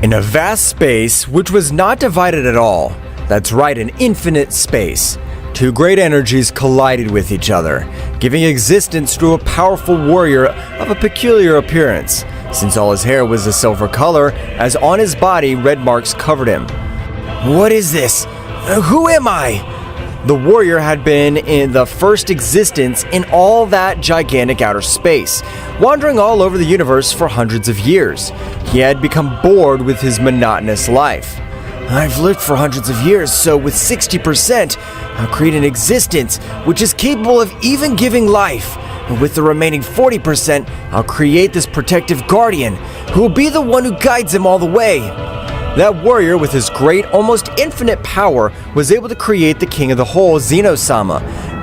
In a vast space which was not divided at all, that's right, an infinite space, two great energies collided with each other, giving existence to a powerful warrior of a peculiar appearance, since all his hair was a silver color, as on his body red marks covered him. "What is this? Who am I?" The warrior had been in the first existence in all that gigantic outer space, wandering all over the universe for hundreds of years. He had become bored with his monotonous life. "I've lived for hundreds of years, so with 60%, I'll create an existence which is capable of even giving life. And with the remaining 40%, I'll create this protective guardian, who will be the one who guides him all the way." That warrior, with his great, almost infinite power, was able to create the king of the whole, Zeno-sama,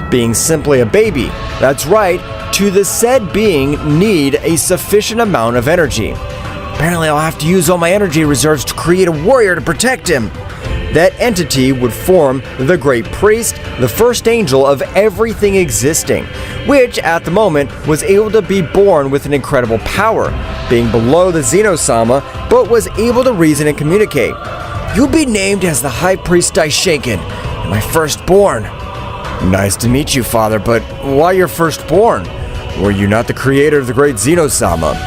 being simply a baby. That's right, to the said being need a sufficient amount of energy. "Apparently I'll have to use all my energy reserves to create a warrior to protect him." That entity would form the great priest, the first angel of everything existing, which at the moment was able to be born with an incredible power, being below the Zeno-sama, but was able to reason and communicate. "You'll be named as the High Priest Daishinkan, my firstborn." "Nice to meet you, Father, but why your firstborn? Were you not the creator of the great Zeno-sama?"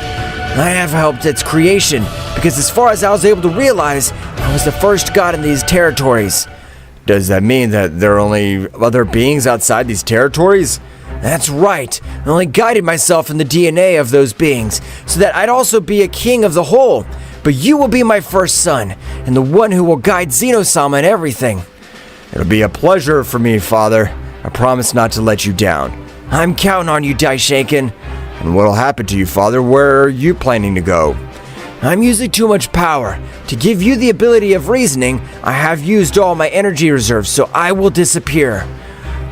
"I have helped its creation, because as far as I was able to realize, I was the first god in these territories." "Does that mean that there are only other beings outside these territories?" "That's right. I only guided myself in the DNA of those beings, so that I'd also be a king of the whole. But you will be my first son, and the one who will guide Zeno-sama in everything." "It'll be a pleasure for me, Father. I promise not to let you down." "I'm counting on you, Daishinkan." "And what'll happen to you, Father? Where are you planning to go?" "I'm using too much power. To give you the ability of reasoning, I have used all my energy reserves, so I will disappear."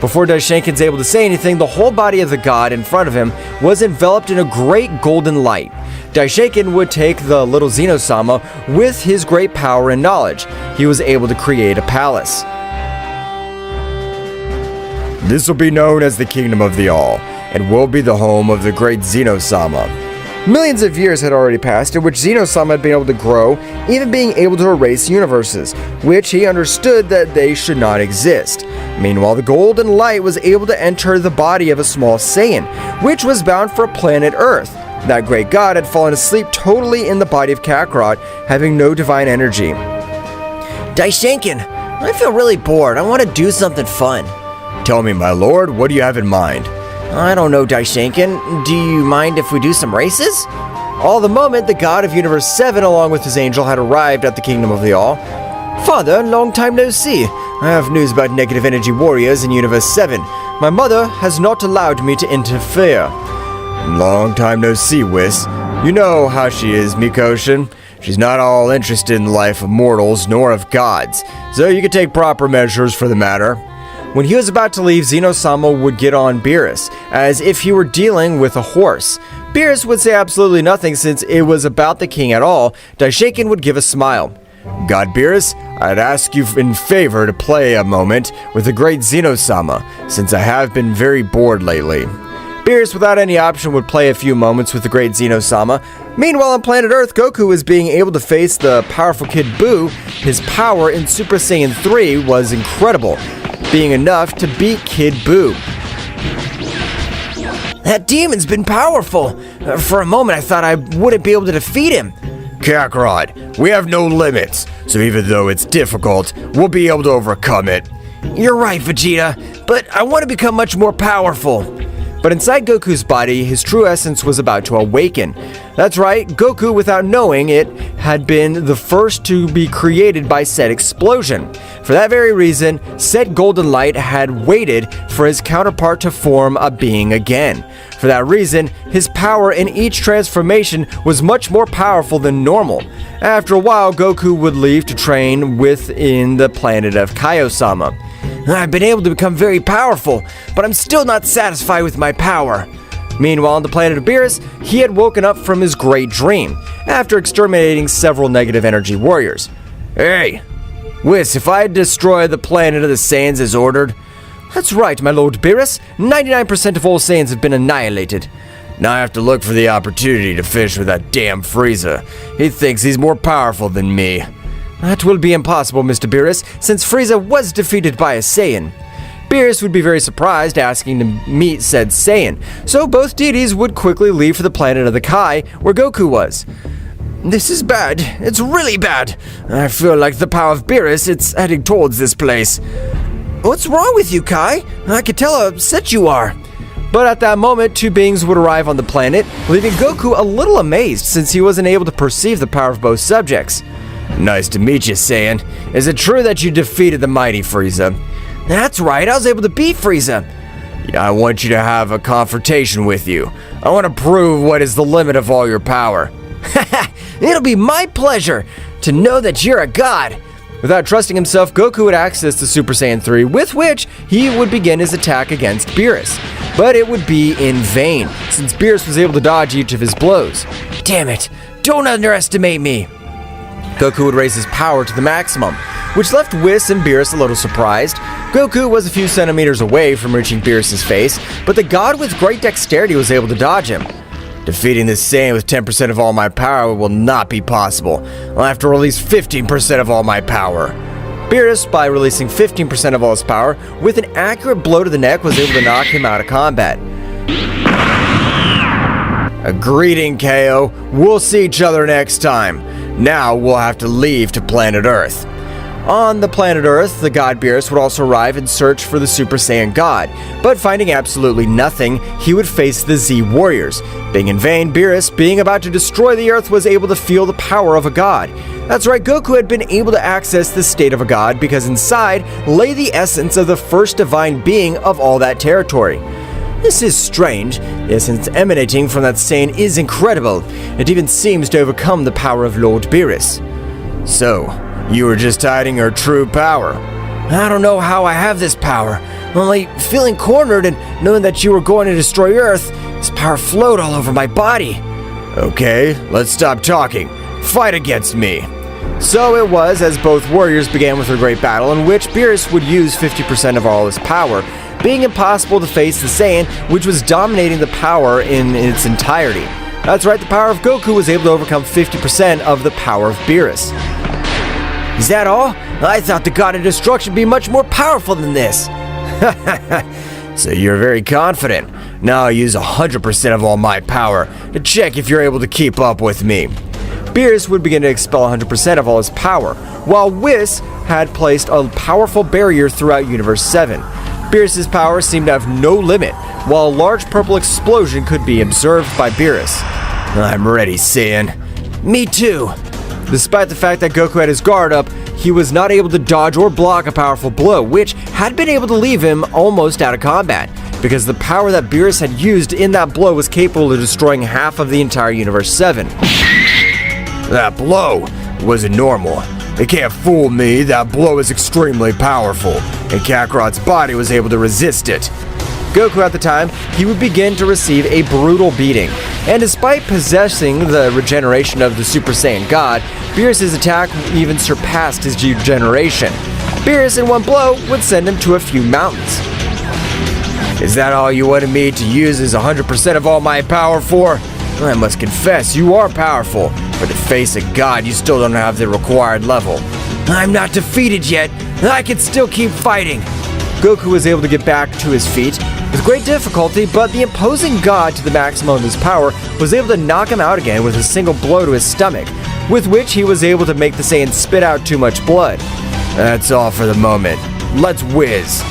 Before Daishinkan's able to say anything, the whole body of the god in front of him was enveloped in a great golden light. Daishinkan would take the little Zeno-sama with his great power and knowledge. He was able to create a palace. "This will be known as the Kingdom of the All, and will be the home of the great Zeno-sama." Millions of years had already passed in which Zeno-sama had been able to grow, even being able to erase universes, which he understood that they should not exist. Meanwhile, the golden light was able to enter the body of a small Saiyan, which was bound for planet Earth. That great god had fallen asleep totally in the body of Kakarot, having no divine energy. "Daishinkan, I feel really bored. I want to do something fun." "Tell me, my lord, what do you have in mind?" "I don't know, Daishinkan. Do you mind if we do some races?" All the moment, the god of Universe 7 along with his angel had arrived at the Kingdom of the All. "Father, long time no see. I have news about negative energy warriors in Universe 7. My mother has not allowed me to interfere." "Long time no see, Whis. You know how she is, Mikoshin. She's not all interested in the life of mortals nor of gods, so you can take proper measures for the matter." When he was about to leave, Zeno-sama would get on Beerus, as if he were dealing with a horse. Beerus would say absolutely nothing since it was about the king at all. Daishinkan would give a smile. "God Beerus, I'd ask you in favor to play a moment with the great Zeno-sama, since I have been very bored lately." Beerus, without any option, would play a few moments with the great Zeno-sama. Meanwhile, on planet Earth, Goku was being able to face the powerful Kid Buu. His power in Super Saiyan 3 was incredible, being enough to beat Kid Buu. "That demon's been powerful. For a moment, I thought I wouldn't be able to defeat him." "Kakarot, we have no limits, so even though it's difficult, we'll be able to overcome it." "You're right, Vegeta, but I want to become much more powerful." But inside Goku's body, his true essence was about to awaken. That's right, Goku, without knowing it, had been the first to be created by said explosion. For that very reason, said golden light had waited for his counterpart to form a being again. For that reason, his power in each transformation was much more powerful than normal. After a while, Goku would leave to train within the planet of Kaio-sama. "I've been able to become very powerful, but I'm still not satisfied with my power." Meanwhile, on the planet of Beerus, he had woken up from his great dream, after exterminating several negative energy warriors. "Hey, Whis, if I destroy the planet of the Saiyans as ordered?" "That's right, my Lord Beerus. 99% of all Saiyans have been annihilated." Now I have to look for the opportunity to finish with that damn Frieza. He thinks he's more powerful than me. That will be impossible, Mr. Beerus, since Frieza was defeated by a Saiyan. Beerus would be very surprised asking to meet said Saiyan, so both deities would quickly leave for the planet of the Kai, where Goku was. This is bad. It's really bad. I feel like the power of Beerus, it's heading towards this place. What's wrong with you, Kai? I can tell how upset you are. But at that moment, two beings would arrive on the planet, leaving Goku a little amazed since he wasn't able to perceive the power of both subjects. Nice to meet you, Saiyan. Is it true that you defeated the mighty Frieza? That's right, I was able to beat Frieza. I want you to have a confrontation with you. I want to prove what is the limit of all your power. It'll be my pleasure to know that you're a god. Without trusting himself, Goku would access the Super Saiyan 3, with which he would begin his attack against Beerus. But it would be in vain, since Beerus was able to dodge each of his blows. Damn it, don't underestimate me. Goku would raise his power to the maximum, which left Whis and Beerus a little surprised. Goku was a few centimeters away from reaching Beerus' face, but the god with great dexterity was able to dodge him. Defeating this Saiyan with 10% of all my power will not be possible. I'll have to release 15% of all my power. Beerus, by releasing 15% of all his power, with an accurate blow to the neck, was able to knock him out of combat. A greeting, KO. We'll see each other next time. Now we'll have to leave to planet Earth. On the planet Earth, the god Beerus would also arrive and search for the Super Saiyan God, but finding absolutely nothing, he would face the Z Warriors. Being in vain, Beerus, being about to destroy the Earth, was able to feel the power of a god. That's right, Goku had been able to access the state of a god because inside lay the essence of the first divine being of all that territory. This is strange. The essence emanating from that Saiyan is incredible. It even seems to overcome the power of Lord Beerus. So, you were just hiding her true power. I don't know how I have this power. Only feeling cornered and knowing that you were going to destroy Earth, this power flowed all over my body. Okay, let's stop talking. Fight against me. So it was as both warriors began with their great battle, in which Beerus would use 50% of all his power, being impossible to face the Saiyan, which was dominating the power in its entirety. That's right, the power of Goku was able to overcome 50% of the power of Beerus. Is that all? I thought the God of Destruction would be much more powerful than this. So you're very confident. Now I'll use 100% of all my power to check if you're able to keep up with me. Beerus would begin to expel 100% of all his power, while Whis had placed a powerful barrier throughout Universe 7. Beerus' power seemed to have no limit, while a large purple explosion could be observed by Beerus. I'm ready, Saiyan. Me too. Despite the fact that Goku had his guard up, he was not able to dodge or block a powerful blow, which had been able to leave him almost out of combat, because the power that Beerus had used in that blow was capable of destroying half of the entire Universe 7. That blow wasn't normal. They can't fool me, that blow is extremely powerful, and Kakarot's body was able to resist it. Goku at the time, he would begin to receive a brutal beating, and despite possessing the regeneration of the Super Saiyan God, Beerus' attack even surpassed his regeneration. Beerus in one blow would send him to a few mountains. Is that all you wanted me to use as 100% of all my power for? I must confess, you are powerful, but to face a god, you still don't have the required level. I'm not defeated yet, I can still keep fighting. Goku was able to get back to his feet with great difficulty, but the imposing god to the maximum of his power was able to knock him out again with a single blow to his stomach, with which he was able to make the Saiyan spit out too much blood. That's all for the moment. Let's whiz.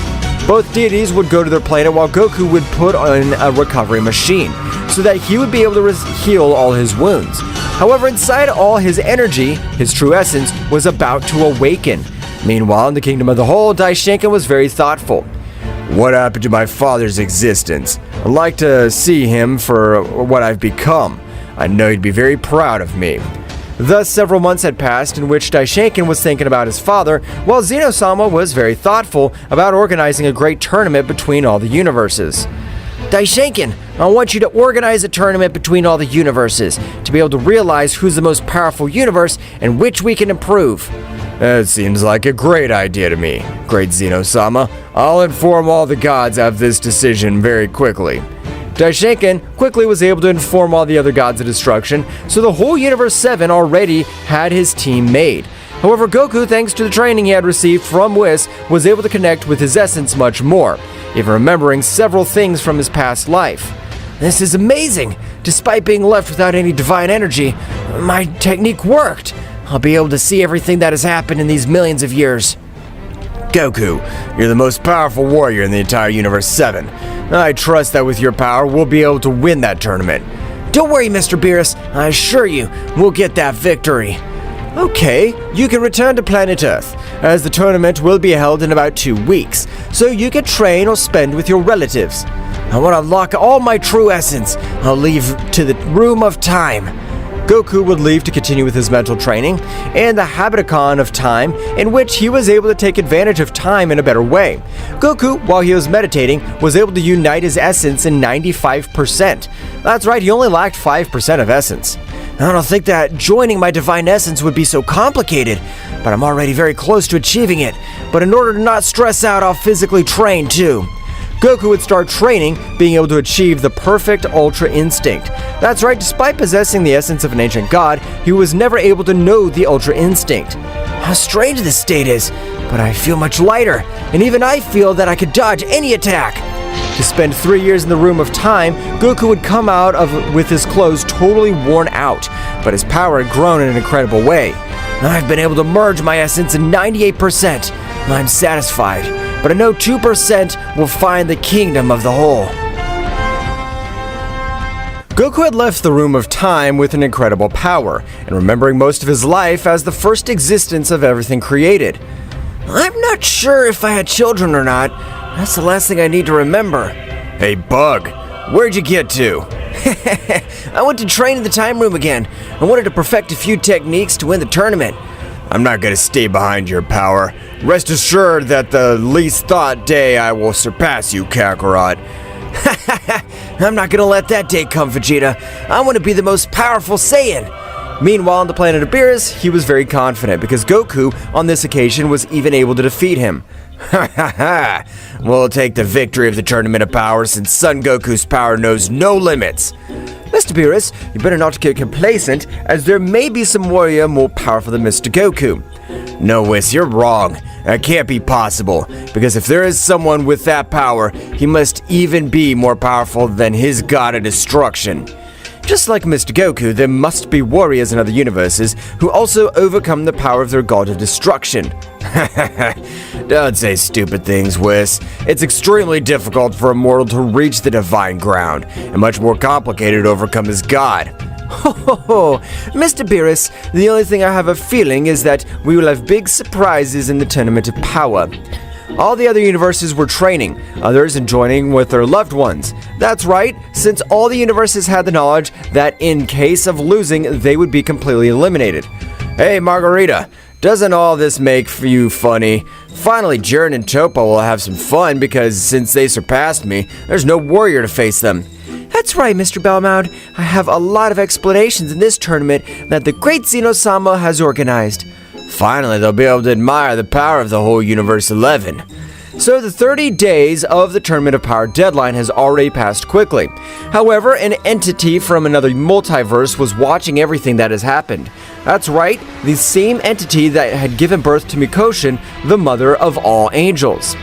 Both deities would go to their planet while Goku would put on a recovery machine, so that he would be able to heal all his wounds. However, inside all his energy, his true essence was about to awaken. Meanwhile, in the Kingdom of the Whole, Daishinkan was very thoughtful. What happened to my father's existence? I'd like to see him for what I've become. I know he'd be very proud of me. Thus, several months had passed in which Daishinkan was thinking about his father, while Zeno-sama was very thoughtful about organizing a great tournament between all the universes. Daishinkan, I want you to organize a tournament between all the universes to be able to realize who's the most powerful universe and which we can improve. That seems like a great idea to me, great Zeno-sama. I'll inform all the gods of this decision very quickly. Daishinkan quickly was able to inform all the other gods of destruction, so the whole Universe 7 already had his team made. However, Goku, thanks to the training he had received from Whis, was able to connect with his essence much more, even remembering several things from his past life. This is amazing! Despite being left without any divine energy, my technique worked! I'll be able to see everything that has happened in these millions of years. Goku, you're the most powerful warrior in the entire Universe 7. I trust that with your power, we'll be able to win that tournament. Don't worry, Mr. Beerus. I assure you, we'll get that victory. Okay, you can return to planet Earth, as the tournament will be held in about 2 weeks, so you can train or spend with your relatives. I want to unlock all my true essence. I'll leave to the Room of Time. Goku would leave to continue with his mental training, and the Habiticon of Time, in which he was able to take advantage of time in a better way. Goku, while he was meditating, was able to unite his essence in 95%. That's right, he only lacked 5% of essence. I don't think that joining my divine essence would be so complicated, but I'm already very close to achieving it. But in order to not stress out, I'll physically train too. Goku would start training, being able to achieve the perfect Ultra Instinct. That's right, despite possessing the essence of an ancient god, he was never able to know the Ultra Instinct. How strange this state is, but I feel much lighter, and even I feel that I could dodge any attack. To spend 3 years in the Room of Time, Goku would come out with his clothes totally worn out, but his power had grown in an incredible way. I've been able to merge my essence in 98%, and I'm satisfied, but I know 2% will find the kingdom of the whole. Goku had left the Room of Time with an incredible power, and remembering most of his life as the first existence of everything created. I'm not sure if I had children or not. That's the last thing I need to remember. Hey, Bug, where'd you get to? I went to train in the time room again. I wanted to perfect a few techniques to win the tournament. I'm not gonna stay behind your power. Rest assured that the least thought day I will surpass you, Kakarot. I'm not gonna let that day come, Vegeta. I want to be the most powerful Saiyan. Meanwhile, on the planet of Beerus, he was very confident because Goku, on this occasion, was even able to defeat him. We'll take the victory of the Tournament of Power since Son Goku's power knows no limits. Mr. Beerus, you better not get complacent, as there may be some warrior more powerful than Mr. Goku. No, Whis, you're wrong. That can't be possible, because if there is someone with that power, he must even be more powerful than his god of destruction. Just like Mr. Goku, there must be warriors in other universes who also overcome the power of their god of destruction. Don't say stupid things, Whis. It's extremely difficult for a mortal to reach the divine ground, and much more complicated to overcome his god. Ho, Mr. Beerus, the only thing I have a feeling is that we will have big surprises in the Tournament of Power. All the other universes were training, others enjoying with their loved ones. That's right, since all the universes had the knowledge that in case of losing, they would be completely eliminated. Hey, Margarita, doesn't all this make you funny? Finally, Jiren and Toppo will have some fun because since they surpassed me, there's no warrior to face them. That's right, Mr. Belmoud. I have a lot of explanations in this tournament that the great Zeno-sama has organized. Finally, they'll be able to admire the power of the whole Universe 11. So the 30 days of the Tournament of Power deadline has already passed quickly. However, an entity from another multiverse was watching everything that has happened. That's right, the same entity that had given birth to Mikoshin, the mother of all angels.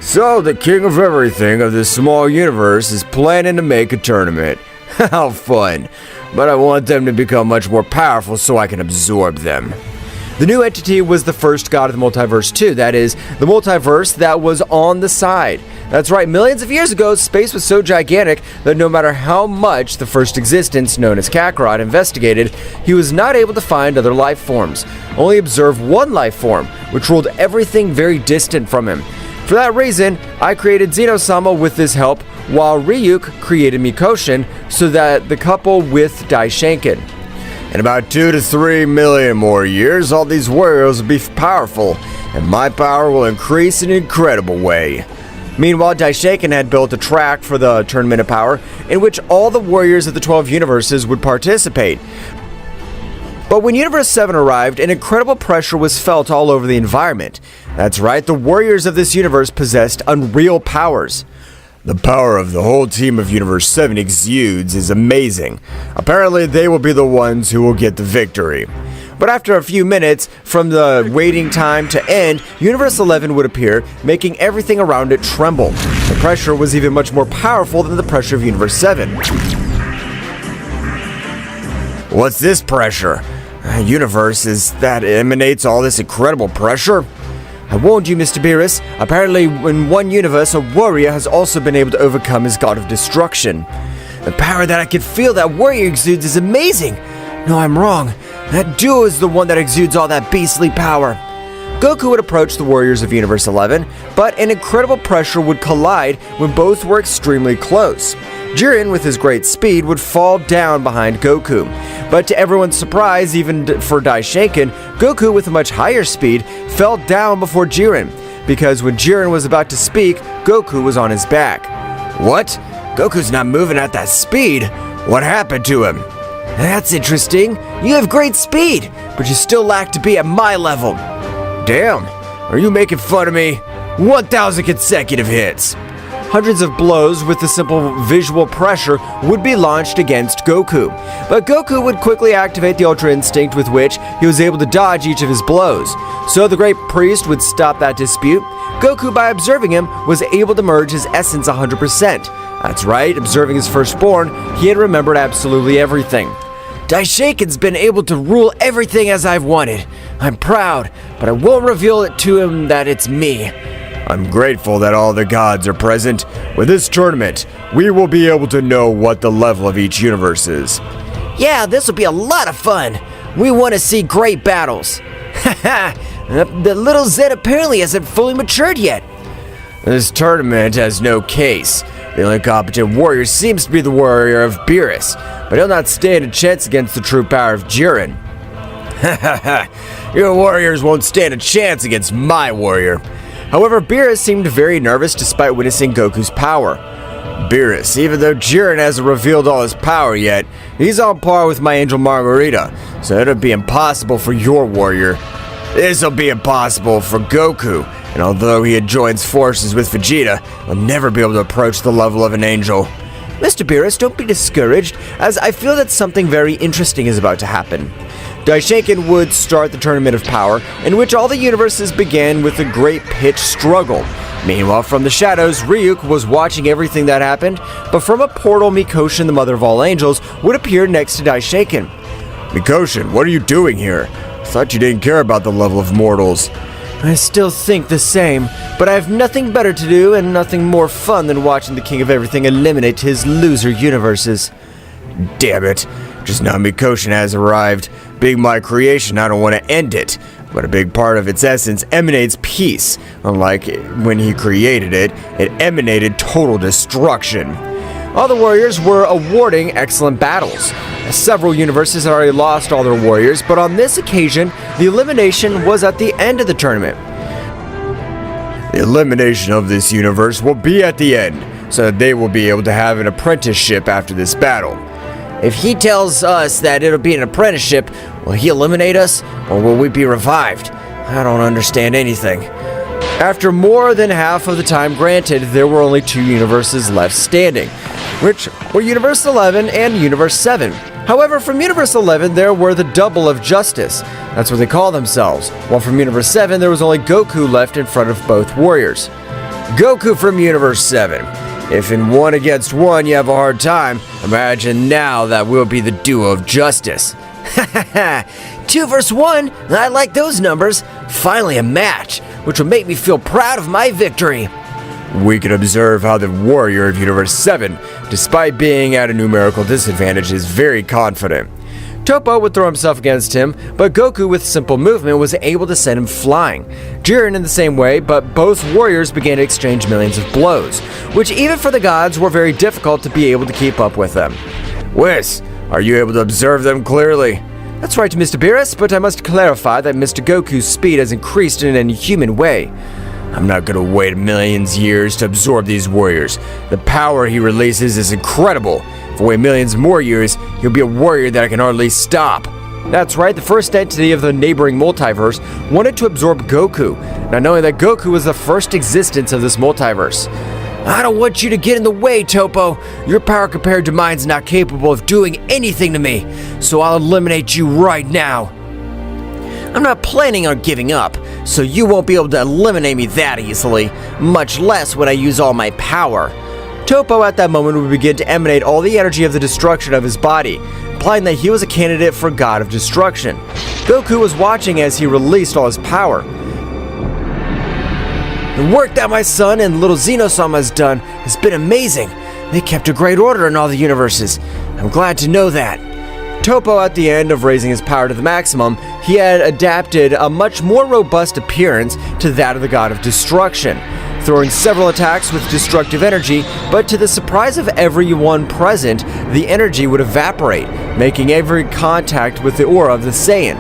So the king of everything of this small universe is planning to make a tournament. How fun. But I want them to become much more powerful so I can absorb them. The new entity was the first god of the multiverse too, that is, the multiverse that was on the side. That's right, millions of years ago, space was so gigantic that no matter how much the first existence, known as Kakarot, investigated, he was not able to find other life forms, only observe one life form, which ruled everything very distant from him. For that reason, I created Zeno-sama with his help, while Ryuk created Mikoshin so that the couple with Daishinkan. In about 2 to 3 million more years, all these warriors will be powerful, and my power will increase in an incredible way. Meanwhile, Daishinkan had built a track for the Tournament of Power, in which all the warriors of the 12 universes would participate. But when Universe 7 arrived, an incredible pressure was felt all over the environment. That's right, the warriors of this universe possessed unreal powers. The power of the whole team of Universe 7 exudes is amazing. Apparently, they will be the ones who will get the victory. But after a few minutes from the waiting time to end, Universe 11 would appear, making everything around it tremble. The pressure was even much more powerful than the pressure of Universe 7. What's this pressure? Universe is that emanates all this incredible pressure? I warned you, Mr. Beerus. Apparently, in one universe, a warrior has also been able to overcome his god of destruction. The power that I can feel that warrior exudes is amazing. No, I'm wrong. That duo is the one that exudes all that beastly power. Goku would approach the warriors of Universe 11, but an incredible pressure would collide when both were extremely close. Jiren, with his great speed, would fall down behind Goku. But to everyone's surprise, even for Daishinkan, Goku, with a much higher speed, fell down before Jiren, because when Jiren was about to speak, Goku was on his back. What? Goku's not moving at that speed. What happened to him? That's interesting. You have great speed, but you still lack to be at my level. Damn, are you making fun of me? 1,000 consecutive hits. Hundreds of blows with the simple visual pressure would be launched against Goku. But Goku would quickly activate the Ultra Instinct with which he was able to dodge each of his blows. So the Great Priest would stop that dispute. Goku, by observing him, was able to merge his essence 100%. That's right, observing his firstborn, he had remembered absolutely everything. Daishinkan's been able to rule everything as I've wanted. I'm proud, but I won't reveal it to him that it's me. I'm grateful that all the gods are present. With this tournament, we will be able to know what the level of each universe is. Yeah, this will be a lot of fun. We want to see great battles. Haha, the little Zed apparently hasn't fully matured yet. This tournament has no case. The only competent warrior seems to be the warrior of Beerus, but he'll not stand a chance against the true power of Jiren. Your warriors won't stand a chance against my warrior. However, Beerus seemed very nervous despite witnessing Goku's power. Beerus, even though Jiren hasn't revealed all his power yet, he's on par with my angel Margarita, so it'll be impossible for your warrior. This'll be impossible for Goku, and although he joins forces with Vegeta, he'll never be able to approach the level of an angel. Mr. Beerus, don't be discouraged, as I feel that something very interesting is about to happen. Daishinkan would start the Tournament of Power, in which all the universes began with a great pitched struggle. Meanwhile, from the shadows, Ryuk was watching everything that happened, but from a portal, Mikoshin, the mother of all angels, would appear next to Daishinkan. Mikoshin, what are you doing here? I thought you didn't care about the level of mortals. I still think the same, but I have nothing better to do and nothing more fun than watching the King of Everything eliminate his loser universes. Damn it. Just now Mikoshin has arrived. Being my creation, I don't want to end it, but a big part of its essence emanates peace. Unlike when he created it, it emanated total destruction. All the warriors were awarding excellent battles. Several universes had already lost all their warriors, but on this occasion, the elimination was at the end of the tournament. The elimination of this universe will be at the end, so that they will be able to have an apprenticeship after this battle. If he tells us that it'll be an apprenticeship, will he eliminate us, or will we be revived? I don't understand anything. After more than half of the time granted, there were only two universes left standing, which were Universe 11 and Universe 7. However, from Universe 11, there were the Double of Justice. That's what they call themselves. While from Universe 7, there was only Goku left in front of both warriors. Goku from Universe 7. If in 1 against 1 you have a hard time, imagine now that we'll be the duo of justice. Hahaha, 2 versus 1? I like those numbers. Finally a match, which will make me feel proud of my victory. We can observe how the warrior of Universe 7, despite being at a numerical disadvantage, is very confident. Toppo would throw himself against him, but Goku with simple movement was able to send him flying. Jiren in the same way, but both warriors began to exchange millions of blows, which even for the gods were very difficult to be able to keep up with them. Whis, are you able to observe them clearly? That's right, Mr. Beerus, but I must clarify that Mr. Goku's speed has increased in an inhuman way. I'm not going to wait millions of years to absorb these warriors. The power he releases is incredible. If I wait millions more years, he'll be a warrior that I can hardly stop. That's right, the first entity of the neighboring multiverse wanted to absorb Goku, not knowing that Goku was the first existence of this multiverse. I don't want you to get in the way, Topo. Your power compared to mine's not capable of doing anything to me, so I'll eliminate you right now. I'm not planning on giving up, so you won't be able to eliminate me that easily, much less when I use all my power. Topo at that moment would begin to emanate all the energy of the destruction of his body, implying that he was a candidate for God of Destruction. Goku was watching as he released all his power. The work that my son and little Zeno-sama has done has been amazing. They kept a great order in all the universes. I'm glad to know that. Topo, at the end of raising his power to the maximum, he had adapted a much more robust appearance to that of the God of Destruction, throwing several attacks with destructive energy, but to the surprise of everyone present, the energy would evaporate, making every contact with the aura of the Saiyan.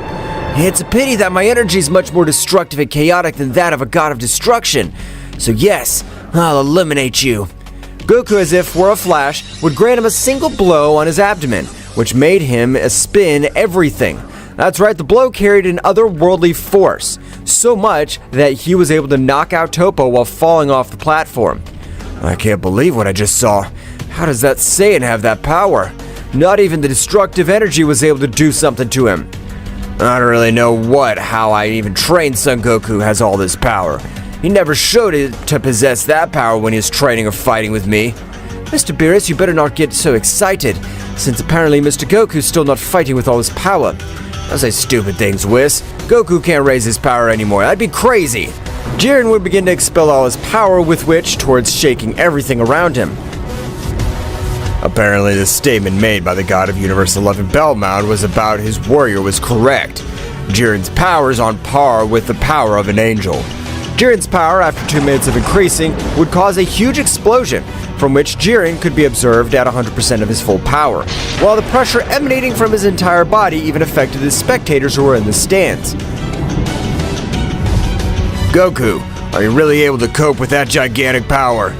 It's a pity that my energy is much more destructive and chaotic than that of a God of Destruction. So yes, I'll eliminate you. Goku, as if for a flash, would grant him a single blow on his abdomen, which made him spin everything. That's right, the blow carried an otherworldly force, so much that he was able to knock out Topo while falling off the platform. I can't believe what I just saw. How does that Saiyan have that power? Not even the destructive energy was able to do something to him. I don't really know how I even trained Son Goku has all this power. He never showed it to possess that power when he was training or fighting with me. Mr. Beerus, you better not get so excited, since apparently Mr. Goku's still not fighting with all his power. Don't say stupid things, Whis. Goku can't raise his power anymore. That'd be crazy. Jiren would begin to expel all his power with which towards shaking everything around him. Apparently, the statement made by the God of Universe 11 Bellmount was about his warrior was correct. Jiren's power is on par with the power of an angel. Jiren's power, after 2 minutes of increasing, would cause a huge explosion, from which Jiren could be observed at 100% of his full power, while the pressure emanating from his entire body even affected the spectators who were in the stands. Goku, are you really able to cope with that gigantic power?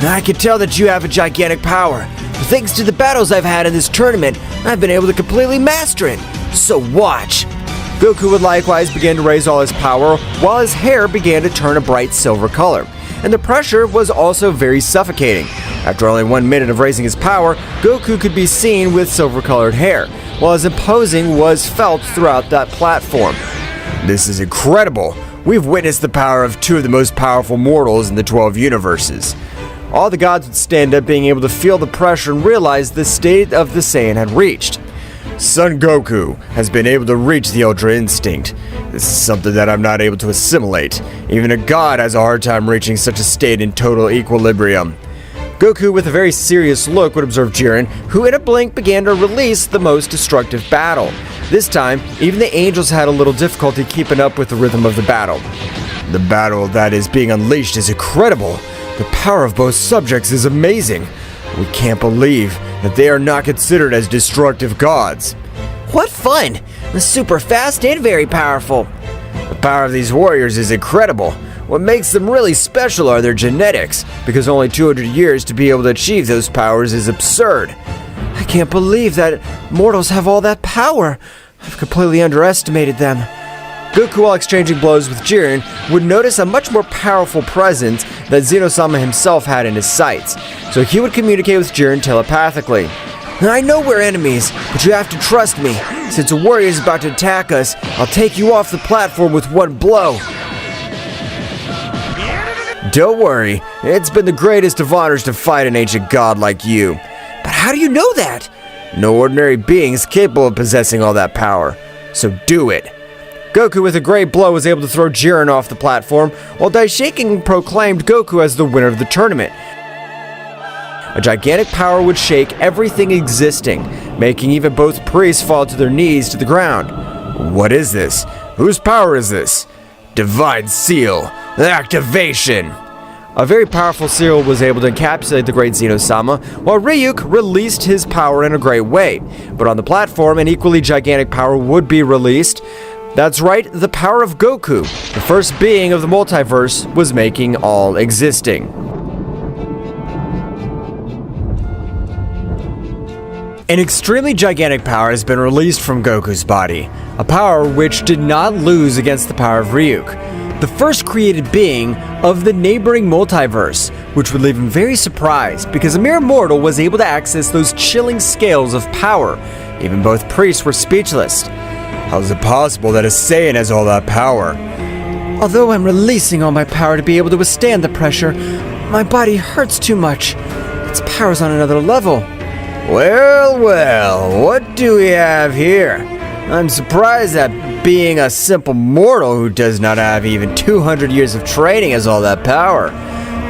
I can tell that you have a gigantic power. Thanks to the battles I've had in this tournament, I've been able to completely master it. So watch. Goku would likewise begin to raise all his power, while his hair began to turn a bright silver color. And the pressure was also very suffocating. After only 1 minute of raising his power, Goku could be seen with silver-colored hair, while his imposing was felt throughout that platform. This is incredible. We've witnessed the power of 2 of the most powerful mortals in the 12 universes. All the gods would stand up, being able to feel the pressure and realize the state of the Saiyan had reached. Son Goku has been able to reach the Ultra Instinct. This is something that I'm not able to assimilate. Even a god has a hard time reaching such a state in total equilibrium. Goku, with a very serious look, would observe Jiren, who in a blink began to release the most destructive battle. This time, even the angels had a little difficulty keeping up with the rhythm of the battle. The battle that is being unleashed is incredible. The power of both subjects is amazing. We can't believe that they are not considered as destructive gods. What fun! Super fast and very powerful. The power of these warriors is incredible. What makes them really special are their genetics, because only 200 years to be able to achieve those powers is absurd. I can't believe that mortals have all that power. I've completely underestimated them. Goku, while exchanging blows with Jiren, would notice a much more powerful presence that Zeno-sama himself had in his sights, so he would communicate with Jiren telepathically. I know we're enemies, but you have to trust me. Since a warrior is about to attack us, I'll take you off the platform with 1 blow. Don't worry, it's been the greatest of honors to fight an ancient god like you. But how do you know that? No ordinary being is capable of possessing all that power, so do it. Goku, with a great blow, was able to throw Jiren off the platform, while Daishinkan proclaimed Goku as the winner of the tournament. A gigantic power would shake everything existing, making even both priests fall to their knees to the ground. What is this? Whose power is this? Divine Seal. Activation! A very powerful seal was able to encapsulate the great Zeno-sama, while Ryuk released his power in a great way. But on the platform, an equally gigantic power would be released. That's right, the power of Goku, the first being of the multiverse, was making all existing. An extremely gigantic power has been released from Goku's body, a power which did not lose against the power of Ryuk, the first created being of the neighboring multiverse, which would leave him very surprised because a mere mortal was able to access those chilling scales of power. Even both priests were speechless. How is it possible that a Saiyan has all that power? Although I'm releasing all my power to be able to withstand the pressure, my body hurts too much. Its power's on another level. Well, what do we have here? I'm surprised that being a simple mortal who does not have even 200 years of training has all that power.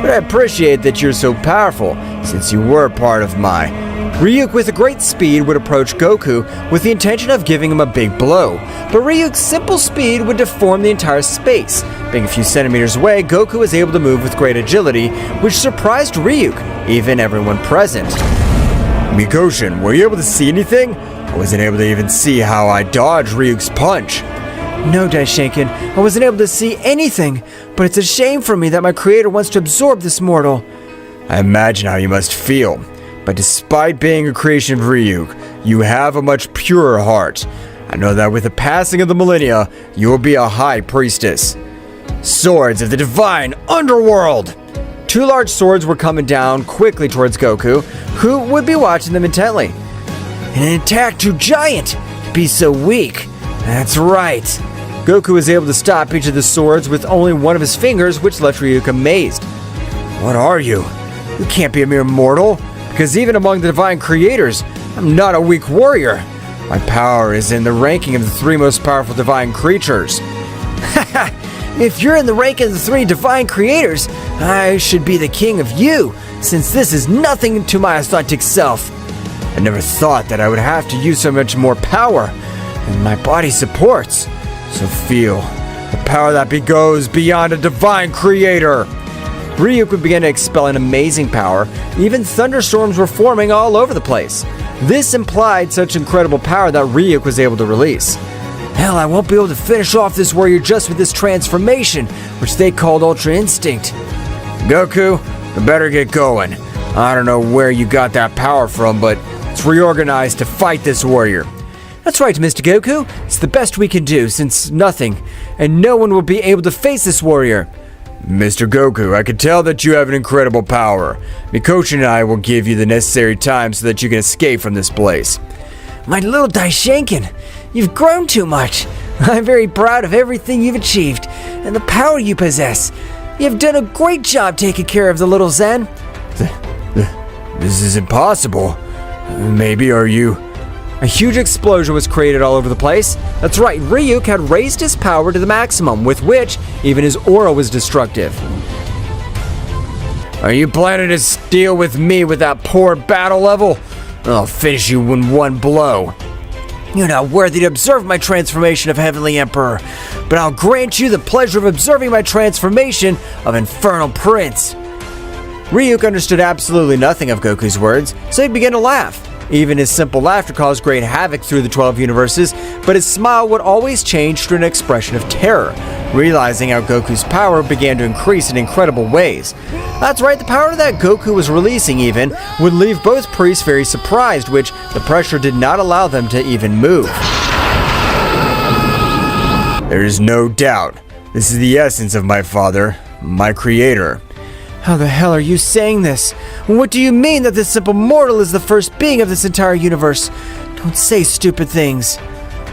But I appreciate that you're so powerful, since you were part of my... Ryuk with a great speed would approach Goku with the intention of giving him a big blow, but Ryuk's simple speed would deform the entire space. Being a few centimeters away, Goku was able to move with great agility, which surprised Ryuk, even everyone present. Mikoshin, were you able to see anything? I wasn't able to even see how I dodged Ryuk's punch. No, Daishinkan, I wasn't able to see anything, but it's a shame for me that my creator wants to absorb this mortal. I imagine how you must feel. But despite being a creation of Ryuk, you have a much purer heart. I know that with the passing of the millennia, you will be a high priestess. Swords of the divine underworld! Two large swords were coming down quickly towards Goku, who would be watching them intently. An attack too giant to be so weak. That's right. Goku was able to stop each of the swords with only one of his fingers, which left Ryuk amazed. What are you? You can't be a mere mortal. Because even among the divine creators, I'm not a weak warrior. My power is in the ranking of the three most powerful divine creatures. Haha! If you're in the rank of the three divine creators, I should be the king of you, since this is nothing to my authentic self. I never thought that I would have to use so much more power, and my body supports. So feel the power that goes beyond a divine creator. Ryuk would begin to expel an amazing power. Even thunderstorms were forming all over the place. This implied such incredible power that Ryuk was able to release. Hell, I won't be able to finish off this warrior just with this transformation, which they called Ultra Instinct. Goku, you better get going. I don't know where you got that power from, but let's reorganize to fight this warrior. That's right, Mr. Goku. It's the best we can do, since nothing and no one will be able to face this warrior. Mr. Goku, I can tell that you have an incredible power. Mikoshin and I will give you the necessary time so that you can escape from this place. My little Daishinkan, you've grown too much. I'm very proud of everything you've achieved and the power you possess. You've done a great job taking care of the little Zen. This is impossible. Maybe are you... A huge explosion was created all over the place. That's right, Ryuk had raised his power to the maximum, with which even his aura was destructive. Are you planning to deal with me with that poor battle level? I'll finish you in one blow. You're not worthy to observe my transformation of Heavenly Emperor, but I'll grant you the pleasure of observing my transformation of Infernal Prince. Ryuk understood absolutely nothing of Goku's words, so he began to laugh. Even his simple laughter caused great havoc through the 12 universes, but his smile would always change to an expression of terror, realizing how Goku's power began to increase in incredible ways. That's right, the power that Goku was releasing even would leave both priests very surprised, which the pressure did not allow them to even move. There is no doubt, this is the essence of my father, my creator. How the hell are you saying this? What do you mean that this simple mortal is the first being of this entire universe? Don't say stupid things.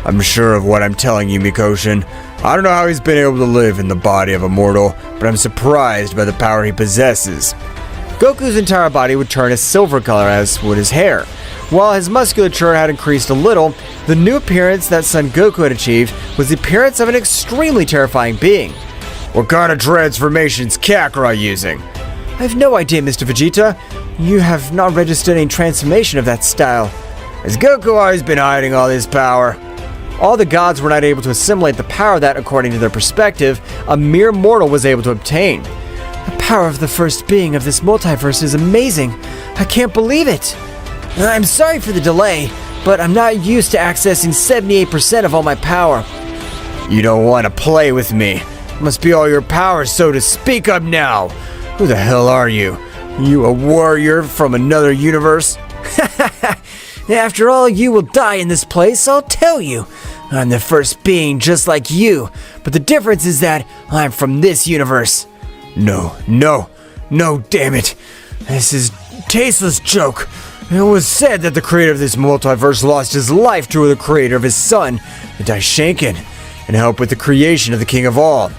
I'm sure of what I'm telling you, Mikoshin. I don't know how he's been able to live in the body of a mortal, but I'm surprised by the power he possesses. Goku's entire body would turn a silver color, as would his hair. While his musculature had increased a little, the new appearance that Son Goku had achieved was the appearance of an extremely terrifying being. What kind of transformation's Kakarot using? I have no idea, Mr. Vegeta. You have not registered any transformation of that style. Has Goku always been hiding all his power? All the gods were not able to assimilate the power that, according to their perspective, a mere mortal was able to obtain. The power of the first being of this multiverse is amazing. I can't believe it. I'm sorry for the delay, but I'm not used to accessing 78% of all my power. You don't want to play with me. It must be all your power, so to speak up now. Who the hell are you? You a warrior from another universe? After all, you will die in this place, I'll tell you. I'm the first being just like you, but the difference is that I'm from this universe. No, No, damn it. This is tasteless joke. It was said that the creator of this multiverse lost his life to the creator of his son, the Daishinkan, and helped with the creation of the King of All.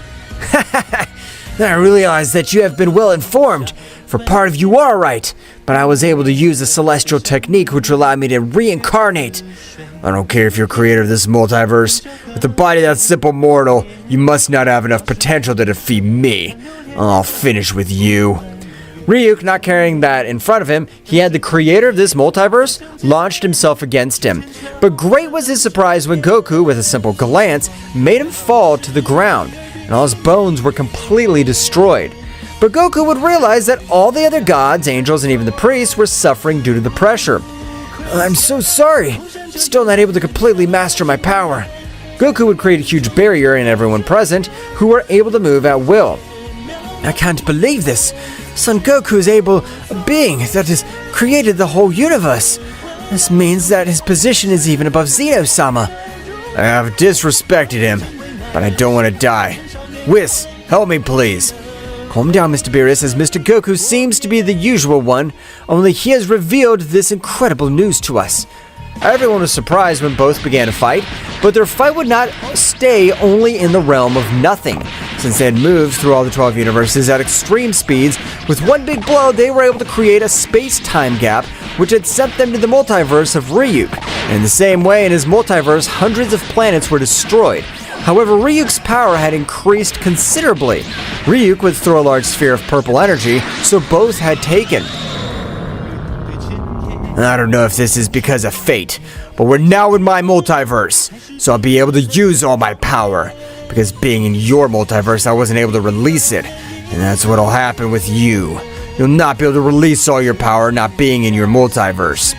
Then I realized that you have been well informed, for part of you are right, but I was able to use a celestial technique which allowed me to reincarnate. I don't care if you're creator of this multiverse. With a body that's simple mortal, you must not have enough potential to defeat me. I'll finish with you. Ryuk, not caring that in front of him, he had the creator of this multiverse, launched himself against him. But great was his surprise when Goku, with a simple glance, made him fall to the ground, and all his bones were completely destroyed. But Goku would realize that all the other gods, angels, and even the priests were suffering due to the pressure. I'm so sorry. I'm still not able to completely master my power. Goku would create a huge barrier in everyone present, who were able to move at will. I can't believe this. Son Goku is a being that has created the whole universe. This means that his position is even above Zeno-sama. I have disrespected him, but I don't want to die. Whis, help me please. Calm down, Mr. Beerus, as Mr. Goku seems to be the usual one, only he has revealed this incredible news to us. Everyone was surprised when both began to fight, but their fight would not stay only in the realm of nothing. Since they had moved through all the 12 universes at extreme speeds, with one big blow they were able to create a space-time gap which had sent them to the multiverse of Ryuk. And in the same way, in his multiverse, hundreds of planets were destroyed. However, Ryuk's power had increased considerably. Ryuk would throw a large sphere of purple energy, so both had taken. I don't know if this is because of fate, but we're now in my multiverse, so I'll be able to use all my power. Because being in your multiverse, I wasn't able to release it, and that's what'll happen with you. You'll not be able to release all your power not being in your multiverse.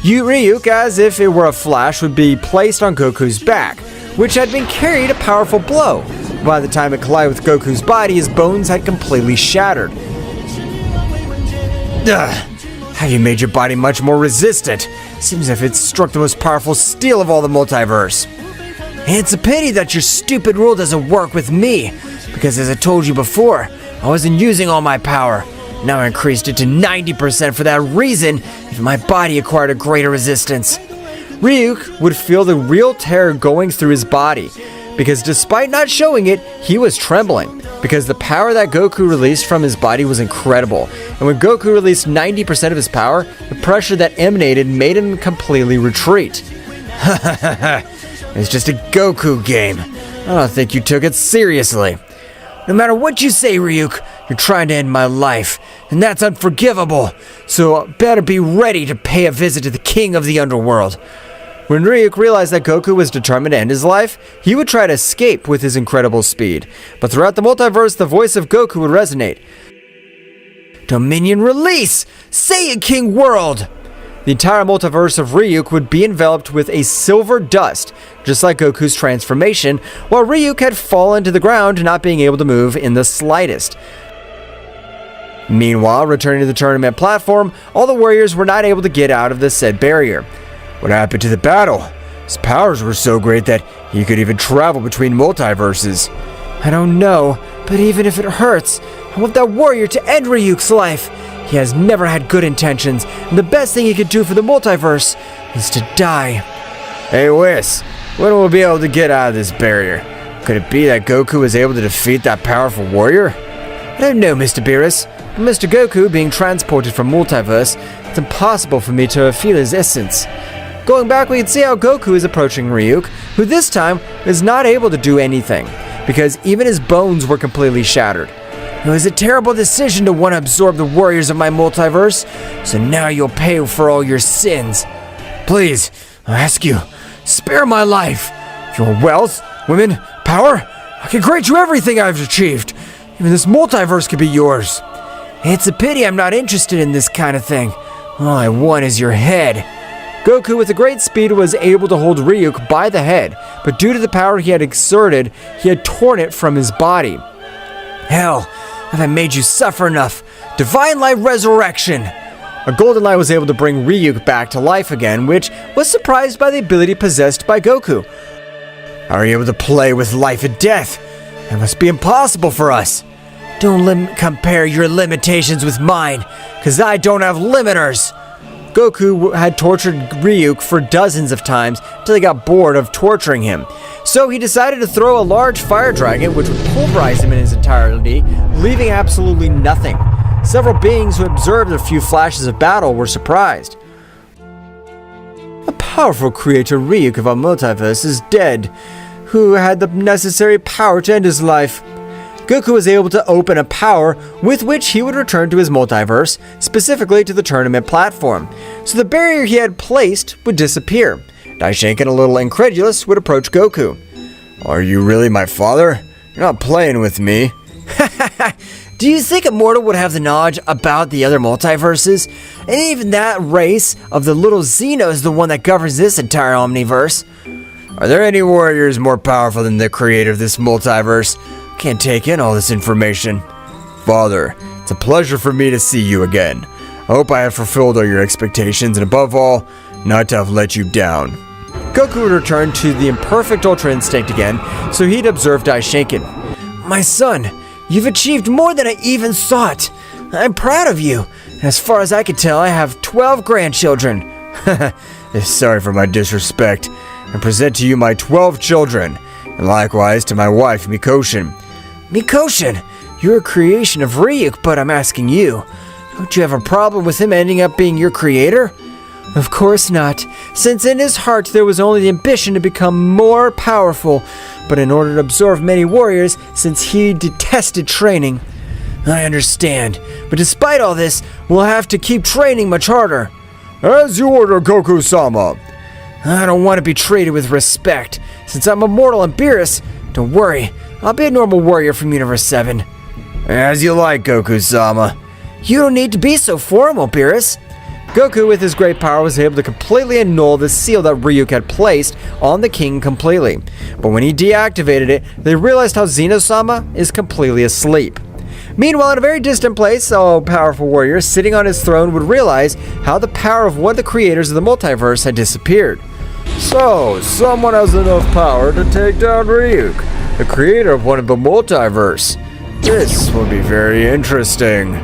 Ryuk, as if it were a flash, would be placed on Goku's back, which had been carried a powerful blow. By the time it collided with Goku's body, his bones had completely shattered. Ugh. Have you made your body much more resistant? Seems as if it struck the most powerful steel of all the multiverse. It's a pity that your stupid rule doesn't work with me, because as I told you before, I wasn't using all my power. Now I increased it to 90% for that reason, if my body acquired a greater resistance. Ryuk would feel the real terror going through his body, because despite not showing it, he was trembling, because the power that Goku released from his body was incredible, and when Goku released 90% of his power, the pressure that emanated made him completely retreat. It's just a Goku game. I don't think you took it seriously. No matter what you say, Ryuk, you're trying to end my life, and that's unforgivable, so better be ready to pay a visit to the king of the underworld. When Ryuk realized that Goku was determined to end his life, he would try to escape with his incredible speed. But throughout the multiverse, the voice of Goku would resonate. Dominion release! Saiyan King world! The entire multiverse of Ryuk would be enveloped with a silver dust, just like Goku's transformation, while Ryuk had fallen to the ground, not being able to move in the slightest. Meanwhile, returning to the tournament platform, all the warriors were not able to get out of the said barrier. What happened to the battle? His powers were so great that he could even travel between multiverses. I don't know, but even if it hurts, I want that warrior to end Ryuk's life. He has never had good intentions, and the best thing he could do for the multiverse is to die. Hey Whis, when will we be able to get out of this barrier? Could it be that Goku was able to defeat that powerful warrior? I don't know, Mr. Beerus. With Mr. Goku being transported from multiverse, it's impossible for me to feel his essence. Going back, we can see how Goku is approaching Ryuk, who this time is not able to do anything, because even his bones were completely shattered. It was a terrible decision to want to absorb the warriors of my multiverse, so now you'll pay for all your sins. Please, I ask you, spare my life. Your wealth, women, power, I can grant you everything I've achieved. Even this multiverse could be yours. It's a pity I'm not interested in this kind of thing. All I want is your head. Goku, with a great speed, was able to hold Ryuk by the head, but due to the power he had exerted, he had torn it from his body. Hell, have I made you suffer enough? Divine Light Resurrection! A golden light was able to bring Ryuk back to life again, which was surprised by the ability possessed by Goku. Are you able to play with life and death? It must be impossible for us. Don't compare your limitations with mine, because I don't have limiters. Goku had tortured Ryuk for dozens of times until he got bored of torturing him. So he decided to throw a large fire dragon which would pulverize him in his entirety, leaving absolutely nothing. Several beings who observed a few flashes of battle were surprised. A powerful creator, Ryuk of our multiverse, is dead, who had the necessary power to end his life. Goku was able to open a power with which he would return to his multiverse, specifically to the tournament platform, so the barrier he had placed would disappear. Daishinkan, a little incredulous, would approach Goku. Are you really my father? You're not playing with me. Do you think a mortal would have the knowledge about the other multiverses? And even that race of the little Zeno is the one that governs this entire omniverse. Are there any warriors more powerful than the creator of this multiverse? Can't take in all this information. Father, it's a pleasure for me to see you again. I hope I have fulfilled all your expectations, and above all, not to have let you down. Goku would return to the imperfect Ultra Instinct again, so he'd observe Daishinkan. My son, you've achieved more than I even thought. I'm proud of you. As far as I can tell, I have 12 grandchildren. Sorry for my disrespect. I present to you my 12 children, and likewise to my wife, Mikoshin. Mikoshin, you're a creation of Ryuk, but I'm asking you, don't you have a problem with him ending up being your creator? Of course not, since in his heart there was only the ambition to become more powerful, but in order to absorb many warriors, since he detested training. I understand, but despite all this, we'll have to keep training much harder. As you order, Goku-sama. I don't want to be treated with respect. Since I'm immortal and Beerus, don't worry, I'll be a normal warrior from Universe 7. As you like, Goku-sama. You don't need to be so formal, Beerus. Goku, with his great power, was able to completely annul the seal that Ryuk had placed on the king completely. But when he deactivated it, they realized how Zeno-sama is completely asleep. Meanwhile, in a very distant place, a powerful warrior sitting on his throne would realize how the power of one of the creators of the multiverse had disappeared. So, someone has enough power to take down Ryuk, the creator of one of the multiverse. This will be very interesting.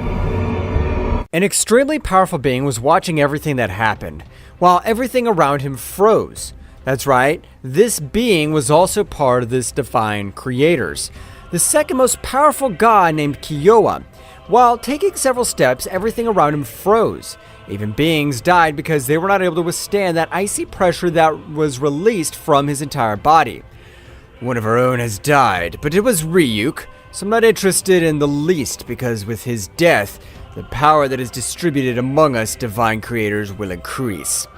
An extremely powerful being was watching everything that happened, while everything around him froze. That's right, this being was also part of this divine creators. The second most powerful god named Kyowa. While taking several steps, everything around him froze. Even beings died because they were not able to withstand that icy pressure that was released from his entire body. One of our own has died, but it was Ryuk, so I'm not interested in the least because with his death, the power that is distributed among us divine creators will increase.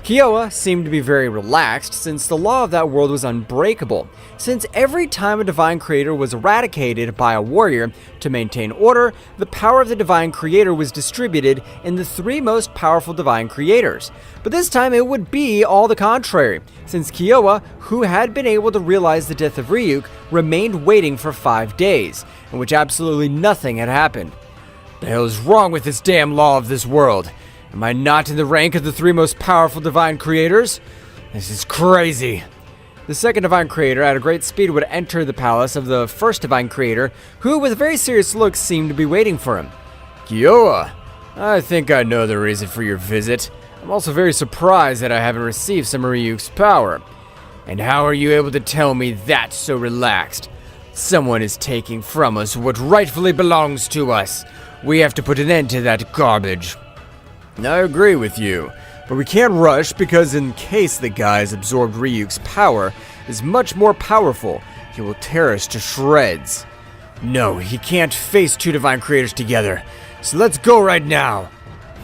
Kyowa seemed to be very relaxed since the law of that world was unbreakable, since every time a divine creator was eradicated by a warrior to maintain order, the power of the divine creator was distributed in the three most powerful divine creators. But this time it would be all the contrary, since Kyowa, who had been able to realize the death of Ryuk, remained waiting for 5 days, in which absolutely nothing had happened. The hell is wrong with this damn law of this world? Am I not in the rank of the three most powerful divine creators? This is crazy. The second divine creator at a great speed would enter the palace of the first divine creator, who with a very serious look seemed to be waiting for him. Kyowa, I think I know the reason for your visit. I'm also very surprised that I haven't received some of Ryuk's power. And how are you able to tell me that so relaxed? Someone is taking from us what rightfully belongs to us. We have to put an end to that garbage. I agree with you, but we can't rush because in case the guy has absorbed Ryuk's power is much more powerful, he will tear us to shreds. No, he can't face two divine creators together, so let's go right now.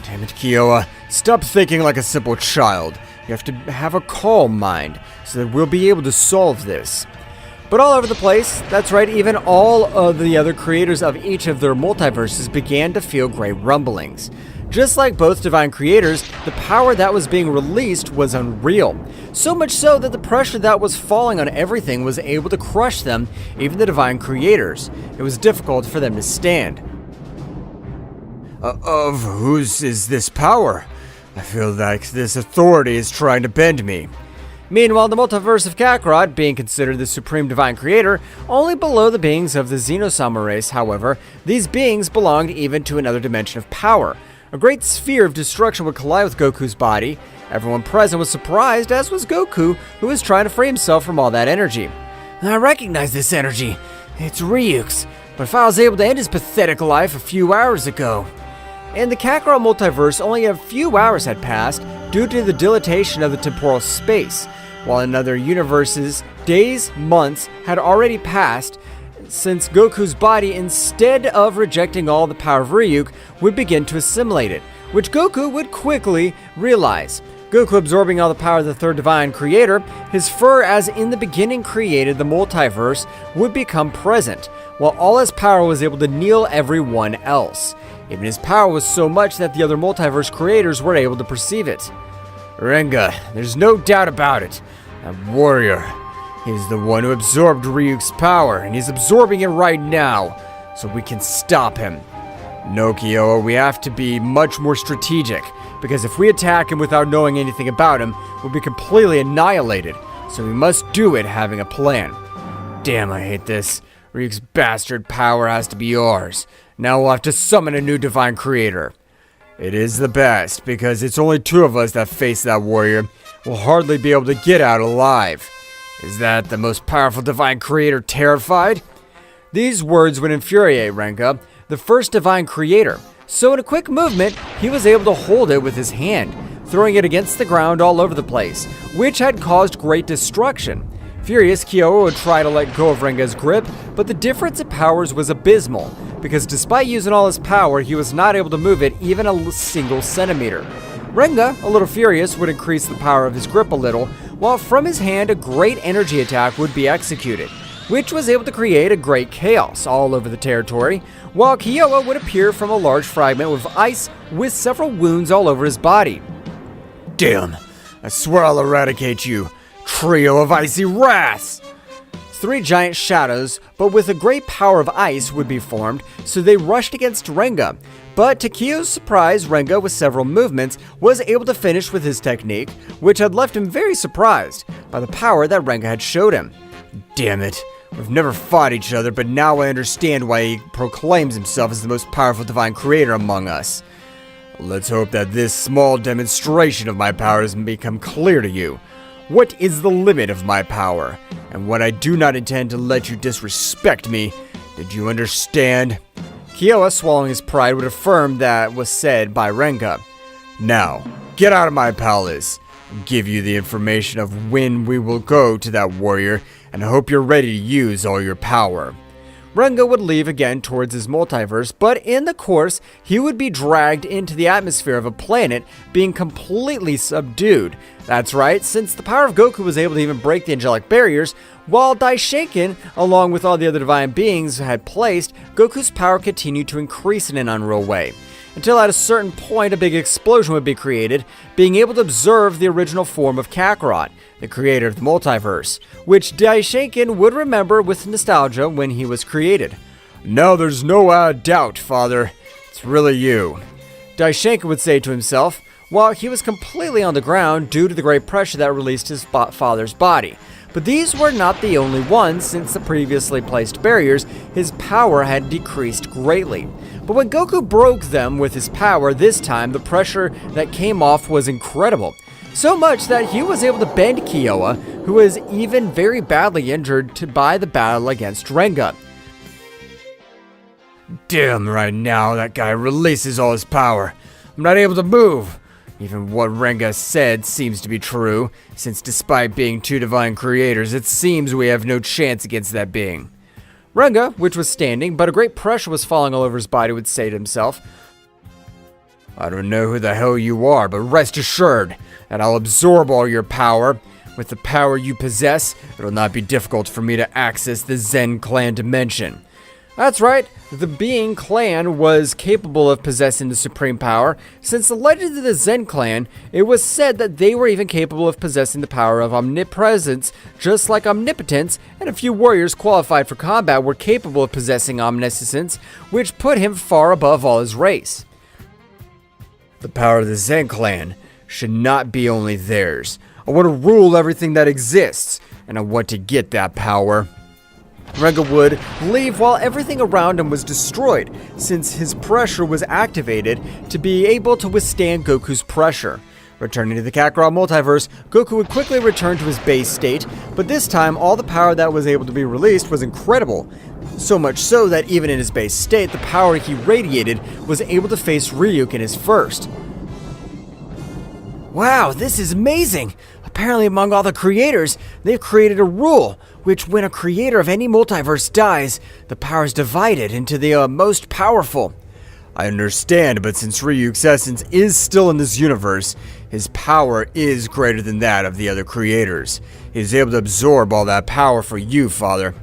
Damn it, Kyowa, stop thinking like a simple child. You have to have a calm mind so that we'll be able to solve this. But all over the place, that's right, even all of the other creators of each of their multiverses began to feel great rumblings. Just like both divine creators, the power that was being released was unreal. So much so that the pressure that was falling on everything was able to crush them, even the divine creators. It was difficult for them to stand. Of whose is this power? I feel like this authority is trying to bend me. Meanwhile, the multiverse of Kakarot, being considered the supreme divine creator, only below the beings of the Zeno-sama race, however, these beings belonged even to another dimension of power. A great sphere of destruction would collide with Goku's body. Everyone present was surprised, as was Goku, who was trying to free himself from all that energy. I recognize this energy. It's Ryuk's, but if I was able to end his pathetic life a few hours ago. In the Kakarot multiverse, only a few hours had passed due to the dilatation of the temporal space, while in other universes, days, months had already passed since Goku's body, instead of rejecting all the power of Ryuk, would begin to assimilate it, which Goku would quickly realize. Goku absorbing all the power of the third divine creator, his fur as in the beginning created the multiverse would become present, while all his power was able to kneel everyone else. Even his power was so much that the other multiverse creators were able to perceive it. Renga, there's no doubt about it. That warrior, he's the one who absorbed Ryuk's power, and he's absorbing it right now, so we can stop him. No, Kyoa, we have to be much more strategic, because if we attack him without knowing anything about him, we'll be completely annihilated, so we must do it having a plan. Damn, I hate this. Ryuk's bastard power has to be ours. Now we'll have to summon a new divine creator. It is the best, because it's only two of us that face that warrior. We'll hardly be able to get out alive. Is that the most powerful divine creator terrified? These words would infuriate Renga, the first divine creator. So in a quick movement, he was able to hold it with his hand, throwing it against the ground all over the place, which had caused great destruction. Furious, Kyoa would try to let go of Renga's grip, but the difference in powers was abysmal, because despite using all his power, he was not able to move it even a single centimeter. Renga, a little furious, would increase the power of his grip a little, while from his hand a great energy attack would be executed, which was able to create a great chaos all over the territory, while Kyoa would appear from a large fragment with ice with several wounds all over his body. Damn, I swear I'll eradicate you. Trio of icy wraths! Three giant shadows, but with a great power of ice, would be formed, so they rushed against Renga. But to Kyo's surprise, Renga, with several movements, was able to finish with his technique, which had left him very surprised by the power that Renga had showed him. Damn it, we've never fought each other, but now I understand why he proclaims himself as the most powerful divine creator among us. Let's hope that this small demonstration of my powers may become clear to you. What is the limit of my power? And what I do not intend to let you disrespect me. Did you understand? Kyoa, swallowing his pride, would affirm that was said by Renga. Now, get out of my palace. I'll give you the information of when we will go to that warrior, and I hope you're ready to use all your power. Renga would leave again towards his multiverse, but in the course, he would be dragged into the atmosphere of a planet, being completely subdued. That's right, since the power of Goku was able to even break the angelic barriers, while Daishinkan, along with all the other divine beings, had placed, Goku's power continued to increase in an unreal way. Until at a certain point, a big explosion would be created, being able to observe the original form of Kakarot, the creator of the multiverse, which Daishinkan would remember with nostalgia when he was created. Now there's no doubt, Father. It's really you. Daishinkan would say to himself, while he was completely on the ground due to the great pressure that released his father's body. But these were not the only ones, since the previously placed barriers, his power had decreased greatly. But when Goku broke them with his power this time, the pressure that came off was incredible. So much that he was able to bend Kyoa, who was even very badly injured by the battle against Renga. Damn, right now that guy releases all his power. I'm not able to move. Even what Renga said seems to be true, since despite being two divine creators, it seems we have no chance against that being. Renga, which was standing, but a great pressure was falling all over his body, would say to himself, I don't know who the hell you are, but rest assured that I'll absorb all your power. With the power you possess, it'll not be difficult for me to access the Zen clan dimension. That's right, the Being clan was capable of possessing the supreme power. Since the legend of the Zen clan, it was said that they were even capable of possessing the power of omnipresence, just like omnipotence, and a few warriors qualified for combat were capable of possessing omniscience, which put him far above all his race. The power of the Zen clan should not be only theirs. I want to rule everything that exists, and I want to get that power. Renga would leave while everything around him was destroyed, since his pressure was activated to be able to withstand Goku's pressure. Returning to the Kakarot multiverse, Goku would quickly return to his base state, but this time all the power that was able to be released was incredible. So much so that even in his base state, the power he radiated was able to face Ryuk in his first. Wow, this is amazing! Apparently among all the creators, they've created a rule, which when a creator of any multiverse dies, the power is divided into the most powerful. I understand, but since Ryuk's essence is still in this universe, his power is greater than that of the other creators. He is able to absorb all that power for you, Father.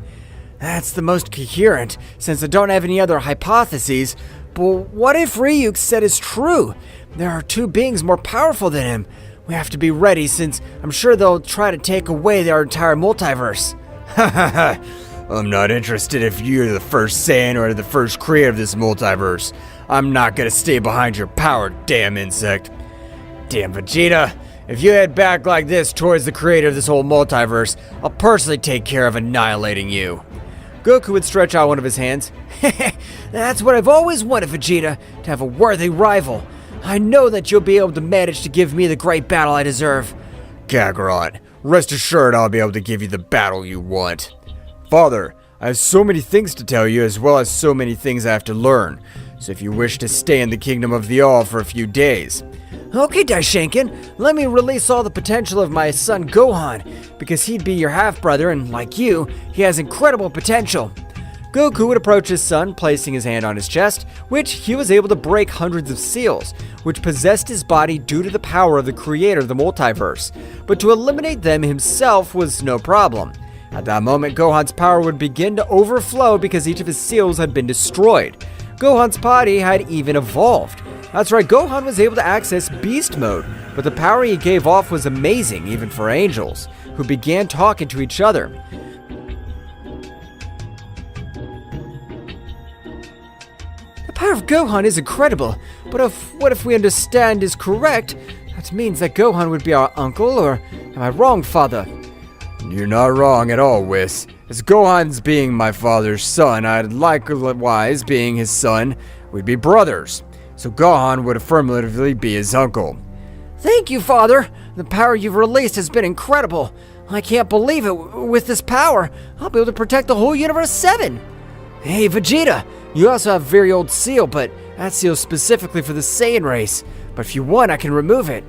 That's the most coherent, since I don't have any other hypotheses. But what if Ryuk said is true? There are two beings more powerful than him. We have to be ready, since I'm sure they'll try to take away our entire multiverse. Ha ha ha! I'm not interested if you're the first Saiyan or the first creator of this multiverse. I'm not gonna stay behind your power, damn insect. Damn Vegeta, if you head back like this towards the creator of this whole multiverse, I'll personally take care of annihilating you. Goku would stretch out one of his hands. That's what I've always wanted, Vegeta, to have a worthy rival. I know that you'll be able to manage to give me the great battle I deserve. Kakarot, rest assured I'll be able to give you the battle you want. Father, I have so many things to tell you as well as so many things I have to learn. So if you wish to stay in the Kingdom of the All for a few days. Okay, Daishinkan, let me release all the potential of my son Gohan, because he'd be your half-brother and like you, he has incredible potential. Goku would approach his son, placing his hand on his chest, which he was able to break hundreds of seals, which possessed his body due to the power of the creator of the multiverse. But to eliminate them himself was no problem. At that moment, Gohan's power would begin to overflow because each of his seals had been destroyed. Gohan's body had even evolved. That's right, Gohan was able to access Beast Mode, but the power he gave off was amazing even for angels, who began talking to each other. The power of Gohan is incredible, but what if we understand is correct? That means that Gohan would be our uncle, or am I wrong, Father? You're not wrong at all, Whis. As Gohan's being my father's son, I'd likewise being his son, we'd be brothers. So Gohan would affirmatively be his uncle. Thank you, Father. The power you've released has been incredible. I can't believe it. With this power, I'll be able to protect the whole Universe 7. Hey, Vegeta, you also have a very old seal, but that seal's specifically for the Saiyan race. But if you want, I can remove it.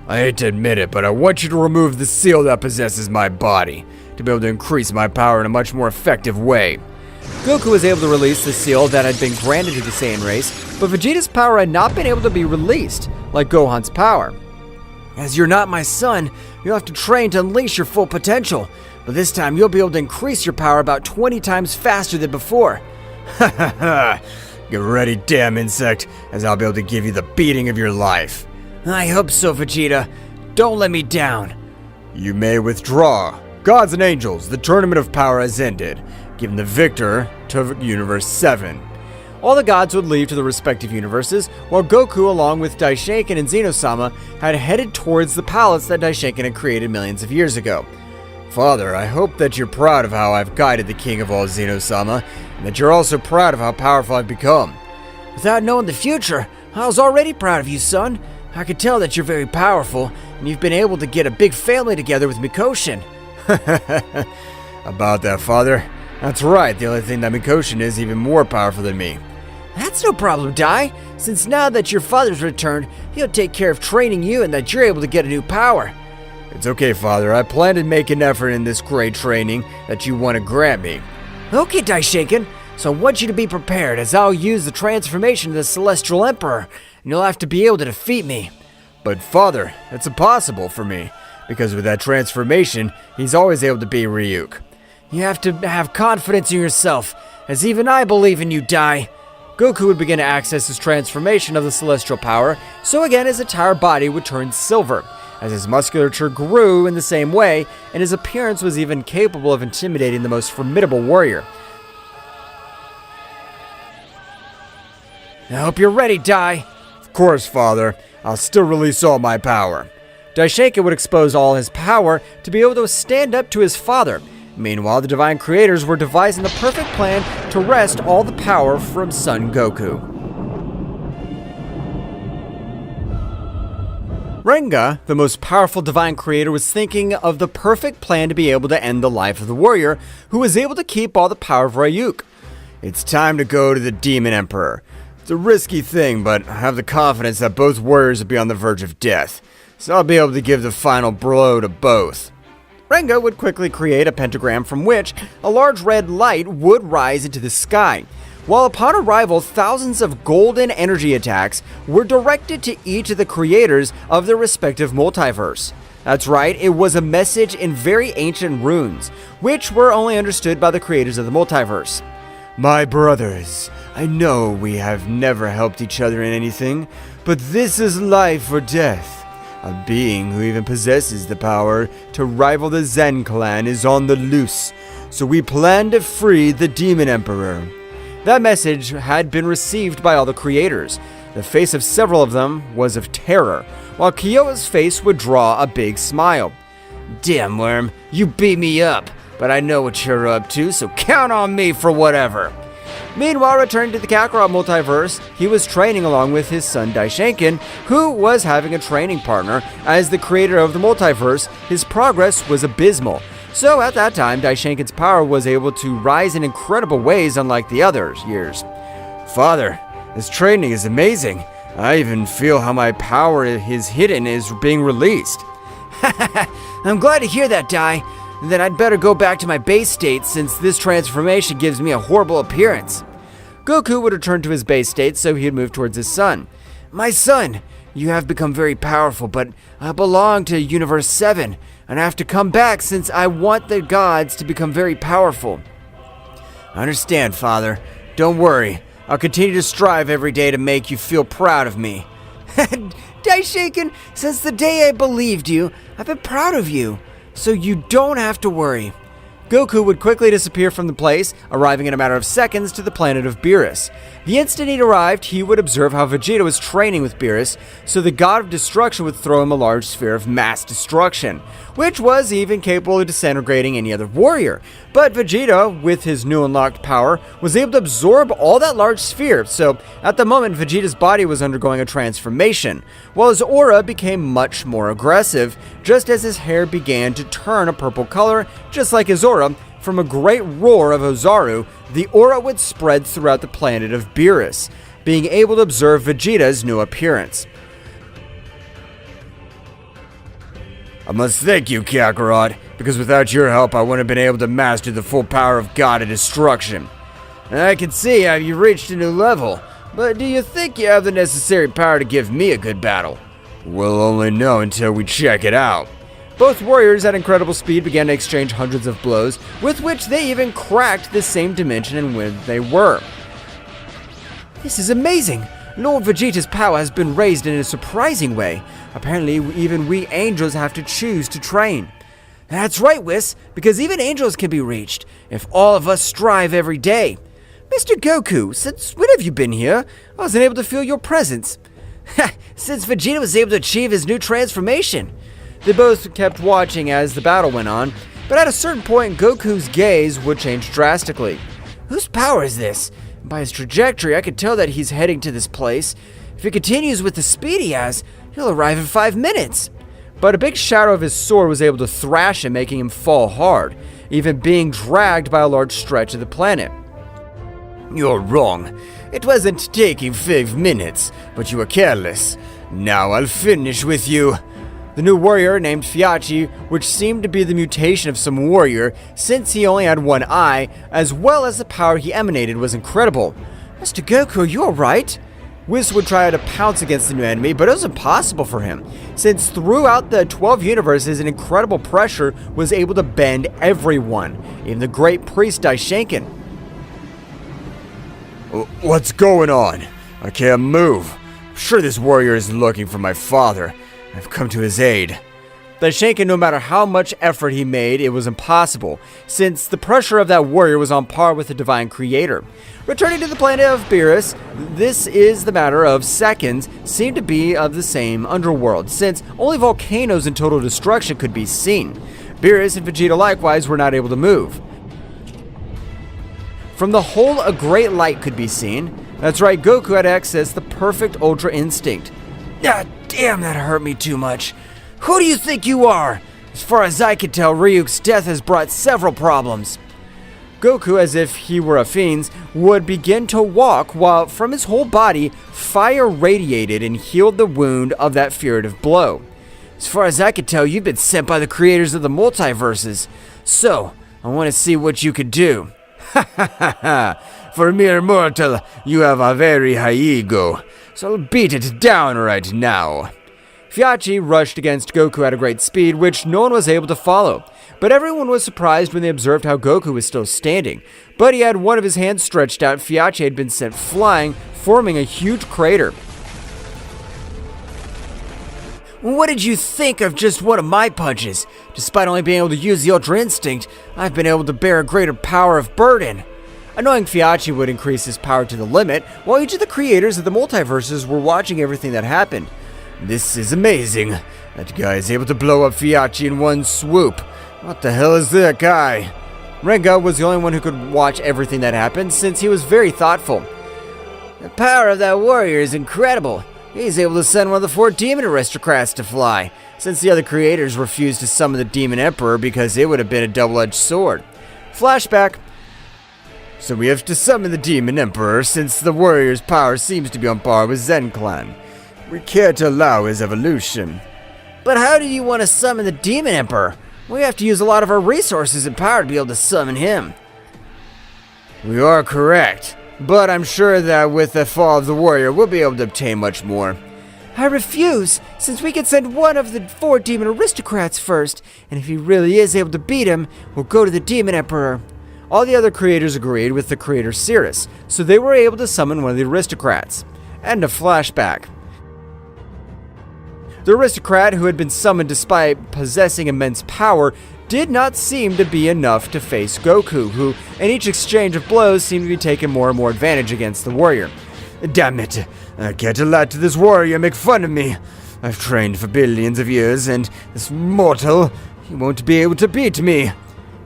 I hate to admit it, but I want you to remove the seal that possesses my body, to be able to increase my power in a much more effective way. Goku was able to release the seal that had been granted to the Saiyan race, but Vegeta's power had not been able to be released, like Gohan's power. As you're not my son, you'll have to train to unleash your full potential, but this time you'll be able to increase your power about 20 times faster than before. Ha ha ha! Get ready, damn insect, as I'll be able to give you the beating of your life. I hope so, Vegeta. Don't let me down. You may withdraw. Gods and angels, the tournament of power has ended. Giving the victor to Universe 7. All the gods would leave to the respective universes, while Goku, along with Daishinkan and Zeno-sama, had headed towards the palace that Daishinkan had created millions of years ago. Father, I hope that you're proud of how I've guided the king of all Zeno-sama, and that you're also proud of how powerful I've become. Without knowing the future, I was already proud of you, son. I could tell that you're very powerful, and you've been able to get a big family together with Mikoshin. About that, Father. That's right, the only thing that Mikoshin is even more powerful than me. That's no problem, Dai. Since now that your father's returned, he'll take care of training you and that you're able to get a new power. It's okay, Father. I plan to make an effort in this great training that you want to grant me. Okay, Daishinkan. So I want you to be prepared, as I'll use the transformation of the Celestial Emperor, and you'll have to be able to defeat me. But Father, it's impossible for me, because with that transformation, he's always able to beat Ryuk. You have to have confidence in yourself, as even I believe in you, Dai. Goku would begin to access his transformation of the celestial power, so again his entire body would turn silver, as his musculature grew in the same way, and his appearance was even capable of intimidating the most formidable warrior. I hope you're ready, Dai. Of course, Father. I'll still release all my power. Daishinkan would expose all his power to be able to stand up to his father. Meanwhile, the Divine Creators were devising the perfect plan to wrest all the power from Son Goku. Renga, the most powerful Divine Creator, was thinking of the perfect plan to be able to end the life of the warrior who was able to keep all the power of Ryuk. It's time to go to the Demon Emperor. It's a risky thing, but I have the confidence that both warriors will be on the verge of death, so I'll be able to give the final blow to both. Renga would quickly create a pentagram from which a large red light would rise into the sky, while upon arrival, thousands of golden energy attacks were directed to each of the creators of their respective multiverse. That's right, it was a message in very ancient runes, which were only understood by the creators of the multiverse. My brothers, I know we have never helped each other in anything, but this is life or death. A being who even possesses the power to rival the Zen clan is on the loose, so we plan to free the Demon Emperor. That message had been received by all the creators. The face of several of them was of terror, while Kyoa's face would draw a big smile. Damn, Worm, you beat me up, but I know what you're up to, so count on me for whatever. Meanwhile, returning to the Kakarot multiverse, he was training along with his son Daishinkan, who was having a training partner. As the creator of the multiverse, his progress was abysmal. So at that time, Daishinkan's power was able to rise in incredible ways unlike the other years. Father, this training is amazing. I even feel how my power is hidden is being released. I'm glad to hear that, Dai. Then I'd better go back to my base state since this transformation gives me a horrible appearance. Goku would return to his base state, so he'd move towards his son. My son, you have become very powerful, but I belong to Universe 7, and I have to come back since I want the gods to become very powerful. I understand, Father. Don't worry. I'll continue to strive every day to make you feel proud of me. Daishinkan, since the day I believed you, I've been proud of you. So you don't have to worry. Goku would quickly disappear from the place, arriving in a matter of seconds to the planet of Beerus. The instant he arrived, he would observe how Vegeta was training with Beerus, so the god of destruction would throw him a large sphere of mass destruction, which was even capable of disintegrating any other warrior. But Vegeta, with his new unlocked power, was able to absorb all that large sphere, so at the moment Vegeta's body was undergoing a transformation, while his aura became much more aggressive, just as his hair began to turn a purple color, just like his aura. From a great roar of Ozaru, the aura would spread throughout the planet of Beerus, being able to observe Vegeta's new appearance. I must thank you, Kakarot, because without your help I wouldn't have been able to master the full power of God of Destruction. And I can see how you reached a new level, but do you think you have the necessary power to give me a good battle? We'll only know until we check it out. Both warriors at incredible speed began to exchange hundreds of blows, with which they even cracked the same dimension in which they were. This is amazing! Lord Vegeta's power has been raised in a surprising way. Apparently, even we angels have to choose to train. That's right, Whis, because even angels can be reached, if all of us strive every day. Mr. Goku, since when have you been here? I wasn't able to feel your presence. Since Vegeta was able to achieve his new transformation. They both kept watching as the battle went on, but at a certain point, Goku's gaze would change drastically. Whose power is this? By his trajectory, I could tell that he's heading to this place. If he continues with the speed he has, he'll arrive in 5 minutes. But a big shadow of his sword was able to thrash him, making him fall hard, even being dragged by a large stretch of the planet. You're wrong. It wasn't taking 5 minutes, but you were careless. Now I'll finish with you. The new warrior named Fiachi, which seemed to be the mutation of some warrior, since he only had one eye, as well as the power he emanated, was incredible. Mr. Goku, are you alright? Whis would try to pounce against the new enemy, but it was impossible for him, since throughout the 12 universes, an incredible pressure was able to bend everyone, even the great priest Daishinkan. What's going on? I can't move. I'm sure this warrior is looking for my father. I've come to his aid. Daishinkan, no matter how much effort he made, it was impossible, since the pressure of that warrior was on par with the divine creator. Returning to the planet of Beerus, this is the matter of seconds, seemed to be of the same underworld, since only volcanoes and total destruction could be seen. Beerus and Vegeta likewise were not able to move. From the hole, a great light could be seen. That's right, Goku had accessed the perfect Ultra Instinct. Ah, damn, that hurt me too much. Who do you think you are? As far as I can tell, Ryuk's death has brought several problems. Goku, as if he were a fiend, would begin to walk while from his whole body, fire radiated and healed the wound of that furtive blow. As far as I can tell, you've been sent by the creators of the multiverses. So, I want to see what you could do. Ha ha ha ha! For mere mortal, you have a very high ego. So I'll beat it down right now. Fyachi rushed against Goku at a great speed, which no one was able to follow. But everyone was surprised when they observed how Goku was still standing. But he had one of his hands stretched out. Fyachi had been sent flying, forming a huge crater. What did you think of just one of my punches? Despite only being able to use the Ultra Instinct, I've been able to bear a greater power of burden. Knowing Fyachi would increase his power to the limit, while each of the creators of the multiverses were watching everything that happened. This is amazing. That guy is able to blow up Fyachi in one swoop. What the hell is that guy? Renga was the only one who could watch everything that happened, since he was very thoughtful. The power of that warrior is incredible. He's able to send one of the 4 demon aristocrats to fly, since the other creators refused to summon the Demon Emperor because it would have been a double-edged sword. Flashback. So we have to summon the Demon Emperor, since the warrior's power seems to be on par with Zen Clan. We can't allow his evolution. But how do you want to summon the Demon Emperor? We have to use a lot of our resources and power to be able to summon him. We are correct, but I'm sure that with the fall of the warrior, we'll be able to obtain much more. I refuse, since we can send one of the 4 demon aristocrats first, and if he really is able to beat him, we'll go to the Demon Emperor. All the other creators agreed with the creator Cirrus, so they were able to summon one of the aristocrats. And a flashback. The aristocrat, who had been summoned despite possessing immense power, did not seem to be enough to face Goku, who, in each exchange of blows, seemed to be taking more and more advantage against the warrior. Damn it, I can't allow this warrior make fun of me. I've trained for billions of years, and this mortal, he won't be able to beat me.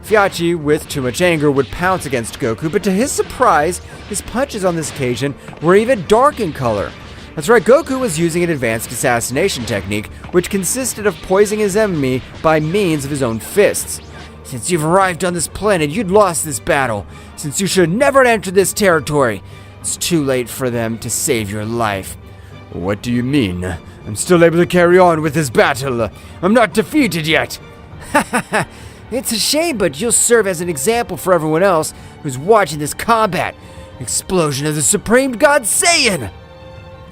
Fyachi, with too much anger, would pounce against Goku, but to his surprise, his punches on this occasion were even dark in color. That's right, Goku was using an advanced assassination technique, which consisted of poisoning his enemy by means of his own fists. Since you've arrived on this planet, you'd lost this battle, since you should never enter this territory. It's too late for them to save your life. What do you mean? I'm still able to carry on with this battle. I'm not defeated yet. Hahaha. It's a shame, but you'll serve as an example for everyone else who's watching this combat. Explosion of the Supreme God Saiyan!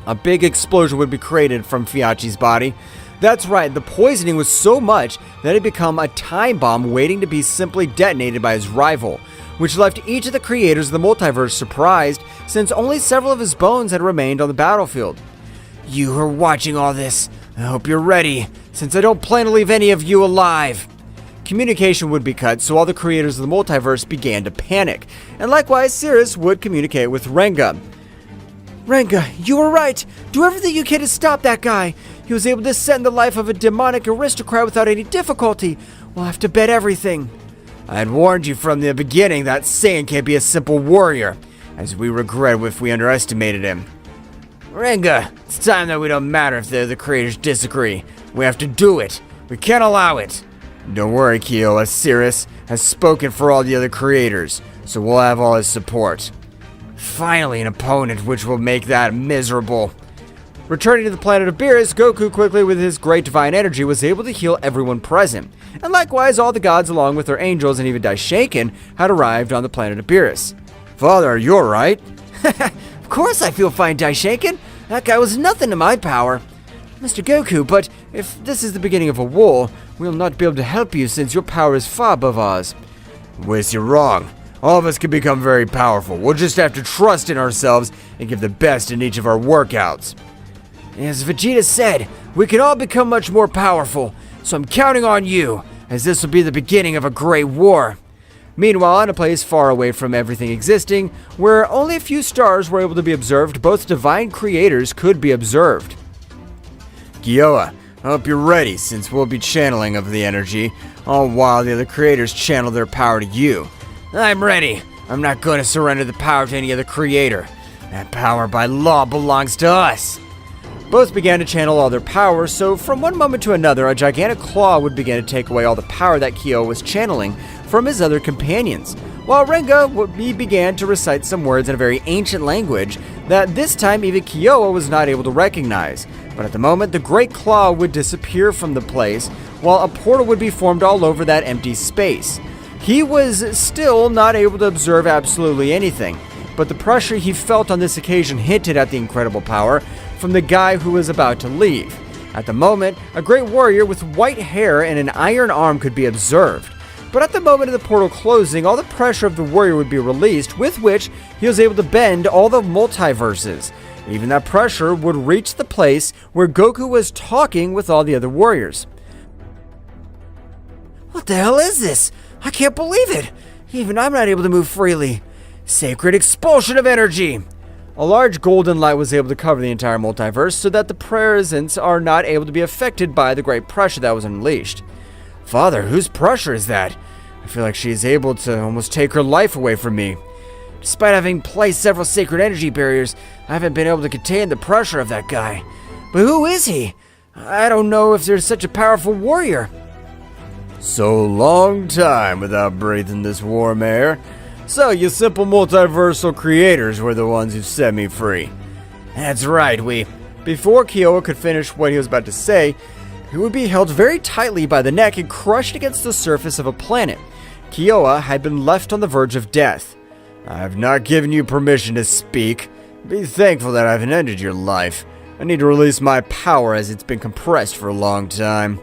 A big explosion would be created from Fyachi's body. That's right, the poisoning was so much that it had become a time bomb waiting to be simply detonated by his rival, which left each of the creators of the multiverse surprised, since only several of his bones had remained on the battlefield. You are watching all this. I hope you're ready, since I don't plan to leave any of you alive. Communication would be cut, so all the creators of the multiverse began to panic, and likewise Cirrus would communicate with Renga. Renga, you were right. Do everything you can to stop that guy. He was able to send the life of a demonic aristocrat without any difficulty. We'll have to bet everything. I had warned you from the beginning that Saiyan can't be a simple warrior, as we regret if we underestimated him. Renga, it's time that we don't matter if the creators disagree. We have to do it. We can't allow it. Don't worry, Kyo, as Cirrus has spoken for all the other creators, so we'll have all his support. Finally, an opponent which will make that miserable. Returning to the planet of Beerus, Goku quickly with his great divine energy was able to heal everyone present. And likewise, all the gods along with their angels and even Daishinkan had arrived on the planet of Beerus. Father, you're right. Of course I feel fine, Daishinkan. That guy was nothing to my power. Mr. Goku, but if this is the beginning of a war, we'll not be able to help you since your power is far above ours. Whis, you're wrong. All of us can become very powerful. We'll just have to trust in ourselves and give the best in each of our workouts. As Vegeta said, we can all become much more powerful, so I'm counting on you, as this will be the beginning of a great war. Meanwhile, in a place far away from everything existing, where only a few stars were able to be observed, both divine creators could be observed. Kyowa, I hope you're ready, since we'll be channeling of the energy, all while the other creators channel their power to you. I'm ready. I'm not going to surrender the power to any other creator. That power by law belongs to us. Both began to channel all their power, so from one moment to another, a gigantic claw would begin to take away all the power that Kyo was channeling from his other companions, while Renga began to recite some words in a very ancient language that this time even Kyowa was not able to recognize. But at the moment, the great claw would disappear from the place, while a portal would be formed all over that empty space. He was still not able to observe absolutely anything, but the pressure he felt on this occasion hinted at the incredible power from the guy who was about to leave. At the moment, a great warrior with white hair and an iron arm could be observed. But at the moment of the portal closing, all the pressure of the warrior would be released, with which he was able to bend all the multiverses. Even that pressure would reach the place where Goku was talking with all the other warriors. What the hell is this? I can't believe it! Even I'm not able to move freely. Sacred expulsion of energy! A large golden light was able to cover the entire multiverse so that the presence are not able to be affected by the great pressure that was unleashed. Father, whose pressure is that? I feel like she is able to almost take her life away from me. Despite having placed several sacred energy barriers, I haven't been able to contain the pressure of that guy. But who is he? I don't know if there's such a powerful warrior. So long time without breathing this warm air. So you simple multiversal creators were the ones who set me free. That's right, Before Kyowa could finish what he was about to say, he would be held very tightly by the neck and crushed against the surface of a planet. Kyowa had been left on the verge of death. I have not given you permission to speak. Be thankful that I haven't ended your life. I need to release my power as it's been compressed for a long time.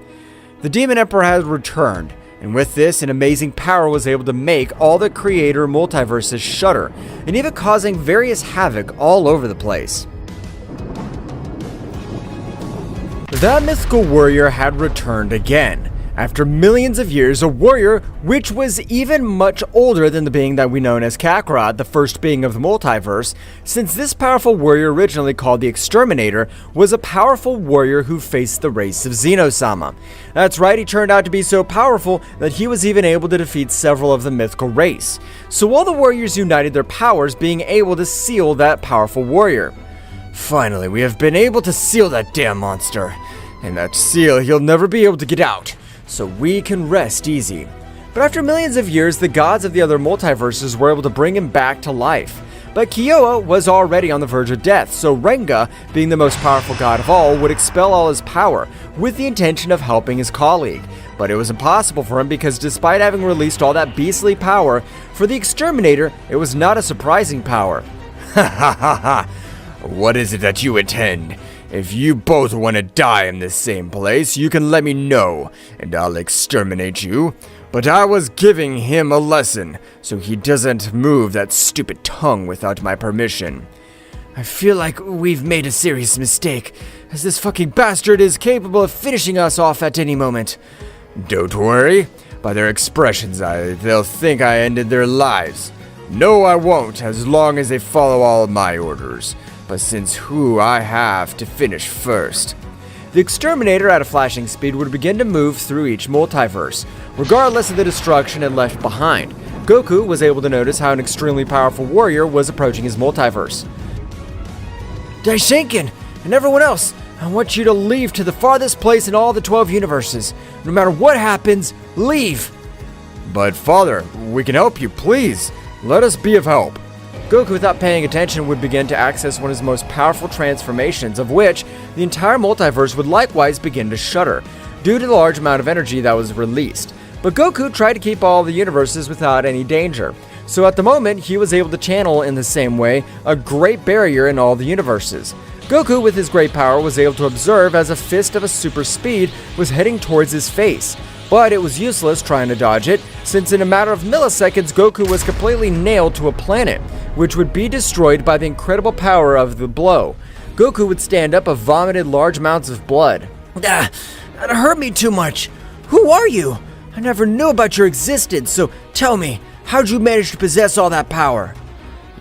The Demon Emperor had returned, and with this, an amazing power was able to make all the creator multiverses shudder, and even causing various havoc all over the place. That mythical warrior had returned again. After millions of years, a warrior which was even much older than the being that we know as Kakarot, the first being of the multiverse, since this powerful warrior, originally called the Exterminator, was a powerful warrior who faced the race of Zeno-sama. That's right, he turned out to be so powerful that he was even able to defeat several of the mythical race. So all the warriors united their powers, being able to seal that powerful warrior. Finally, we have been able to seal that damn monster. And that seal, he'll never be able to get out. So we can rest easy. But after millions of years, the gods of the other multiverses were able to bring him back to life. But Kyowa was already on the verge of death, so Renga, being the most powerful god of all, would expel all his power, with the intention of helping his colleague. But it was impossible for him because despite having released all that beastly power, for the Exterminator, it was not a surprising power. Ha ha ha ha! What is it that you intend? If you both want to die in this same place, you can let me know, and I'll exterminate you. But I was giving him a lesson, so he doesn't move that stupid tongue without my permission. I feel like we've made a serious mistake, as this fucking bastard is capable of finishing us off at any moment. Don't worry. By their expressions, they'll think I ended their lives. No, I won't, as long as they follow all of my orders. But since who I have to finish first. The Exterminator at a flashing speed would begin to move through each multiverse, regardless of the destruction it left behind. Goku was able to notice how an extremely powerful warrior was approaching his multiverse. Daishinkan, and everyone else, I want you to leave to the farthest place in all the 12 universes. No matter what happens, leave! But Father, we can help you, please. Let us be of help. Goku, without paying attention, would begin to access one of his most powerful transformations, of which the entire multiverse would likewise begin to shudder, due to the large amount of energy that was released. But Goku tried to keep all the universes without any danger. So at the moment, he was able to channel in the same way a great barrier in all the universes. Goku, with his great power, was able to observe as a fist of a super speed was heading towards his face. But it was useless trying to dodge it, since in a matter of milliseconds, Goku was completely nailed to a planet, which would be destroyed by the incredible power of the blow. Goku would stand up and vomited large amounts of blood. That hurt me too much. Who are you? I never knew about your existence, so tell me, how'd you manage to possess all that power?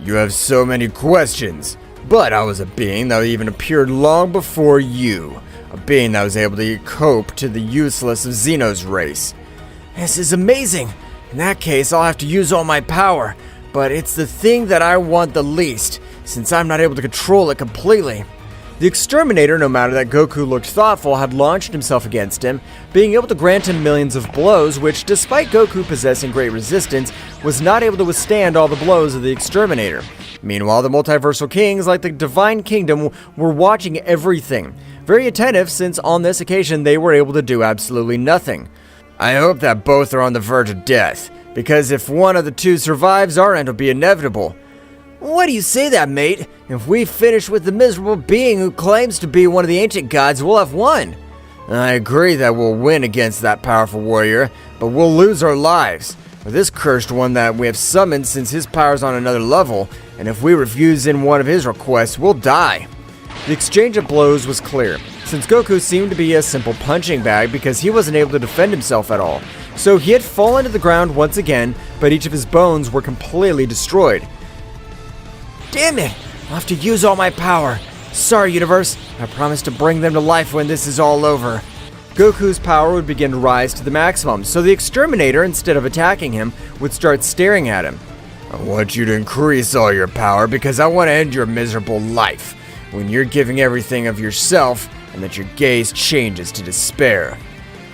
You have so many questions, but I was a being that even appeared long before you. A being that was able to cope to the useless of Zeno's race. This is amazing. In that case, I'll have to use all my power, but it's the thing that I want the least, since I'm not able to control it completely. The exterminator, no matter that Goku looked thoughtful, had launched himself against him, being able to grant him millions of blows, which, despite Goku possessing great resistance, was not able to withstand all the blows of the exterminator. Meanwhile, the multiversal kings, like the Divine Kingdom, were watching everything, very attentive since on this occasion they were able to do absolutely nothing. I hope that both are on the verge of death, because if one of the two survives, our end will be inevitable. Why do you say that, mate? If we finish with the miserable being who claims to be one of the ancient gods, we'll have won. I agree that we'll win against that powerful warrior, but we'll lose our lives. For this cursed one that we have summoned, since his power's on another level, and if we refuse in one of his requests, we'll die. The exchange of blows was clear, since Goku seemed to be a simple punching bag because he wasn't able to defend himself at all. So he had fallen to the ground once again, but each of his bones were completely destroyed. Damn it! I'll have to use all my power. Sorry, universe. I promise to bring them to life when this is all over. Goku's power would begin to rise to the maximum, so the exterminator, instead of attacking him, would start staring at him. I want you to increase all your power because I want to end your miserable life, when you're giving everything of yourself and that your gaze changes to despair.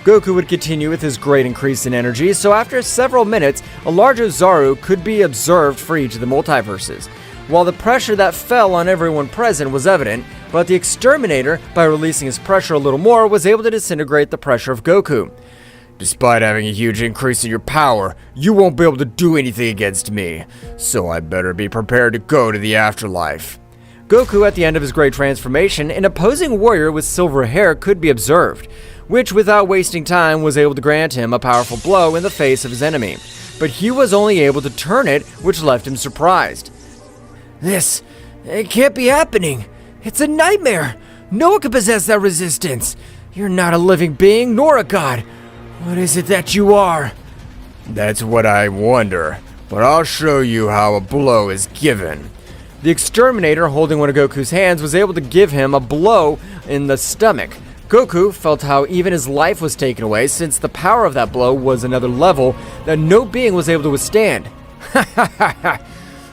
Goku would continue with his great increase in energy, so after several minutes, a large Ozaru could be observed for each of the multiverses. While the pressure that fell on everyone present was evident, but the exterminator, by releasing his pressure a little more, was able to disintegrate the pressure of Goku. Despite having a huge increase in your power, you won't be able to do anything against me, so I better be prepared to go to the afterlife. Goku, at the end of his great transformation, an opposing warrior with silver hair could be observed, which without wasting time was able to grant him a powerful blow in the face of his enemy. But he was only able to turn it, which left him surprised. It can't be happening. It's a nightmare. No one can possess that resistance. You're not a living being nor a god. What is it that you are? That's what I wonder, but I'll show you how a blow is given. The exterminator, holding one of Goku's hands, was able to give him a blow in the stomach. Goku felt how even his life was taken away, since the power of that blow was another level that no being was able to withstand. Ha ha ha ha!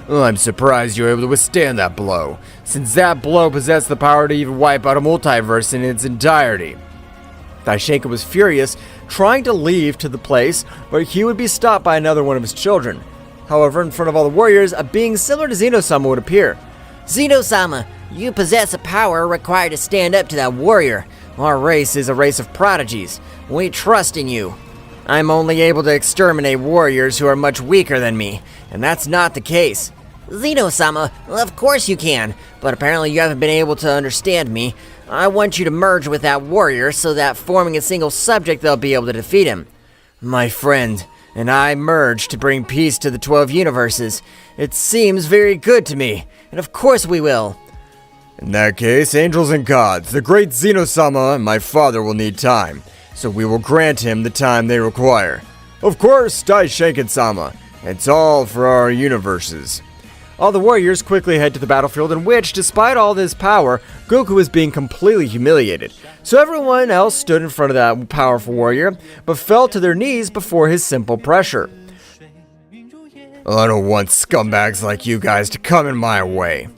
Well, I'm surprised you were able to withstand that blow, since that blow possessed the power to even wipe out a multiverse in its entirety. Daishinkan was furious, trying to leave to the place, but he would be stopped by another one of his children. However, in front of all the warriors, a being similar to Zeno-sama would appear. Zeno-sama, you possess a power required to stand up to that warrior. Our race is a race of prodigies. We trust in you. I'm only able to exterminate warriors who are much weaker than me, and that's not the case. Zeno-sama, of course you can, but apparently you haven't been able to understand me. I want you to merge with that warrior so that forming a single subject they'll be able to defeat him. My friend and I merge to bring peace to the 12 universes. It seems very good to me, and of course we will. In that case, angels and gods, the great Zeno-sama and my father will need time, so we will grant him the time they require. Of course, Daishinkan-sama. It's all for our universes. All the warriors quickly head to the battlefield, in which, despite all his power, Goku was being completely humiliated. So everyone else stood in front of that powerful warrior, but fell to their knees before his simple pressure. I don't want scumbags like you guys to come in my way.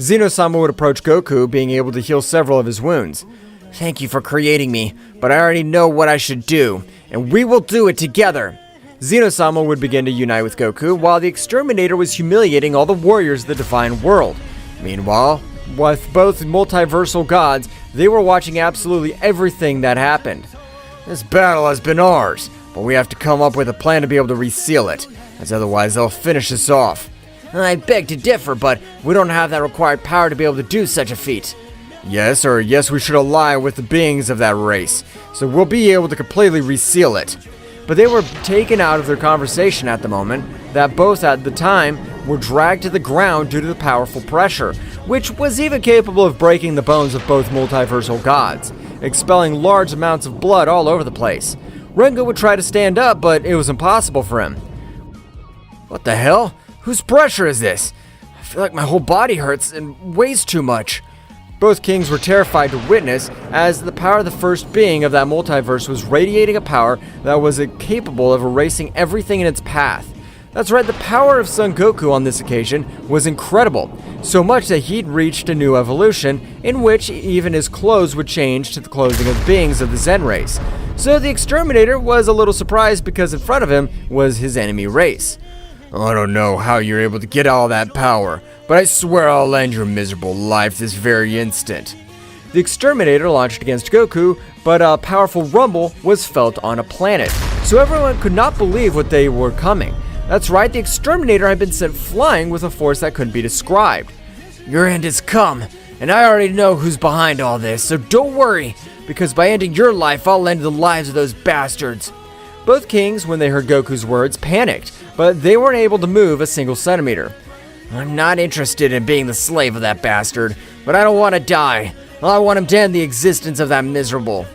Zeno-sama would approach Goku, being able to heal several of his wounds. Thank you for creating me, but I already know what I should do, and we will do it together. Zeno-sama would begin to unite with Goku, while the exterminator was humiliating all the warriors of the divine world. Meanwhile, with both multiversal gods, they were watching absolutely everything that happened. This battle has been ours, but we have to come up with a plan to be able to reseal it, as otherwise they'll finish us off. I beg to differ, but we don't have that required power to be able to do such a feat. Yes, we should ally with the beings of that race, so we'll be able to completely reseal it. But they were taken out of their conversation at the moment, that both at the time were dragged to the ground due to the powerful pressure, which was even capable of breaking the bones of both multiversal gods. expelling large amounts of blood all over the place. Renga would try to stand up, but it was impossible for him. What the hell? Whose pressure is this? I feel like my whole body hurts and weighs too much. Both kings were terrified to witness as the power of the first being of that multiverse was radiating a power that was capable of erasing everything in its path. That's right, the power of Son Goku on this occasion was incredible, so much that he'd reached a new evolution in which even his clothes would change to the clothing of beings of the Zen race. So the Exterminator was a little surprised because in front of him was his enemy race. I don't know how you're able to get all that power, but I swear I'll end your miserable life this very instant. The Exterminator launched against Goku, but a powerful rumble was felt on a planet, so everyone could not believe what they were coming. That's right, the Exterminator had been sent flying with a force that couldn't be described. Your end has come, and I already know who's behind all this, so don't worry, because by ending your life, I'll end the lives of those bastards. Both kings, when they heard Goku's words, panicked, but they weren't able to move a single centimeter. I'm not interested in being the slave of that bastard, but I don't want to die. I want him to end the existence of that miserable.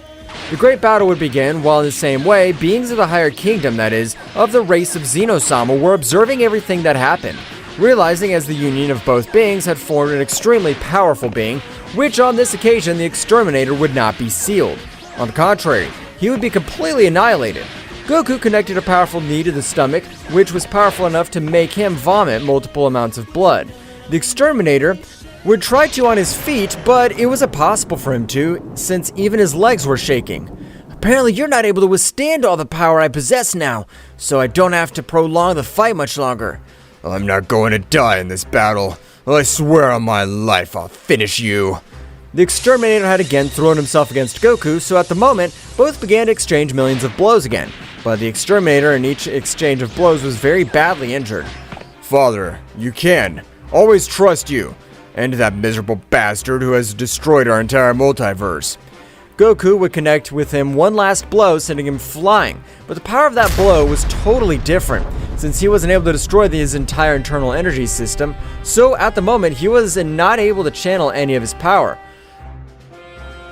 The great battle would begin, while in the same way, beings of the higher kingdom, that is, of the race of Zeno-sama, were observing everything that happened, realizing as the union of both beings had formed an extremely powerful being, which on this occasion the Exterminator would not be sealed. On the contrary, he would be completely annihilated. Goku connected a powerful knee to the stomach, which was powerful enough to make him vomit multiple amounts of blood. The Exterminator would try to on his feet, but it was impossible for him to, since even his legs were shaking. Apparently you're not able to withstand all the power I possess now, so I don't have to prolong the fight much longer. I'm not going to die in this battle. I swear on my life I'll finish you. The Exterminator had again thrown himself against Goku, so at the moment, both began to exchange millions of blows again. But the Exterminator in each exchange of blows was very badly injured. Father, you can. Always trust you. And that miserable bastard who has destroyed our entire multiverse. Goku would connect with him one last blow, sending him flying. But the power of that blow was totally different, since he wasn't able to destroy his entire internal energy system. So at the moment, he was not able to channel any of his power.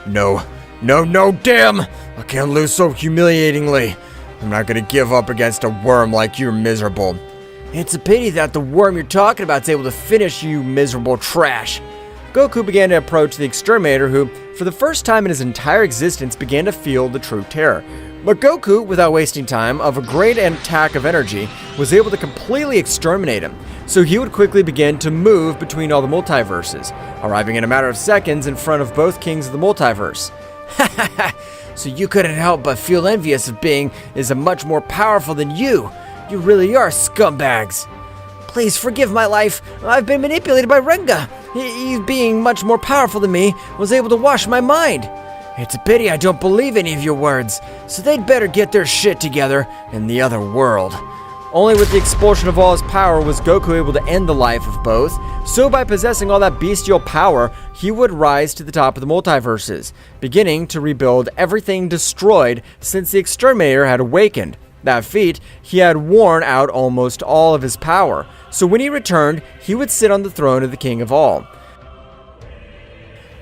No, damn! I can't lose so humiliatingly. I'm not gonna give up against a worm like you're miserable. It's a pity that the worm you're talking about is able to finish you, miserable trash. Goku began to approach the Exterminator, who, for the first time in his entire existence, began to feel the true terror. But Goku, without wasting time, of a great attack of energy, was able to completely exterminate him. So he would quickly begin to move between all the multiverses, arriving in a matter of seconds in front of both kings of the multiverse. Ha ha ha! So you couldn't help but feel envious of being much more powerful than you. You really are scumbags. Please forgive my life. I've been manipulated by Renga. He, being much more powerful than me, was able to wash my mind. It's a pity I don't believe any of your words, so they'd better get their shit together in the other world. Only with the expulsion of all his power was Goku able to end the life of both, so by possessing all that bestial power, he would rise to the top of the multiverses, beginning to rebuild everything destroyed since the Exterminator had awakened. That feat, he had worn out almost all of his power, so when he returned, he would sit on the throne of the King of all.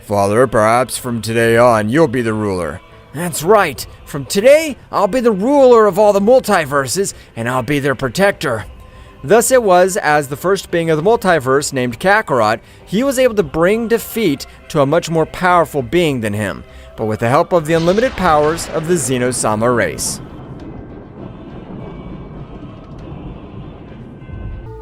Father, perhaps from today on, you'll be the ruler. That's right. From today, I'll be the ruler of all the multiverses, and I'll be their protector. Thus it was, as the first being of the multiverse, named Kakarot, he was able to bring defeat to a much more powerful being than him, but with the help of the unlimited powers of the Zeno-sama race.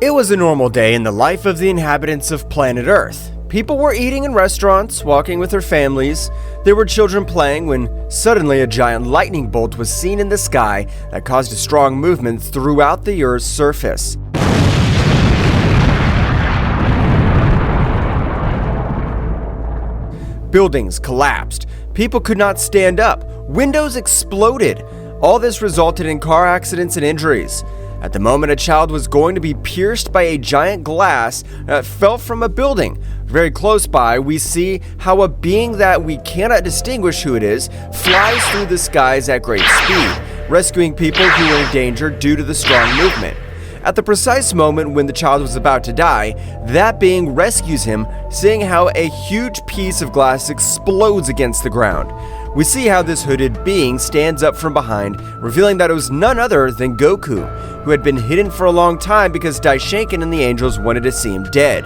It was a normal day in the life of the inhabitants of planet Earth. People were eating in restaurants, walking with their families. There were children playing when suddenly a giant lightning bolt was seen in the sky that caused a strong movement throughout the Earth's surface. Buildings collapsed. People could not stand up. Windows exploded. All this resulted in car accidents and injuries. At the moment, a child was going to be pierced by a giant glass that fell from a building. Very close by, we see how a being that we cannot distinguish who it is flies through the skies at great speed, rescuing people who were in danger due to the strong movement. At the precise moment when the child was about to die, that being rescues him, seeing how a huge piece of glass explodes against the ground. We see how this hooded being stands up from behind, revealing that it was none other than Goku, who had been hidden for a long time because Daishinkan and the angels wanted to see him dead.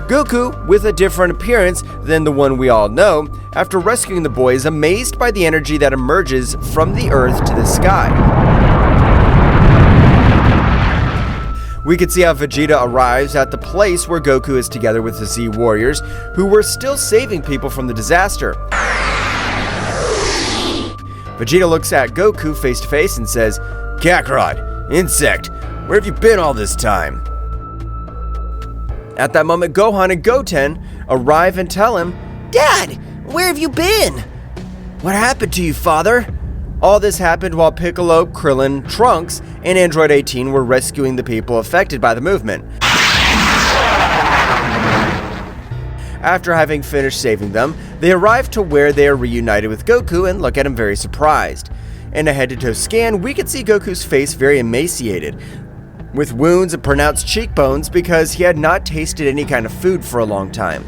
Goku, with a different appearance than the one we all know, after rescuing the boy, is amazed by the energy that emerges from the earth to the sky. We can see how Vegeta arrives at the place where Goku is together with the Z Warriors, who were still saving people from the disaster. Vegeta looks at Goku face to face and says, "Kakarot, insect, where have you been all this time?" At that moment, Gohan and Goten arrive and tell him, Dad, where have you been? "What happened to you, father?" All this happened while Piccolo, Krillin, Trunks, and Android 18 were rescuing the people affected by the movement. After having finished saving them, they arrive to where they are reunited with Goku and look at him very surprised. In a head-to-toe scan, we can see Goku's face very emaciated, with wounds and pronounced cheekbones because he had not tasted any kind of food for a long time.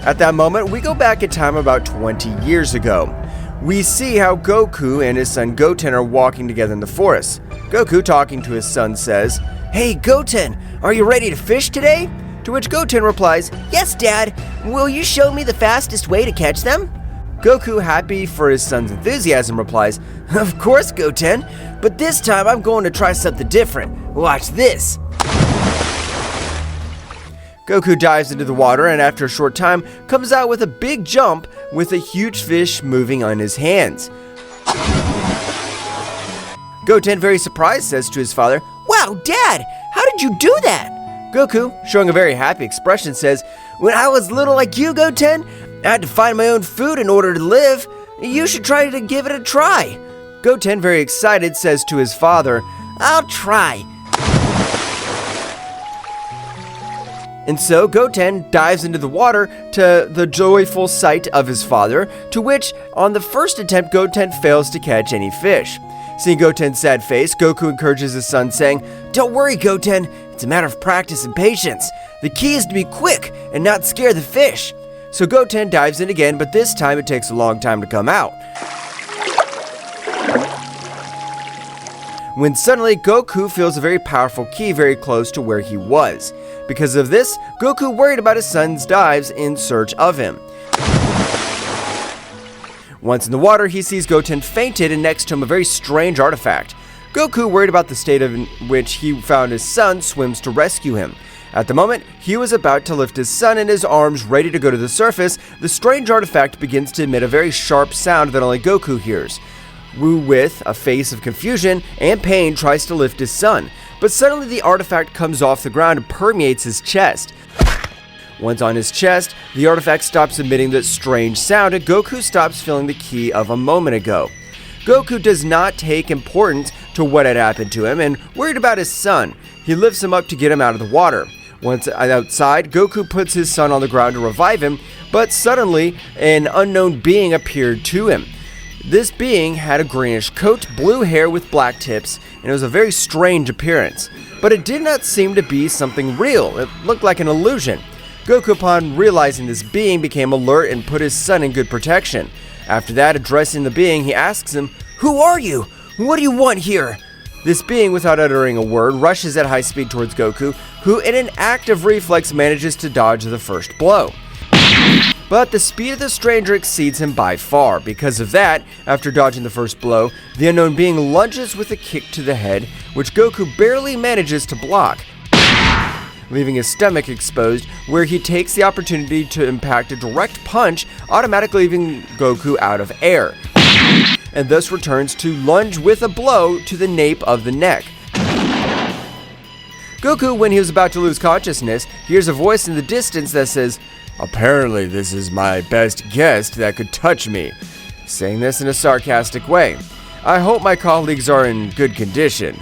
At that moment, we go back in time about 20 years ago. We see how Goku and his son Goten are walking together in the forest. Goku, talking to his son, says, Hey, Goten, are you ready to fish today? To which Goten replies, Yes, Dad. Will you show me the fastest way to catch them? Goku, happy for his son's enthusiasm, replies, Of course, Goten, but this time I'm going to try something different. Watch this. Goku dives into the water and after a short time comes out with a big jump with a huge fish moving on his hands. Goten, very surprised, says to his father, Wow, Dad, how did you do that? Goku, showing a very happy expression, says, When I was little like you, Goten, I had to find my own food in order to live. You should try to give it a try. Goten, very excited, says to his father, I'll try. And so Goten dives into the water to the joyful sight of his father, to which, on the first attempt, Goten fails to catch any fish. Seeing Goten's sad face, Goku encourages his son, saying, Don't worry, Goten. It's a matter of practice and patience. The key is to be quick and not scare the fish. So Goten dives in again, but this time it takes a long time to come out. When suddenly Goku feels a very powerful ki very close to where he was. Because of this, Goku worried about his son's dives in search of him. Once in the water, he sees Goten fainted and next to him a very strange artifact. Goku, worried about the state in which he found his son, swims to rescue him. At the moment, he was about to lift his son in his arms, ready to go to the surface, the strange artifact begins to emit a very sharp sound that only Goku hears. Wu, with a face of confusion and pain, tries to lift his son, but suddenly the artifact comes off the ground and permeates his chest. Once on his chest, the artifact stops emitting that strange sound and Goku stops feeling the ki of a moment ago. Goku does not take importance to what had happened to him and worried about his son. He lifts him up to get him out of the water. Once outside, Goku puts his son on the ground to revive him, but suddenly an unknown being appeared to him. This being had a greenish coat, blue hair with black tips, and it was a very strange appearance. But it did not seem to be something real. It looked like an illusion. Goku, upon realizing this being, became alert and put his son in good protection. After that, addressing the being, he asks him, "Who are you? What do you want here?" This being, without uttering a word, rushes at high speed towards Goku, who in an act of reflex manages to dodge the first blow. But the speed of the stranger exceeds him by far. Because of that, after dodging the first blow, the unknown being lunges with a kick to the head, which Goku barely manages to block, leaving his stomach exposed, where he takes the opportunity to impact a direct punch, automatically leaving Goku out of air, and thus returns to lunge with a blow to the nape of the neck. Goku, when he was about to lose consciousness, hears a voice in the distance that says, "Apparently this is my best guest that could touch me," saying this in a sarcastic way. "I hope my colleagues are in good condition."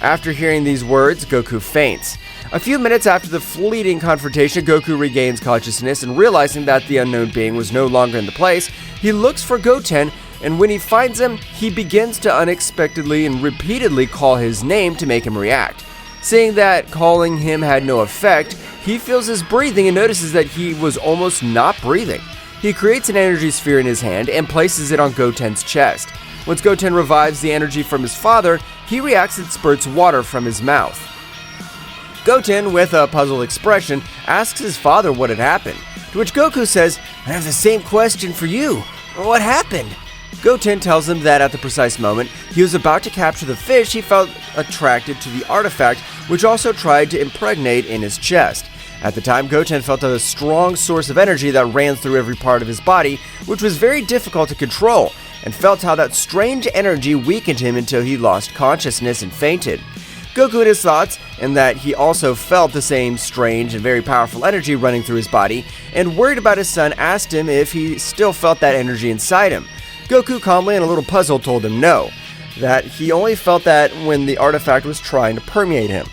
After hearing these words, Goku faints. A few minutes after the fleeting confrontation, Goku regains consciousness and realizing that the unknown being was no longer in the place, he looks for Goten, and when he finds him, he begins to unexpectedly and repeatedly call his name to make him react. Seeing that calling him had no effect, he feels his breathing and notices that he was almost not breathing. He creates an energy sphere in his hand and places it on Goten's chest. Once Goten revives the energy from his father, he reacts and spurts water from his mouth. Goten, with a puzzled expression, asks his father what had happened, to which Goku says, "I have the same question for you. What happened?" Goten tells him that at the precise moment he was about to capture the fish, he felt attracted to the artifact, which also tried to impregnate in his chest. At the time, Goten felt a strong source of energy that ran through every part of his body, which was very difficult to control, and felt how that strange energy weakened him until he lost consciousness and fainted. Goku had his thoughts, and that he also felt the same strange and very powerful energy running through his body, and worried about his son, asked him if he still felt that energy inside him. Goku calmly and a little puzzled told him no, that he only felt that when the artifact was trying to permeate him.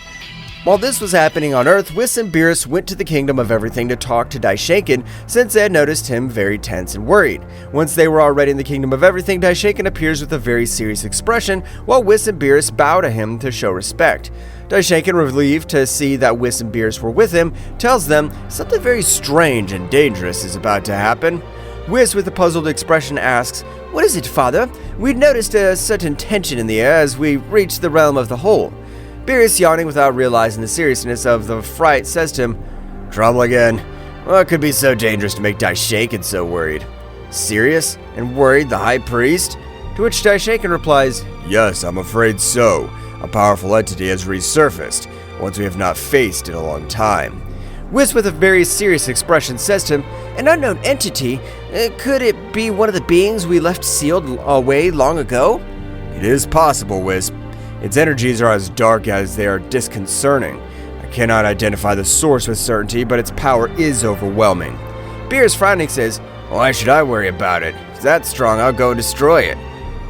While this was happening on Earth, Whis and Beerus went to the Kingdom of Everything to talk to Daishinkan, since they had noticed him very tense and worried. Once they were already in the Kingdom of Everything, Daishinkan appears with a very serious expression, while Whis and Beerus bow to him to show respect. Daishinkan, relieved to see that Whis and Beerus were with him, tells them something very strange and dangerous is about to happen. Whis, with a puzzled expression, asks, "What is it, father? We'd noticed a certain tension in the air as we reached the realm of the whole." Beerus, yawning without realizing the seriousness of the fright, says to him, "Trouble again? What could be so dangerous to make Daishinkan so worried?" "Serious? And worried, the High Priest?" To which Daishinkan replies, "Yes, I'm afraid so. A powerful entity has resurfaced, once we have not faced in a long time." Whis, with a very serious expression, says to him, "An unknown entity? Could it be one of the beings we left sealed away long ago?" "It is possible, Whis. Its energies are as dark as they are disconcerting. I cannot identify the source with certainty, but its power is overwhelming." Beerus, frowning, says, "Why should I worry about it? If it's that strong, I'll go and destroy it."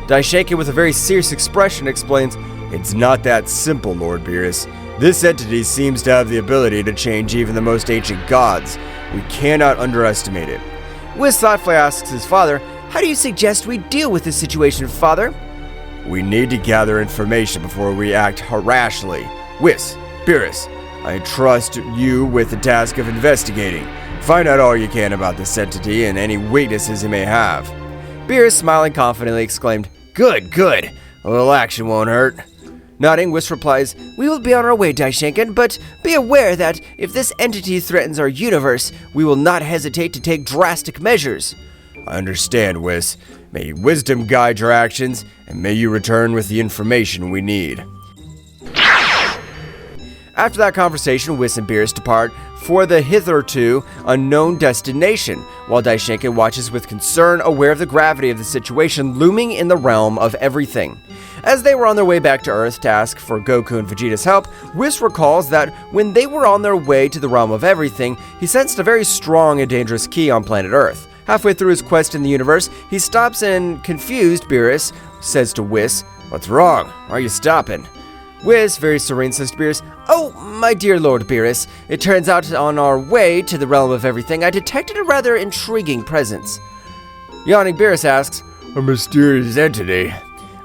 Daishinkan, with a very serious expression, explains, "It's not that simple, Lord Beerus. This entity seems to have the ability to change even the most ancient gods. We cannot underestimate it." Whis thoughtfully asks his father, "How do you suggest we deal with this situation, father?" "We need to gather information before we act rashly. Whis, Beerus, I trust you with the task of investigating. Find out all you can about this entity and any weaknesses it may have." Beerus, smiling confidently, exclaimed, "Good, good. A little action won't hurt." Nodding, Whis replies, "We will be on our way, Daishinkan, but be aware that if this entity threatens our universe, we will not hesitate to take drastic measures." "I understand, Whis. May wisdom guide your actions, and may you return with the information we need." After that conversation, Whis and Beerus depart for the hitherto unknown destination, while Daishinkan watches with concern, aware of the gravity of the situation looming in the realm of everything. As they were on their way back to Earth to ask for Goku and Vegeta's help, Whis recalls that when they were on their way to the realm of everything, he sensed a very strong and dangerous ki on planet Earth. Halfway through his quest in the universe, he stops and, confused, Beerus says to Whis, "What's wrong? Why are you stopping?" Whis, very serene, says to Beerus, "Oh, my dear Lord Beerus, it turns out on our way to the realm of everything, I detected a rather intriguing presence." Yawning, Beerus asks, "A mysterious entity?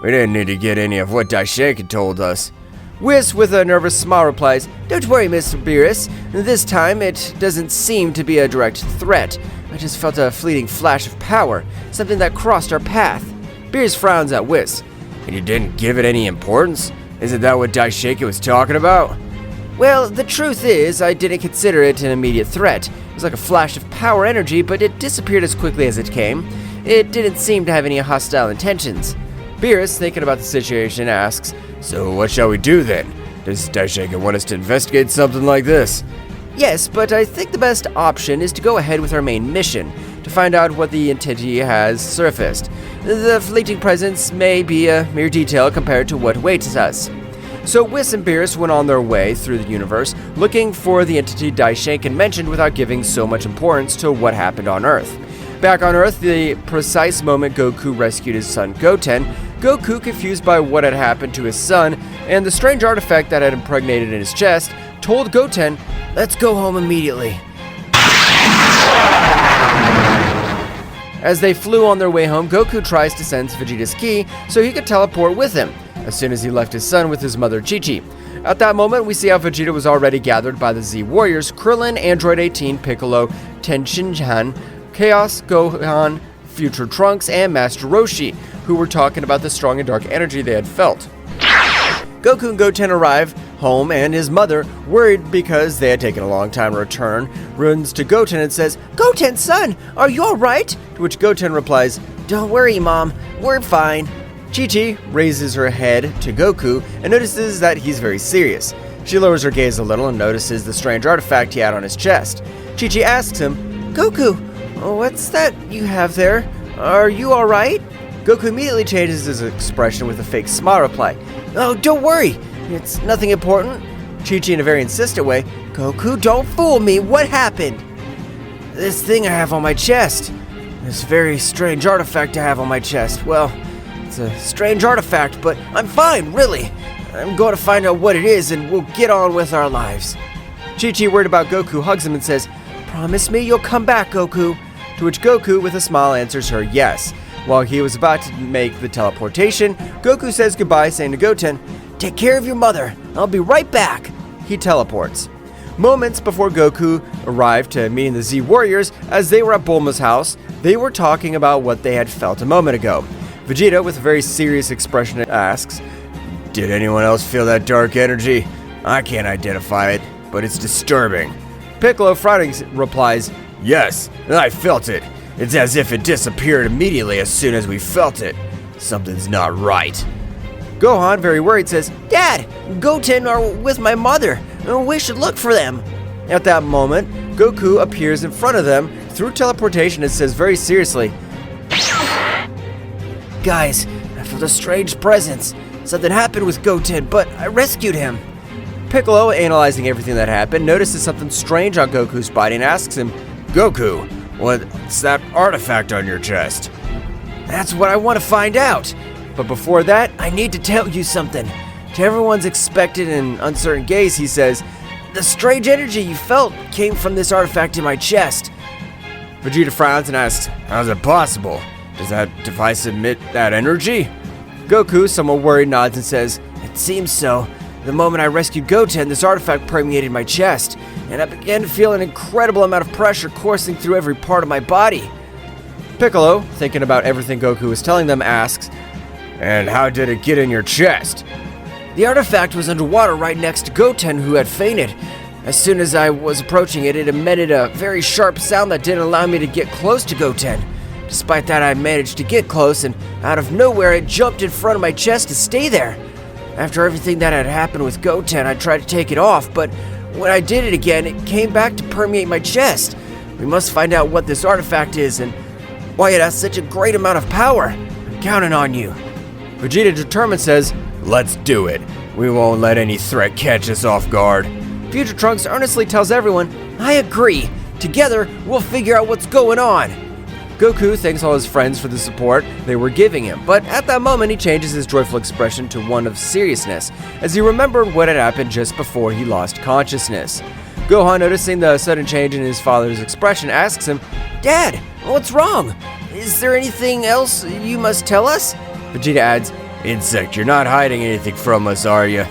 We didn't need to get any of what Daishinkan told us." Whis, with a nervous smile, replies, "Don't worry, Mr. Beerus. This time it doesn't seem to be a direct threat. I just felt a fleeting flash of power, something that crossed our path." Beerus frowns at Whis. "And you didn't give it any importance? Isn't that what Daishinkan was talking about?" "Well, the truth is, I didn't consider it an immediate threat. It was like a flash of power energy, but it disappeared as quickly as it came. It didn't seem to have any hostile intentions." Beerus, thinking about the situation, asks, "So what shall we do then? Does Daishinkan want us to investigate something like this?" "Yes, but I think the best option is to go ahead with our main mission, to find out what the entity has surfaced. The fleeting presence may be a mere detail compared to what awaits us." So Whis and Beerus went on their way through the universe, looking for the entity Daishinkan mentioned without giving so much importance to what happened on Earth. Back on Earth, the precise moment Goku rescued his son Goten, Goku, confused by what had happened to his son and the strange artifact that had impregnated in his chest, told Goten, "Let's go home immediately." As they flew on their way home, Goku tries to sense Vegeta's ki so he could teleport with him, as soon as he left his son with his mother Chi-Chi. At that moment, we see how Vegeta was already gathered by the Z Warriors, Krillin, Android 18, Piccolo, Daishinkan, Chaos, Gohan, Future Trunks, and Master Roshi, who were talking about the strong and dark energy they had felt. Goku and Goten arrive home, and his mother, worried because they had taken a long time to return, runs to Goten and says, "Goten, son, are you alright?" To which Goten replies, "Don't worry, Mom, we're fine." Chi-Chi raises her head to Goku and notices that he's very serious. She lowers her gaze a little and notices the strange artifact he had on his chest. Chi-Chi asks him, "Goku, what's that you have there? Are you alright?" Goku immediately changes his expression with a fake smile reply. "Oh, don't worry. It's nothing important." Chi-Chi in a very insistent way, "Goku, don't fool me. What happened?" "This thing I have on my chest. This very strange artifact I have on my chest. Well, it's a strange artifact, but I'm fine, really. I'm going to find out what it is and we'll get on with our lives." Chi-Chi, worried about Goku, hugs him and says, "Promise me you'll come back, Goku." To which Goku, with a smile, answers her yes. While he was about to make the teleportation, Goku says goodbye, saying to Goten, "Take care of your mother. I'll be right back." He teleports. Moments before Goku arrived to meeting the Z Warriors, as they were at Bulma's house, they were talking about what they had felt a moment ago. Vegeta, with a very serious expression, asks, "Did anyone else feel that dark energy? I can't identify it, but it's disturbing." Piccolo, frowning, replies, "Yes, I felt it. It's as if it disappeared immediately as soon as we felt it. Something's not right." Gohan, very worried, says, "Dad, Goten are with my mother. We should look for them." At that moment, Goku appears in front of them through teleportation and says very seriously, "Guys, I felt a strange presence. Something happened with Goten, but I rescued him." Piccolo, analyzing everything that happened, notices something strange on Goku's body and asks him, "Goku, what's that artifact on your chest?" "That's what I want to find out. But before that, I need to tell you something." To everyone's expectant and uncertain gaze, he says, "The strange energy you felt came from this artifact in my chest." Vegeta frowns and asks, "How's it possible? Does that device emit that energy?" Goku, somewhat worried, nods and says, "It seems so. The moment I rescued Goten, this artifact permeated my chest, and I began to feel an incredible amount of pressure coursing through every part of my body." Piccolo, thinking about everything Goku was telling them, asks, "And how did it get in your chest?" "The artifact was underwater right next to Goten, who had fainted. As soon as I was approaching it, it emitted a very sharp sound that didn't allow me to get close to Goten. Despite that, I managed to get close, and out of nowhere, it jumped in front of my chest to stay there. After everything that had happened with Goten, I tried to take it off, but when I did it again, it came back to permeate my chest. We must find out what this artifact is and why it has such a great amount of power. I'm counting on you." Vegeta, determined, says, "Let's do it. We won't let any threat catch us off guard." Future Trunks earnestly tells everyone, "I agree. Together, we'll figure out what's going on." Goku thanks all his friends for the support they were giving him, but at that moment he changes his joyful expression to one of seriousness, as he remembered what had happened just before he lost consciousness. Gohan, noticing the sudden change in his father's expression, asks him, "Dad, what's wrong? Is there anything else you must tell us?" Vegeta adds, "Insect, you're not hiding anything from us, are you?"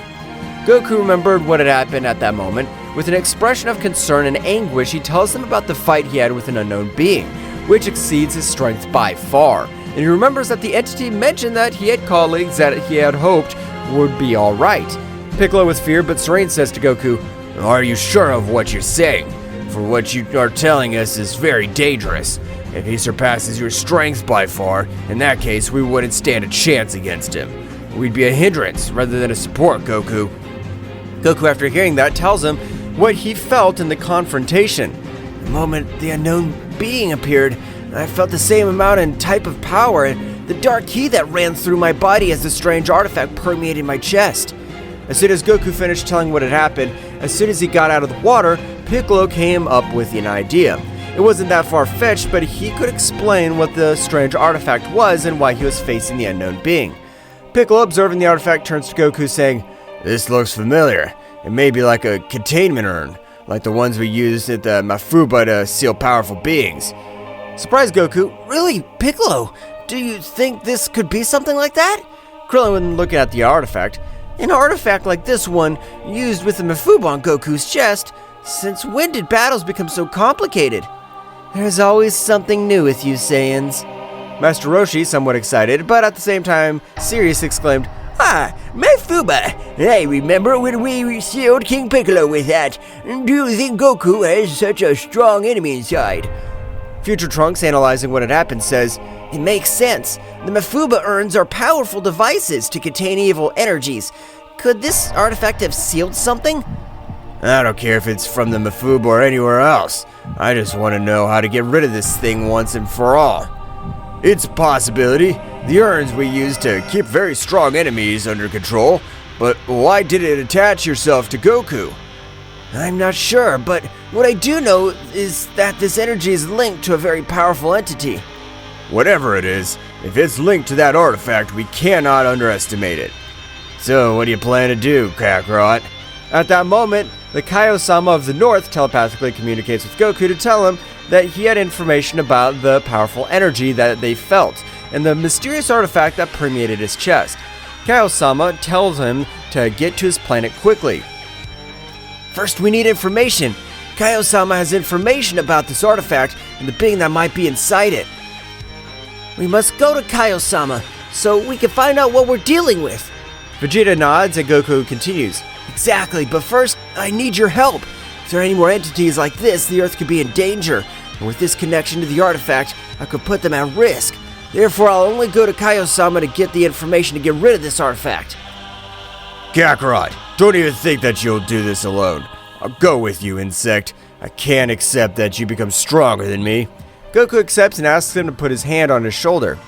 Goku remembered what had happened at that moment. With an expression of concern and anguish, he tells them about the fight he had with an unknown being, which exceeds his strength by far. And he remembers that the entity mentioned that he had colleagues that he had hoped would be alright. Piccolo, with fear but serene, says to Goku, "Are you sure of what you're saying? For what you are telling us is very dangerous. If he surpasses your strength by far, in that case we wouldn't stand a chance against him. We'd be a hindrance rather than a support, Goku." Goku, after hearing that, tells him what he felt in the confrontation. The moment the unknown being appeared, I felt the same amount and type of power and the dark ki that ran through my body as the strange artifact permeated my chest. As soon as Goku finished telling what had happened, as soon as he got out of the water, Piccolo came up with an idea. It wasn't that far-fetched, but he could explain what the strange artifact was and why he was facing the unknown being. Piccolo, observing the artifact, turns to Goku saying, "This looks familiar. It may be like a containment urn, like the ones we used at the Mafuba to seal powerful beings." Surprised Goku, "Really, Piccolo? Do you think this could be something like that?" Krillin, looking at the artifact, "An artifact like this one, used with the Mafuba on Goku's chest? Since when did battles become so complicated?" There's always something new with you Saiyans. Master Roshi, somewhat excited, but at the same time serious, exclaimed, Ah, Mafuba, I remember when we sealed King Piccolo with that. Do you think Goku has such a strong enemy inside? Future Trunks, analyzing what had happened, says, It makes sense. The Mafuba urns are powerful devices to contain evil energies. Could this artifact have sealed something? I don't care if it's from the Mafuba or anywhere else. I just want to know how to get rid of this thing once and for all. It's a possibility. The urns we use to keep very strong enemies under control, but why did it attach yourself to Goku? I'm not sure, but what I do know is that this energy is linked to a very powerful entity. Whatever it is, if it's linked to that artifact, we cannot underestimate it. So, what do you plan to do, Kakarot? At that moment, the Kaio-sama of the North telepathically communicates with Goku to tell him that he had information about the powerful energy that they felt, and the mysterious artifact that permeated his chest. Kaio-sama tells him to get to his planet quickly. First, we need information. Kaio-sama has information about this artifact and the being that might be inside it. We must go to Kaio-sama so we can find out what we're dealing with. Vegeta nods and Goku continues. Exactly, but first, I need your help. If there are any more entities like this, the Earth could be in danger. And with this connection to the artifact, I could put them at risk. Therefore, I'll only go to Kaio-sama to get the information to get rid of this artifact. Kakarot, don't even think that you'll do this alone. I'll go with you, Insect. I can't accept that you become stronger than me. Goku accepts and asks him to put his hand on his shoulder.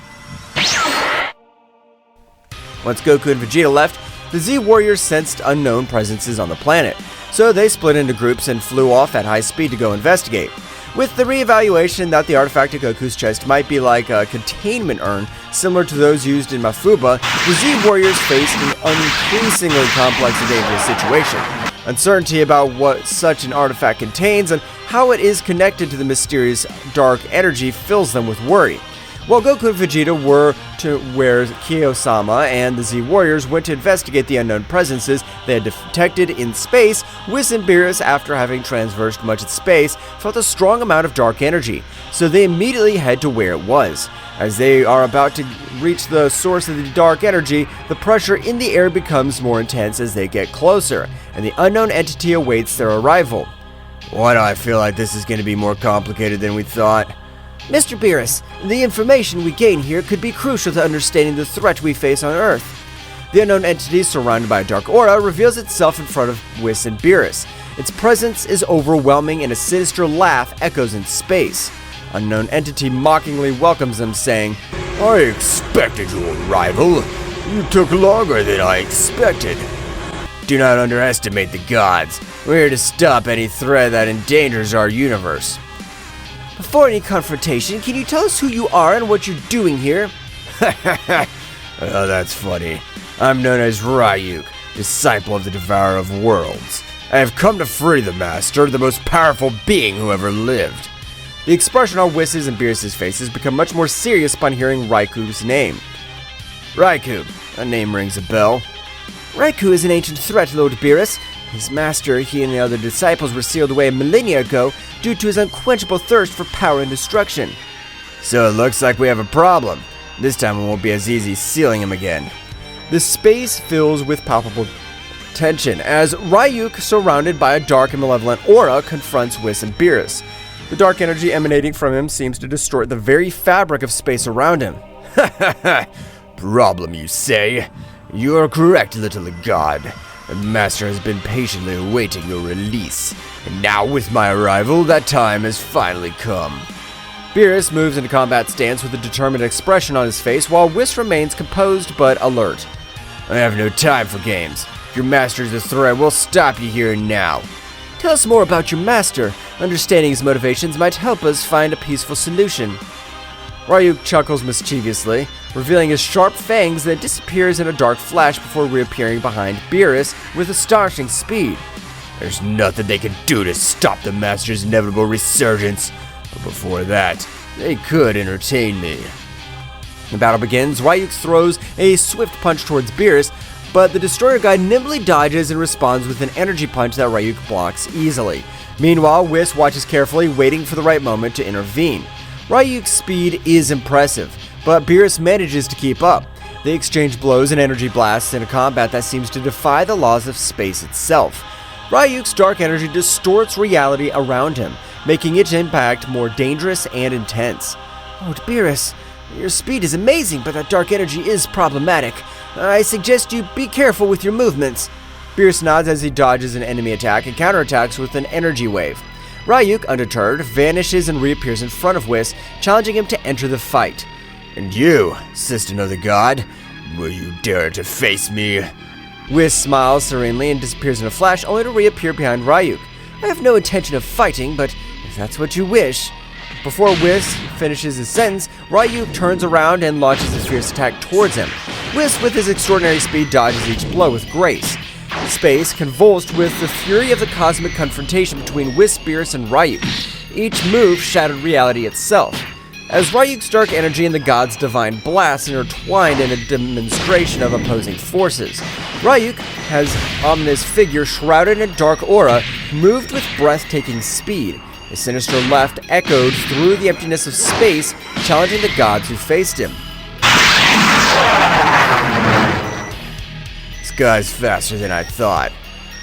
Once Goku and Vegeta left, the Z Warriors sensed unknown presences on the planet, so they split into groups and flew off at high speed to go investigate. With the re-evaluation that the artifact at Goku's chest might be like a containment urn, similar to those used in Mafuba, the Z Warriors faced an increasingly complex and dangerous situation. Uncertainty about what such an artifact contains and how it is connected to the mysterious dark energy fills them with worry. While Goku and Vegeta were to where Kaio-sama and the Z Warriors went to investigate the unknown presences they had detected in space, Whis and Beerus, after having traversed much of space, felt a strong amount of dark energy, so they immediately head to where it was. As they are about to reach the source of the dark energy, the pressure in the air becomes more intense as they get closer, and the unknown entity awaits their arrival. Why do I feel like this is going to be more complicated than we thought? Mr. Beerus, the information we gain here could be crucial to understanding the threat we face on Earth. The unknown entity, surrounded by a dark aura, reveals itself in front of Whis and Beerus. Its presence is overwhelming and a sinister laugh echoes in space. Unknown entity mockingly welcomes them, saying, I expected your arrival. You took longer than I expected. Do not underestimate the gods. We're here to stop any threat that endangers our universe. Before any confrontation, can you tell us who you are and what you're doing here? Oh, that's funny. I'm known as Ryuk, disciple of the Devourer of Worlds. I have come to free the Master, the most powerful being who ever lived. The expression on Whis' and Beerus' faces become much more serious upon hearing Raiku's name. Raikou, that name rings a bell. Raikou is an ancient threat, Lord Beerus. His master, he and the other disciples were sealed away a millennia ago due to his unquenchable thirst for power and destruction. So it looks like we have a problem. This time it won't be as easy sealing him again. The space fills with palpable tension as Ryuk, surrounded by a dark and malevolent aura, confronts Whis and Beerus. The dark energy emanating from him seems to distort the very fabric of space around him. Problem, you say? You are correct, little god. The Master has been patiently awaiting your release, and now with my arrival, that time has finally come. Beerus moves into combat stance with a determined expression on his face, while Whis remains composed but alert. I have no time for games. If your master is a threat, we'll stop you here and now. Tell us more about your master. Understanding his motivations might help us find a peaceful solution. Ryuk chuckles mischievously, revealing his sharp fangs, then disappears in a dark flash before reappearing behind Beerus with astonishing speed. There's nothing they can do to stop the Master's inevitable resurgence, but before that, they could entertain me. The battle begins. Ryuk throws a swift punch towards Beerus, but the Destroyer God nimbly dodges and responds with an energy punch that Ryuk blocks easily. Meanwhile, Whis watches carefully, waiting for the right moment to intervene. Ryuk's speed is impressive, but Beerus manages to keep up. They exchange blows and energy blasts in a combat that seems to defy the laws of space itself. Ryuk's dark energy distorts reality around him, making its impact more dangerous and intense. Oh, Beerus, your speed is amazing, but that dark energy is problematic. I suggest you be careful with your movements. Beerus nods as he dodges an enemy attack and counterattacks with an energy wave. Ryuk, undeterred, vanishes and reappears in front of Whis, challenging him to enter the fight. And you, assistant of the god, will you dare to face me? Whis smiles serenely and disappears in a flash, only to reappear behind Ryuk. I have no intention of fighting, but if that's what you wish. Before Whis finishes his sentence, Ryuk turns around and launches a fierce attack towards him. Whis, with his extraordinary speed, dodges each blow with grace. Space convulsed with the fury of the cosmic confrontation between Whis, Beerus, and Ryuk. Each move shattered reality itself. As Ryuk's dark energy and the god's divine blast intertwined in a demonstration of opposing forces, Ryuk, his ominous figure shrouded in a dark aura, moved with breathtaking speed. His sinister left echoed through the emptiness of space, challenging the gods who faced him. This guy's faster than I thought.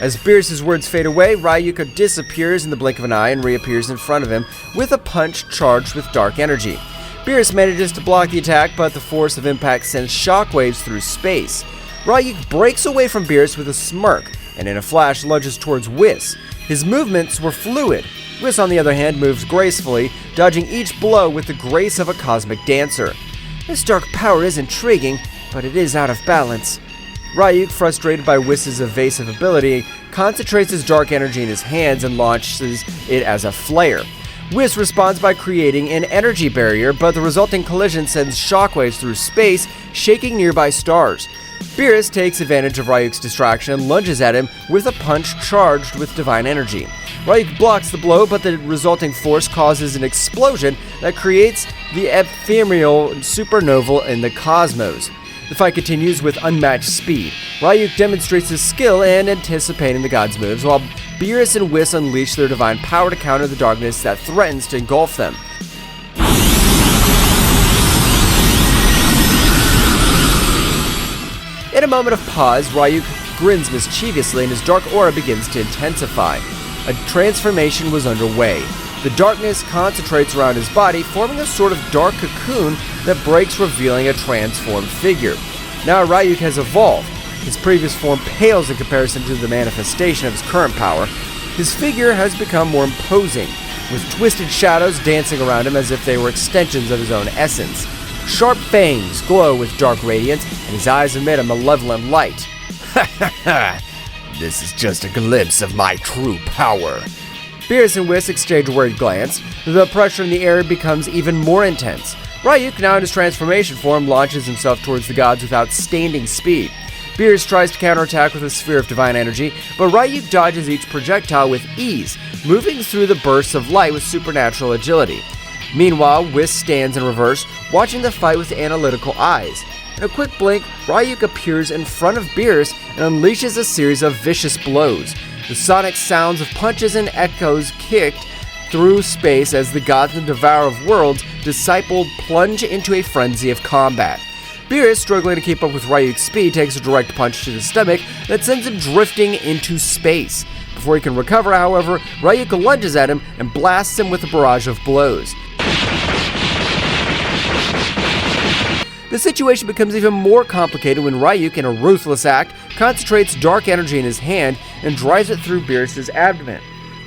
As Beerus' words fade away, Ryuk disappears in the blink of an eye and reappears in front of him with a punch charged with dark energy. Beerus manages to block the attack, but the force of impact sends shockwaves through space. Ryuk breaks away from Beerus with a smirk, and in a flash lunges towards Whis. His movements were fluid. Whis, on the other hand, moves gracefully, dodging each blow with the grace of a cosmic dancer. This dark power is intriguing, but it is out of balance. Ryuk, frustrated by Whis' evasive ability, concentrates his dark energy in his hands and launches it as a flare. Whis responds by creating an energy barrier, but the resulting collision sends shockwaves through space, shaking nearby stars. Beerus takes advantage of Ryuk's distraction and lunges at him with a punch charged with divine energy. Ryuk blocks the blow, but the resulting force causes an explosion that creates the ephemeral supernova in the cosmos. The fight continues with unmatched speed. Ryuk demonstrates his skill in anticipating the god's moves, while Beerus and Whis unleash their divine power to counter the darkness that threatens to engulf them. In a moment of pause, Ryuk grins mischievously and his dark aura begins to intensify. A transformation was underway. The darkness concentrates around his body, forming a sort of dark cocoon that breaks, revealing a transformed figure. Now Ryuk has evolved. His previous form pales in comparison to the manifestation of his current power. His figure has become more imposing, with twisted shadows dancing around him as if they were extensions of his own essence. Sharp fangs glow with dark radiance, and his eyes emit a malevolent light. Ha ha ha! This is just a glimpse of my true power. Beerus and Whis exchange a worried glance. The pressure in the air becomes even more intense. Ryuk, now in his transformation form, launches himself towards the gods with outstanding speed. Beerus tries to counterattack with a sphere of divine energy, but Ryuk dodges each projectile with ease, moving through the bursts of light with supernatural agility. Meanwhile, Whis stands in reverse, watching the fight with analytical eyes. In a quick blink, Ryuk appears in front of Beerus and unleashes a series of vicious blows. The sonic sounds of punches and echoes kicked through space as the gods and devourer of worlds, discipled, plunge into a frenzy of combat. Beerus, struggling to keep up with Ryuk's speed, takes a direct punch to the stomach that sends him drifting into space. Before he can recover, however, Ryuk lunges at him and blasts him with a barrage of blows. The situation becomes even more complicated when Ryuk, in a ruthless act, concentrates dark energy in his hand and drives it through Beerus' abdomen.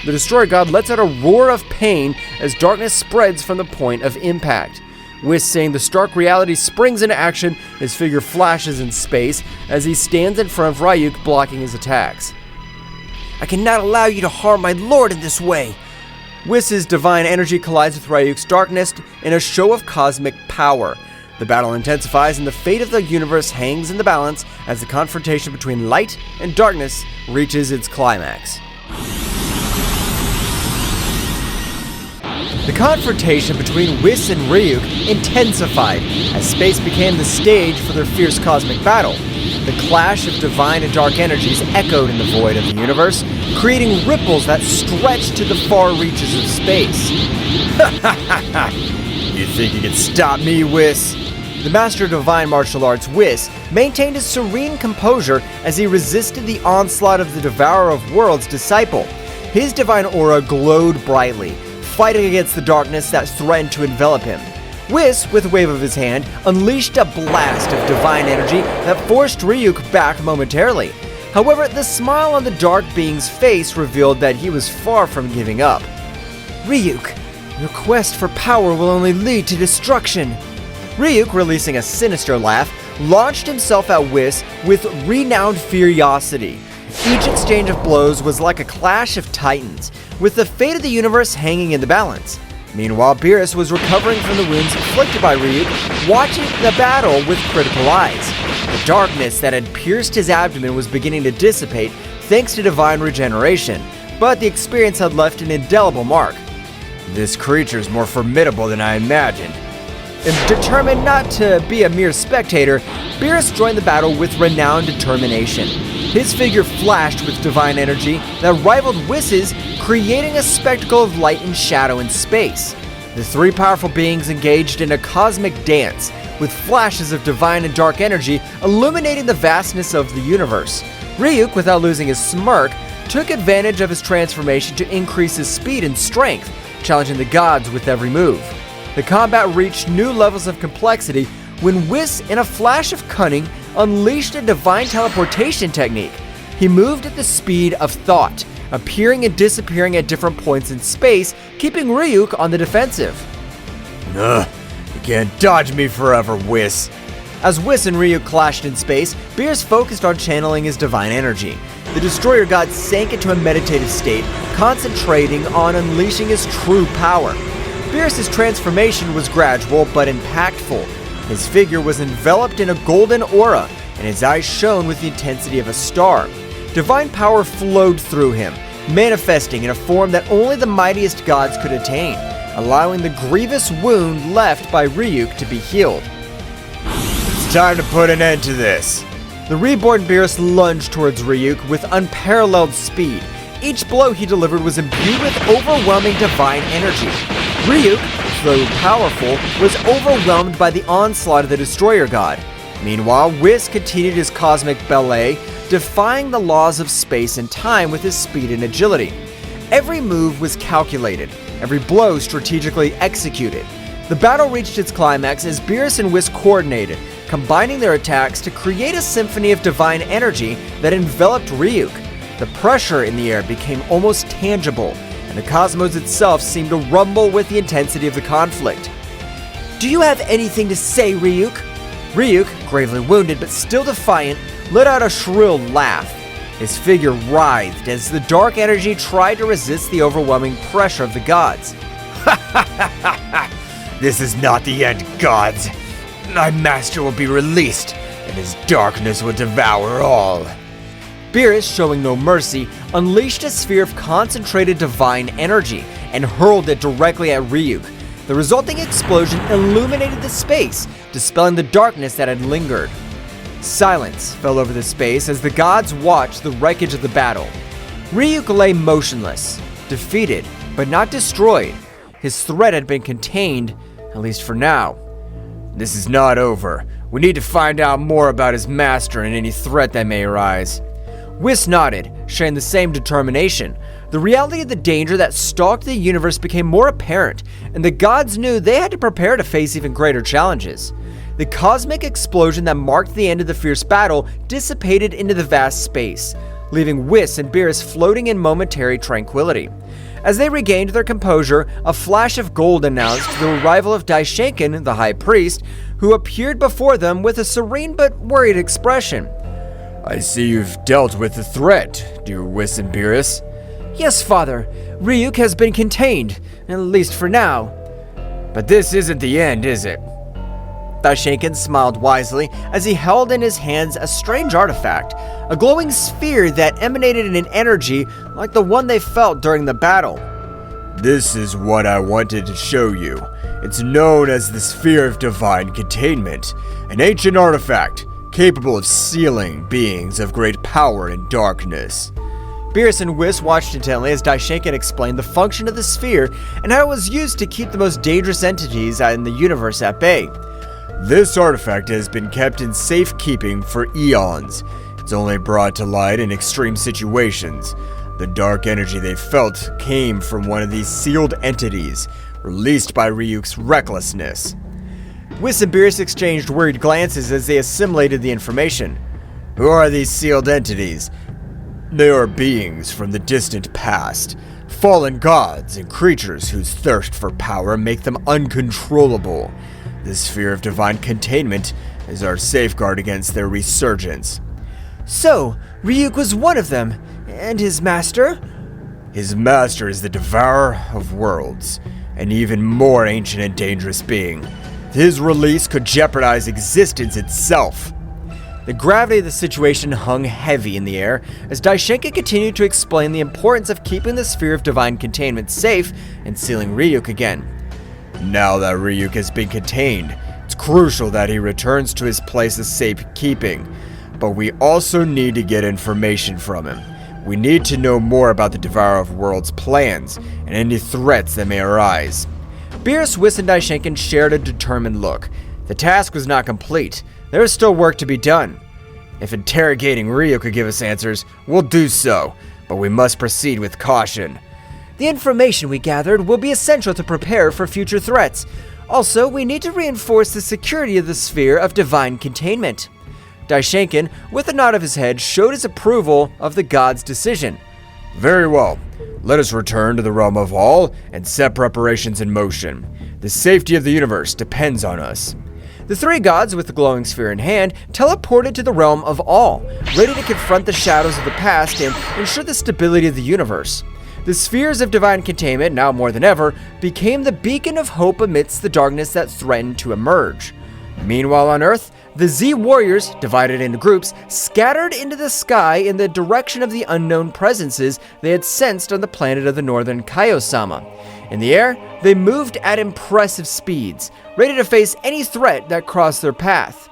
The Destroyer God lets out a roar of pain as darkness spreads from the point of impact. Whis, seeing the stark reality, springs into action. His figure flashes in space as he stands in front of Ryuk, blocking his attacks. I cannot allow you to harm my lord in this way. Whis' divine energy collides with Ryuk's darkness in a show of cosmic power. The battle intensifies and the fate of the universe hangs in the balance as the confrontation between light and darkness reaches its climax. The confrontation between Whis and Ryuk intensified as space became the stage for their fierce cosmic battle. The clash of divine and dark energies echoed in the void of the universe, creating ripples that stretched to the far reaches of space. You think you can stop me, Whis? The master of divine martial arts, Whis, maintained his serene composure as he resisted the onslaught of the Devourer of Worlds disciple. His divine aura glowed brightly, fighting against the darkness that threatened to envelop him. Whis, with a wave of his hand, unleashed a blast of divine energy that forced Ryuk back momentarily. However, the smile on the dark being's face revealed that he was far from giving up. Ryuk, your quest for power will only lead to destruction. Ryuk, releasing a sinister laugh, launched himself at Whis with renowned furiosity. Each exchange of blows was like a clash of titans, with the fate of the universe hanging in the balance. Meanwhile, Beerus was recovering from the wounds inflicted by Ryuk, watching the battle with critical eyes. The darkness that had pierced his abdomen was beginning to dissipate thanks to divine regeneration, but the experience had left an indelible mark. This creature's more formidable than I imagined. And determined not to be a mere spectator, Beerus joined the battle with renowned determination. His figure flashed with divine energy that rivaled Whis's, creating a spectacle of light and shadow in space. The three powerful beings engaged in a cosmic dance, with flashes of divine and dark energy illuminating the vastness of the universe. Ryuk, without losing his smirk, took advantage of his transformation to increase his speed and strength, challenging the gods with every move. The combat reached new levels of complexity when Whis, in a flash of cunning, unleashed a divine teleportation technique. He moved at the speed of thought, appearing and disappearing at different points in space, keeping Ryuk on the defensive. You can't dodge me forever, Whis. As Whis and Ryuk clashed in space, Beerus focused on channeling his divine energy. The Destroyer God sank into a meditative state, concentrating on unleashing his true power. Beerus' transformation was gradual but impactful. His figure was enveloped in a golden aura, and his eyes shone with the intensity of a star. Divine power flowed through him, manifesting in a form that only the mightiest gods could attain, allowing the grievous wound left by Ryuk to be healed. It's time to put an end to this. The reborn Beerus lunged towards Ryuk with unparalleled speed. Each blow he delivered was imbued with overwhelming divine energy. Ryuk, though powerful, was overwhelmed by the onslaught of the Destroyer God. Meanwhile, Whis continued his cosmic ballet, defying the laws of space and time with his speed and agility. Every move was calculated, every blow strategically executed. The battle reached its climax as Beerus and Whis coordinated, combining their attacks to create a symphony of divine energy that enveloped Ryuk. The pressure in the air became almost tangible, and the cosmos itself seemed to rumble with the intensity of the conflict. Do you have anything to say, Ryuk? Ryuk, gravely wounded but still defiant, let out a shrill laugh. His figure writhed as the dark energy tried to resist the overwhelming pressure of the gods. This is not the end, gods. My master will be released, and his darkness will devour all. Beerus, showing no mercy, unleashed a sphere of concentrated divine energy and hurled it directly at Ryuk. The resulting explosion illuminated the space, dispelling the darkness that had lingered. Silence fell over the space as the gods watched the wreckage of the battle. Ryuk lay motionless, defeated, but not destroyed. His threat had been contained, at least for now. This is not over. We need to find out more about his master and any threat that may arise. Whis nodded, sharing the same determination. The reality of the danger that stalked the universe became more apparent, and the gods knew they had to prepare to face even greater challenges. The cosmic explosion that marked the end of the fierce battle dissipated into the vast space, leaving Whis and Beerus floating in momentary tranquility. As they regained their composure, a flash of gold announced the arrival of Daishinkan, the High Priest, who appeared before them with a serene but worried expression. I see you've dealt with the threat, dear Whis and Beerus. Yes, Father. Ryuk has been contained, at least for now. But this isn't the end, is it? Daishinkan smiled wisely as he held in his hands a strange artifact, a glowing sphere that emanated in an energy like the one they felt during the battle. This is what I wanted to show you. It's known as the Sphere of Divine Containment, an ancient artifact capable of sealing beings of great power and darkness. Beerus and Whis watched intently as Daishinkan explained the function of the sphere and how it was used to keep the most dangerous entities in the universe at bay. This artifact has been kept in safekeeping for eons. It's only brought to light in extreme situations. The dark energy they felt came from one of these sealed entities, released by Ryuk's recklessness. Whis and Beerus exchanged worried glances as they assimilated the information. Who are these sealed entities? They are beings from the distant past, fallen gods and creatures whose thirst for power make them uncontrollable. The sphere of divine containment is our safeguard against their resurgence. So, Ryuk was one of them, and his master? His master is the Devourer of Worlds, an even more ancient and dangerous being. His release could jeopardize existence itself. The gravity of the situation hung heavy in the air as Daishinkan continued to explain the importance of keeping the sphere of divine containment safe and sealing Ryuk again. Now that Ryuk has been contained, it's crucial that he returns to his place of safekeeping. But we also need to get information from him. We need to know more about the Devourer of Worlds' plans and any threats that may arise. Beerus, Whis, and Daishinkan shared a determined look. The task was not complete. There is still work to be done. If interrogating Ryuk could give us answers, we'll do so, but we must proceed with caution. The information we gathered will be essential to prepare for future threats. Also, we need to reinforce the security of the sphere of divine containment. Daishinkan, with a nod of his head, showed his approval of the god's decision. Very well. Let us return to the realm of all and set preparations in motion. The safety of the universe depends on us. The three gods, with the glowing sphere in hand, teleported to the realm of all, ready to confront the shadows of the past and ensure the stability of the universe. The spheres of divine containment, now more than ever, became the beacon of hope amidst the darkness that threatened to emerge. Meanwhile on Earth, the Z warriors, divided into groups, scattered into the sky in the direction of the unknown presences they had sensed on the planet of the northern Kaio-sama. In the air, they moved at impressive speeds, ready to face any threat that crossed their path.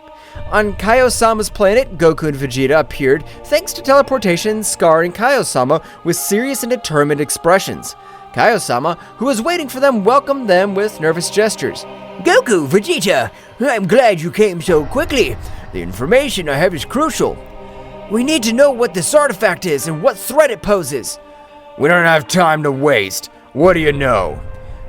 On Kaio-sama's planet, Goku and Vegeta appeared thanks to teleportation, scarring Kaio-sama with serious and determined expressions. Kaio-sama, who was waiting for them, welcomed them with nervous gestures. Goku, Vegeta, I'm glad you came so quickly. The information I have is crucial. We need to know what this artifact is and what threat it poses. We don't have time to waste. What do you know?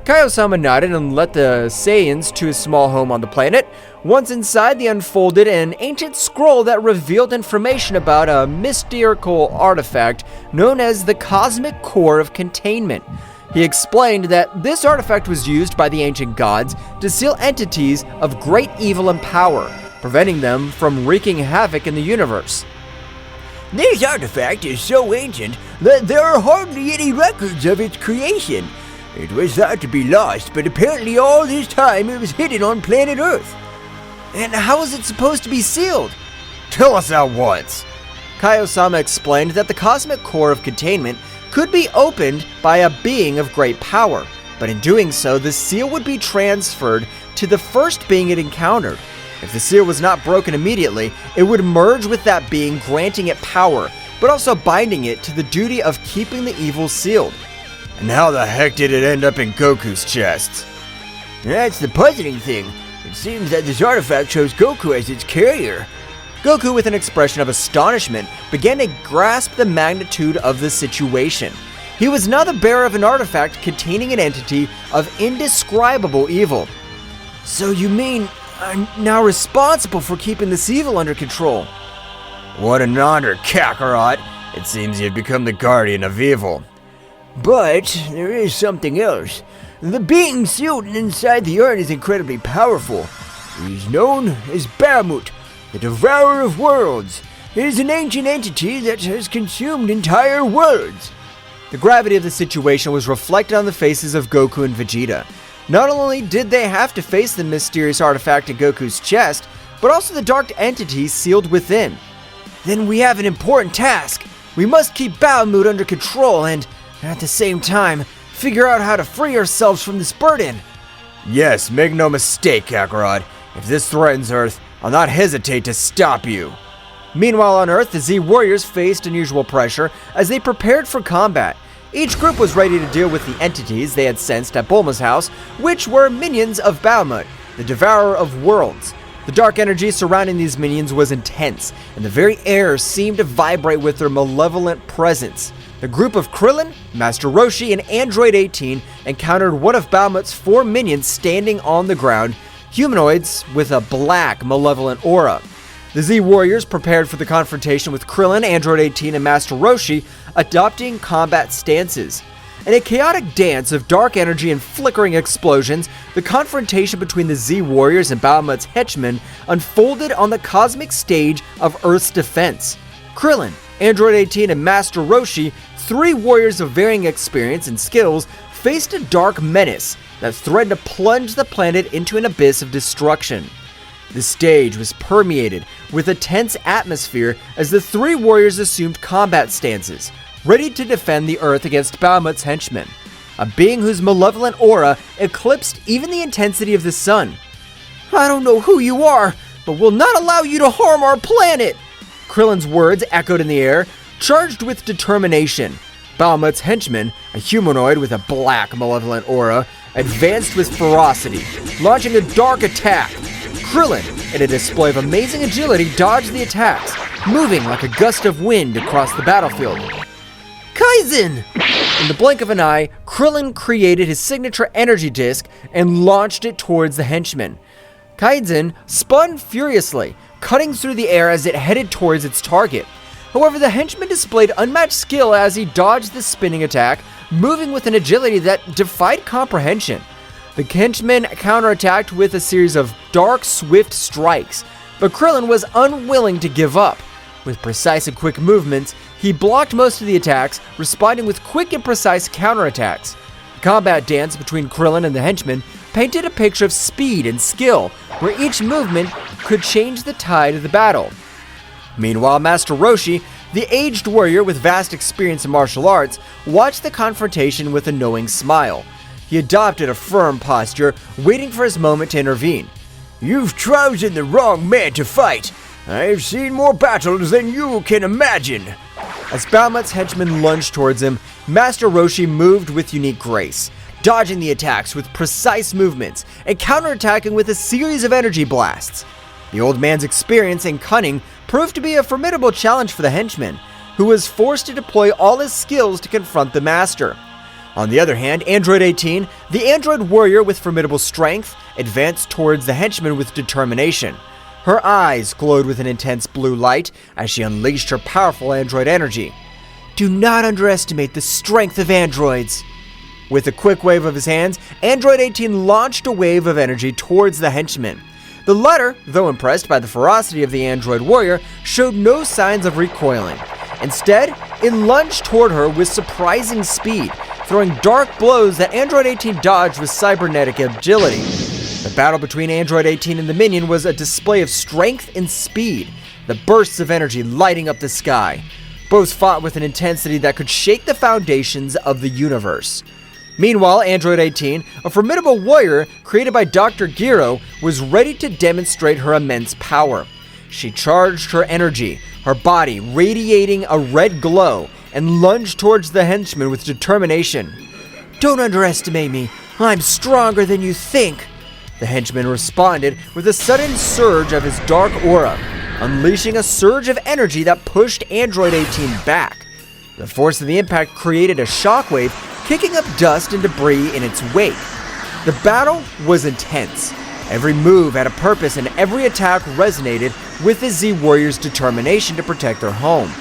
Kaio-sama nodded and led the Saiyans to his small home on the planet. Once inside, they unfolded an ancient scroll that revealed information about a mystical artifact known as the Cosmic Core of Containment. He explained that this artifact was used by the ancient gods to seal entities of great evil and power, preventing them from wreaking havoc in the universe. This artifact is so ancient that there are hardly any records of its creation. It was thought to be lost, but apparently all this time it was hidden on planet Earth. And how is it supposed to be sealed? Tell us at once. Kaio-sama explained that the Cosmic Core of Containment could be opened by a being of great power, but in doing so, the seal would be transferred to the first being it encountered. If the seal was not broken immediately, it would merge with that being, granting it power, but also binding it to the duty of keeping the evil sealed. And how the heck did it end up in Goku's chest? That's the puzzling thing. It seems that this artifact shows Goku as its carrier. Goku, with an expression of astonishment, began to grasp the magnitude of the situation. He was now the bearer of an artifact containing an entity of indescribable evil. So you mean I'm now responsible for keeping this evil under control? What an honor, Kakarot! It seems you've become the guardian of evil. But there is something else. The being sealed inside the urn is incredibly powerful. He is known as Bahamut, the Devourer of Worlds. It is an ancient entity that has consumed entire worlds. The gravity of the situation was reflected on the faces of Goku and Vegeta. Not only did they have to face the mysterious artifact in Goku's chest, but also the dark entity sealed within. Then we have an important task. We must keep Bahamut under control and, at the same time, figure out how to free ourselves from this burden. Yes, make no mistake, Kakarot. If this threatens Earth, I'll not hesitate to stop you. Meanwhile on Earth, the Z Warriors faced unusual pressure as they prepared for combat. Each group was ready to deal with the entities they had sensed at Bulma's house, which were minions of Bahamut, the Devourer of Worlds. The dark energy surrounding these minions was intense, and the very air seemed to vibrate with their malevolent presence. The group of Krillin, Master Roshi, and Android 18 encountered one of Bahamut's 4 minions standing on the ground, humanoids with a black, malevolent aura. The Z Warriors prepared for the confrontation with Krillin, Android 18, and Master Roshi, adopting combat stances. In a chaotic dance of dark energy and flickering explosions, the confrontation between the Z Warriors and Bahamut's henchmen unfolded on the cosmic stage of Earth's defense. Krillin, Android 18, and Master Roshi, 3 warriors of varying experience and skills, faced a dark menace that threatened to plunge the planet into an abyss of destruction. The stage was permeated with a tense atmosphere as the 3 warriors assumed combat stances, ready to defend the Earth against Bahamut's henchmen, a being whose malevolent aura eclipsed even the intensity of the sun. I don't know who you are, but we'll not allow you to harm our planet! Krillin's words echoed in the air, charged with determination. Bahamut's henchman, a humanoid with a black, malevolent aura, advanced with ferocity, launching a dark attack. Krillin, in a display of amazing agility, dodged the attacks, moving like a gust of wind across the battlefield. Kaizen! In the blink of an eye, Krillin created his signature energy disc and launched it towards the henchman. Kaizen spun furiously, cutting through the air as it headed towards its target. However, the henchman displayed unmatched skill as he dodged the spinning attack, moving with an agility that defied comprehension. The henchman counterattacked with a series of dark, swift strikes, but Krillin was unwilling to give up. With precise and quick movements, he blocked most of the attacks, responding with quick and precise counterattacks. The combat dance between Krillin and the henchman painted a picture of speed and skill, where each movement could change the tide of the battle. Meanwhile, Master Roshi, the aged warrior with vast experience in martial arts, watched the confrontation with a knowing smile. He adopted a firm posture, waiting for his moment to intervene. You've chosen the wrong man to fight. I've seen more battles than you can imagine. As Bahamut's henchmen lunged towards him, Master Roshi moved with unique grace, dodging the attacks with precise movements and counterattacking with a series of energy blasts. The old man's experience and cunning proved to be a formidable challenge for the henchman, who was forced to deploy all his skills to confront the master. On the other hand, Android 18, the android warrior with formidable strength, advanced towards the henchman with determination. Her eyes glowed with an intense blue light as she unleashed her powerful android energy. Do not underestimate the strength of androids. With a quick wave of his hands, Android 18 launched a wave of energy towards the henchman. The latter, though impressed by the ferocity of the android warrior, showed no signs of recoiling. Instead, it lunged toward her with surprising speed, throwing dark blows that Android 18 dodged with cybernetic agility. The battle between Android 18 and the minion was a display of strength and speed, the bursts of energy lighting up the sky. Both fought with an intensity that could shake the foundations of the universe. Meanwhile, Android 18, a formidable warrior created by Dr. Gero, was ready to demonstrate her immense power. She charged her energy, her body radiating a red glow, and lunged towards the henchman with determination. Don't underestimate me. I'm stronger than you think. The henchman responded with a sudden surge of his dark aura, unleashing a surge of energy that pushed Android 18 back. The force of the impact created a shockwave, kicking up dust and debris in its wake. The battle was intense. Every move had a purpose and every attack resonated with the Z Warriors' determination to protect their home.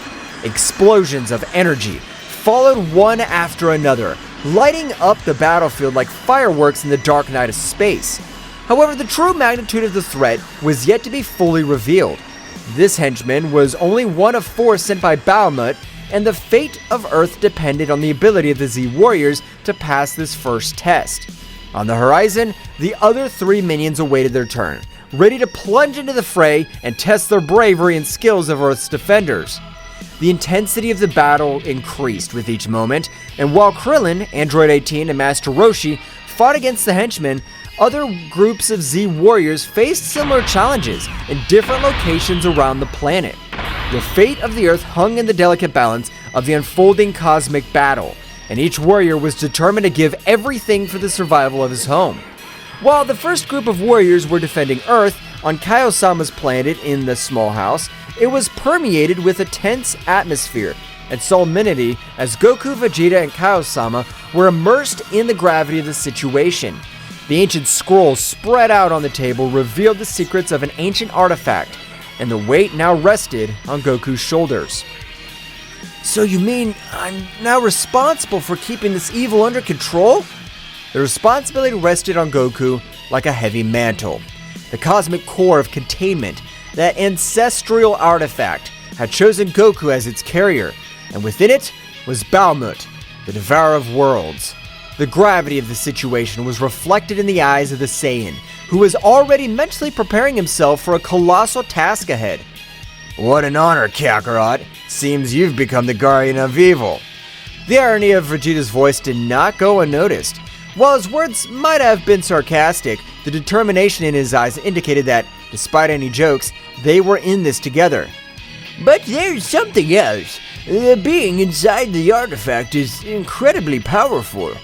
Explosions of energy followed one after another, lighting up the battlefield like fireworks in the dark night of space. However, the true magnitude of the threat was yet to be fully revealed. This henchman was only one of 4 sent by Bahamut, and the fate of Earth depended on the ability of the Z Warriors to pass this first test. On the horizon, the other 3 minions awaited their turn, ready to plunge into the fray and test their bravery and skills of Earth's defenders. The intensity of the battle increased with each moment, and while Krillin, Android 18, and Master Roshi fought against the henchmen, other groups of Z warriors faced similar challenges in different locations around the planet. The fate of the Earth hung in the delicate balance of the unfolding cosmic battle, and each warrior was determined to give everything for the survival of his home. While the first group of warriors were defending Earth on Kaio-sama's planet in the small house, it was permeated with a tense atmosphere and solemnity as Goku, Vegeta, and Kaio-sama were immersed in the gravity of the situation. The ancient scroll spread out on the table revealed the secrets of an ancient artifact, and the weight now rested on Goku's shoulders. So you mean I'm now responsible for keeping this evil under control? The responsibility rested on Goku like a heavy mantle. The cosmic core of containment, that ancestral artifact, had chosen Goku as its carrier, and within it was Bahamut, the devourer of worlds. The gravity of the situation was reflected in the eyes of the Saiyan, who was already mentally preparing himself for a colossal task ahead. What an honor, Kakarot. Seems you've become the guardian of evil. The irony of Vegeta's voice did not go unnoticed. While his words might have been sarcastic, the determination in his eyes indicated that, despite any jokes, they were in this together. But there's something else. The being inside the artifact is incredibly powerful.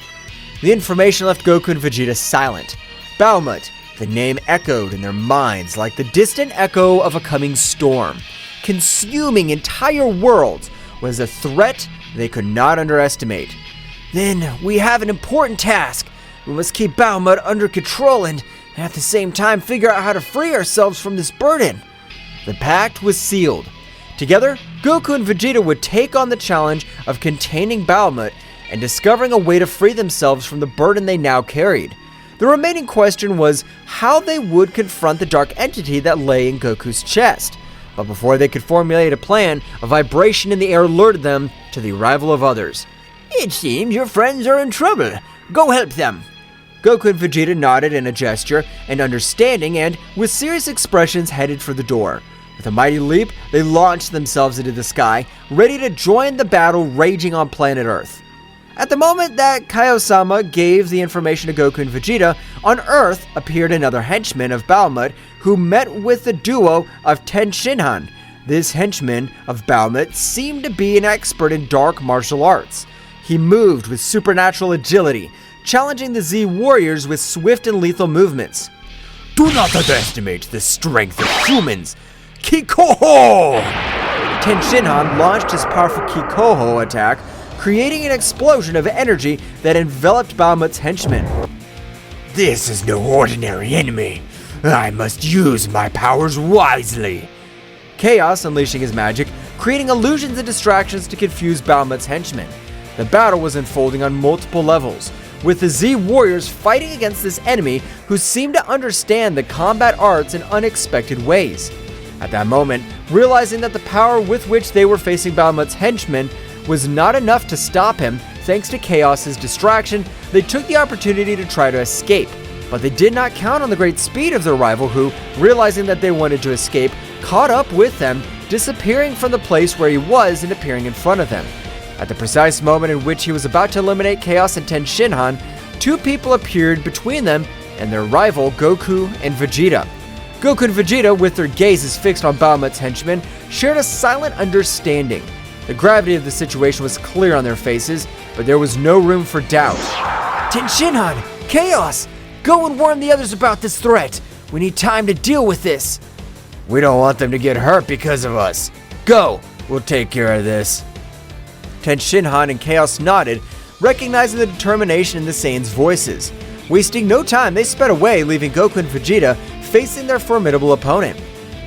The information left Goku and Vegeta silent. Bahamut, the name echoed in their minds like the distant echo of a coming storm. Consuming entire worlds was a threat they could not underestimate. Then we have an important task. We must keep Bahamut under control and at the same time figure out how to free ourselves from this burden. The pact was sealed. Together, Goku and Vegeta would take on the challenge of containing Bahamut and discovering a way to free themselves from the burden they now carried. The remaining question was how they would confront the dark entity that lay in Goku's chest. But before they could formulate a plan, a vibration in the air alerted them to the arrival of others. It seems your friends are in trouble. Go help them. Goku and Vegeta nodded in a gesture and understanding and, with serious expressions, headed for the door. With a mighty leap, they launched themselves into the sky, ready to join the battle raging on planet Earth. At the moment that Kaio-sama gave the information to Goku and Vegeta, on Earth appeared another henchman of Bahamut who met with the duo of Daishinkan. This henchman of Bahamut seemed to be an expert in dark martial arts. He moved with supernatural agility, challenging the Z warriors with swift and lethal movements. Do not underestimate the strength of humans. Kikoho! Daishinkan launched his powerful Kikoho attack, creating an explosion of energy that enveloped Bahamut's henchmen. This is no ordinary enemy. I must use my powers wisely. Chaos unleashing his magic, creating illusions and distractions to confuse Bahamut's henchmen. The battle was unfolding on multiple levels, with the Z warriors fighting against this enemy who seemed to understand the combat arts in unexpected ways. At that moment, realizing that the power with which they were facing Bahamut's henchmen was not enough to stop him, thanks to Chaos's distraction, they took the opportunity to try to escape. But they did not count on the great speed of their rival who, realizing that they wanted to escape, caught up with them, disappearing from the place where he was and appearing in front of them. At the precise moment in which he was about to eliminate Chaos and Daishinkan, two people appeared between them and their rival Goku and Vegeta. Goku and Vegeta, with their gazes fixed on Bahamut's henchmen, shared a silent understanding. The gravity of the situation was clear on their faces, but there was no room for doubt. Daishinkan! Chaos! Go and warn the others about this threat. We need time to deal with this. We don't want them to get hurt because of us. Go! We'll take care of this. Daishinkan and Chaos nodded, recognizing the determination in the Saiyans' voices. Wasting no time, they sped away, leaving Goku and Vegeta facing their formidable opponent.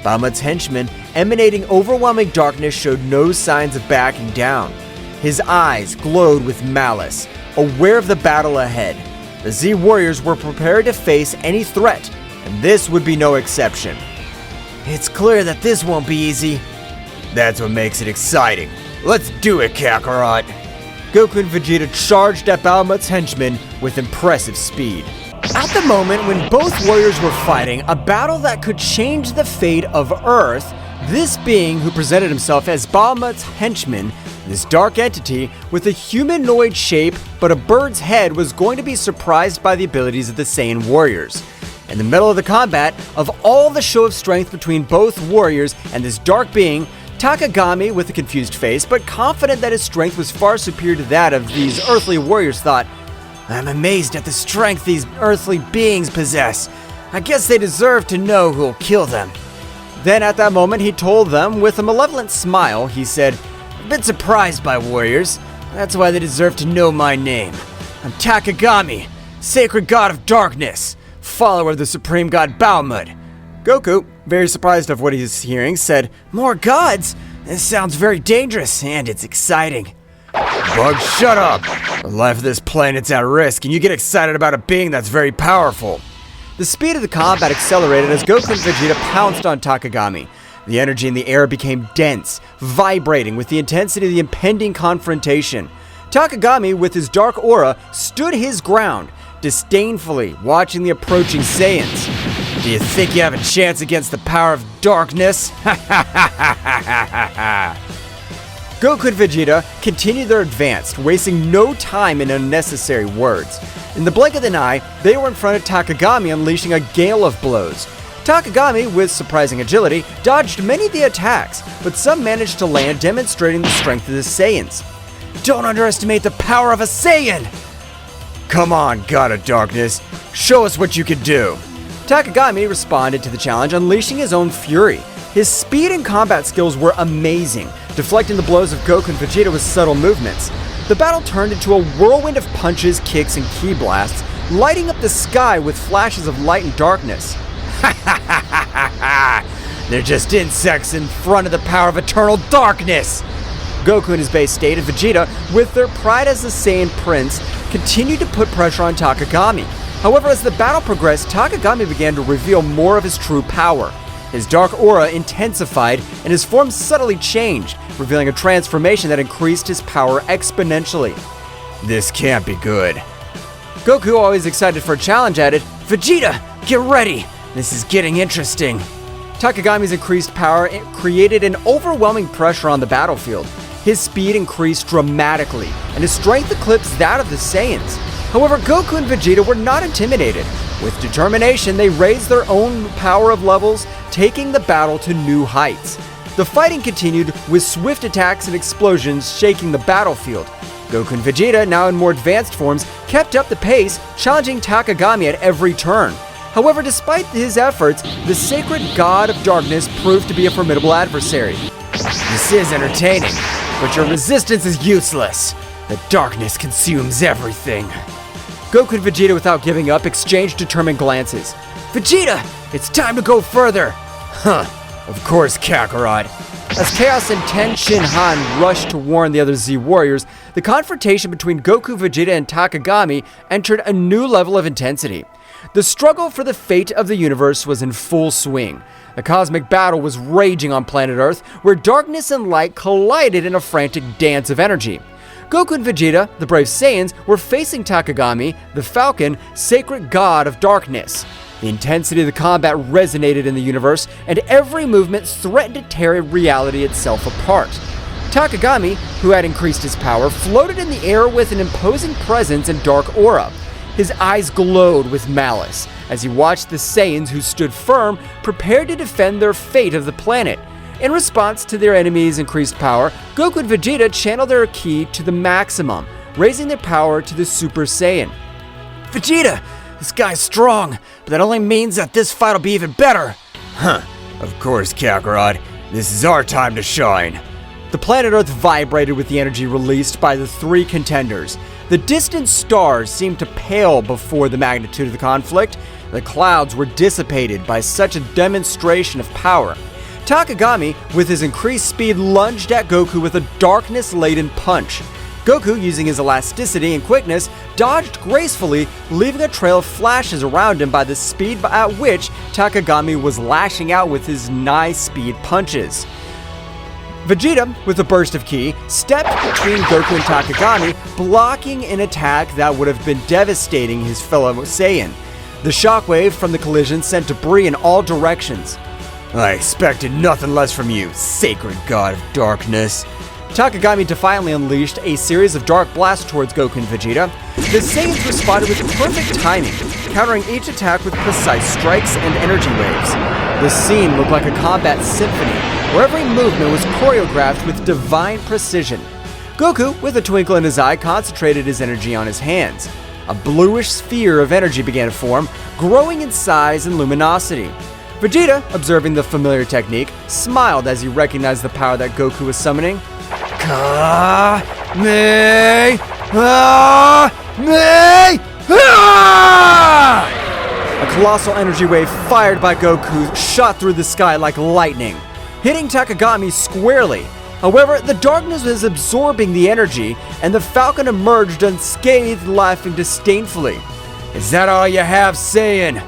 Bahamut's henchman, emanating overwhelming darkness, showed no signs of backing down. His eyes glowed with malice, aware of the battle ahead. The Z warriors were prepared to face any threat, and this would be no exception. It's clear that this won't be easy. That's what makes it exciting. Let's do it, Kakarot. Goku and Vegeta charged at Bahamut's henchmen with impressive speed. At the moment when both warriors were fighting a battle that could change the fate of Earth, This being, who presented himself as Bahamut's henchman, this dark entity with a humanoid shape but a bird's head, was going to be surprised by the abilities of the Saiyan warriors. In the middle of the combat, of all the show of strength between both warriors and this dark being, Takagami, with a confused face but confident that his strength was far superior to that of these earthly warriors, thought, "I'm amazed at the strength these earthly beings possess. I guess they deserve to know who'll kill them." Then at that moment he told them with a malevolent smile, he said, "I've been surprised by warriors. That's why they deserve to know my name. I'm Takagami, sacred god of darkness, follower of the supreme god Bahamut." Goku, very surprised of what he's hearing, said, "More gods? This sounds very dangerous and it's exciting." Bug, shut up! The life of this planet's at risk, and you get excited about a being that's very powerful. The speed of the combat accelerated as Goku and Vegeta pounced on Takagami. The energy in the air became dense, vibrating with the intensity of the impending confrontation. Takagami, with his dark aura, stood his ground, disdainfully watching the approaching Saiyans. Do you think you have a chance against the power of darkness? Goku and Vegeta continued their advance, wasting no time in unnecessary words. In the blink of an eye, they were in front of Takagami, unleashing a gale of blows. Takagami, with surprising agility, dodged many of the attacks, but some managed to land, demonstrating the strength of the Saiyans. Don't underestimate the power of a Saiyan! Come on, God of Darkness, show us what you can do! Takagami responded to the challenge, unleashing his own fury. His speed and combat skills were amazing, deflecting the blows of Goku and Vegeta with subtle movements. The battle turned into a whirlwind of punches, kicks, and ki blasts, lighting up the sky with flashes of light and darkness. They're just insects in front of the power of eternal darkness! Goku in his base state and Vegeta, with their pride as the Saiyan Prince, continued to put pressure on Takagami. However, as the battle progressed, Takagami began to reveal more of his true power. His dark aura intensified and his form subtly changed, revealing a transformation that increased his power exponentially. This can't be good. Goku, always excited for a challenge, added, "Vegeta, get ready! This is getting interesting." Takagami's increased power created an overwhelming pressure on the battlefield. His speed increased dramatically, and his strength eclipsed that of the Saiyans. However, Goku and Vegeta were not intimidated. With determination, they raised their own power of levels, taking the battle to new heights. The fighting continued with swift attacks and explosions shaking the battlefield. Goku and Vegeta, now in more advanced forms, kept up the pace, challenging Takagami at every turn. However, despite his efforts, the sacred god of darkness proved to be a formidable adversary. This is entertaining, but your resistance is useless. The darkness consumes everything. Goku and Vegeta, without giving up, exchanged determined glances. "Vegeta, it's time to go further!" Huh, of course, Kakarot. As Chaos and Ten Shin Han rushed to warn the other Z warriors, the confrontation between Goku, Vegeta, and Takagami entered a new level of intensity. The struggle for the fate of the universe was in full swing. A cosmic battle was raging on planet Earth, where darkness and light collided in a frantic dance of energy. Goku and Vegeta, the brave Saiyans, were facing Takagami, the Falcon, sacred god of darkness. The intensity of the combat resonated in the universe, and every movement threatened to tear reality itself apart. Takagami, who had increased his power, floated in the air with an imposing presence and dark aura. His eyes glowed with malice as he watched the Saiyans, who stood firm, prepared to defend their fate of the planet. In response to their enemies' increased power, Goku and Vegeta channeled their ki to the maximum, raising their power to the Super Saiyan. Vegeta, this guy's strong, but that only means that this fight will be even better. Huh, of course, Kakarot. This is our time to shine. The planet Earth vibrated with the energy released by the three contenders. The distant stars seemed to pale before the magnitude of the conflict. The clouds were dissipated by such a demonstration of power. Takagami, with his increased speed, lunged at Goku with a darkness-laden punch. Goku, using his elasticity and quickness, dodged gracefully, leaving a trail of flashes around him by the speed at which Takagami was lashing out with his nigh-speed punches. Vegeta, with a burst of ki, stepped between Goku and Takagami, blocking an attack that would have been devastating his fellow Saiyan. The shockwave from the collision sent debris in all directions. I expected nothing less from you, sacred god of darkness. Takagami defiantly unleashed a series of dark blasts towards Goku and Vegeta. The Saiyans responded with perfect timing, countering each attack with precise strikes and energy waves. The scene looked like a combat symphony, where every movement was choreographed with divine precision. Goku, with a twinkle in his eye, concentrated his energy on his hands. A bluish sphere of energy began to form, growing in size and luminosity. Vegeta, observing the familiar technique, smiled as he recognized the power that Goku was summoning. A colossal energy wave fired by Goku shot through the sky like lightning, hitting Takagami squarely. However, the darkness was absorbing the energy, and the Falcon emerged unscathed, laughing disdainfully. Is that all you have, Saiyan?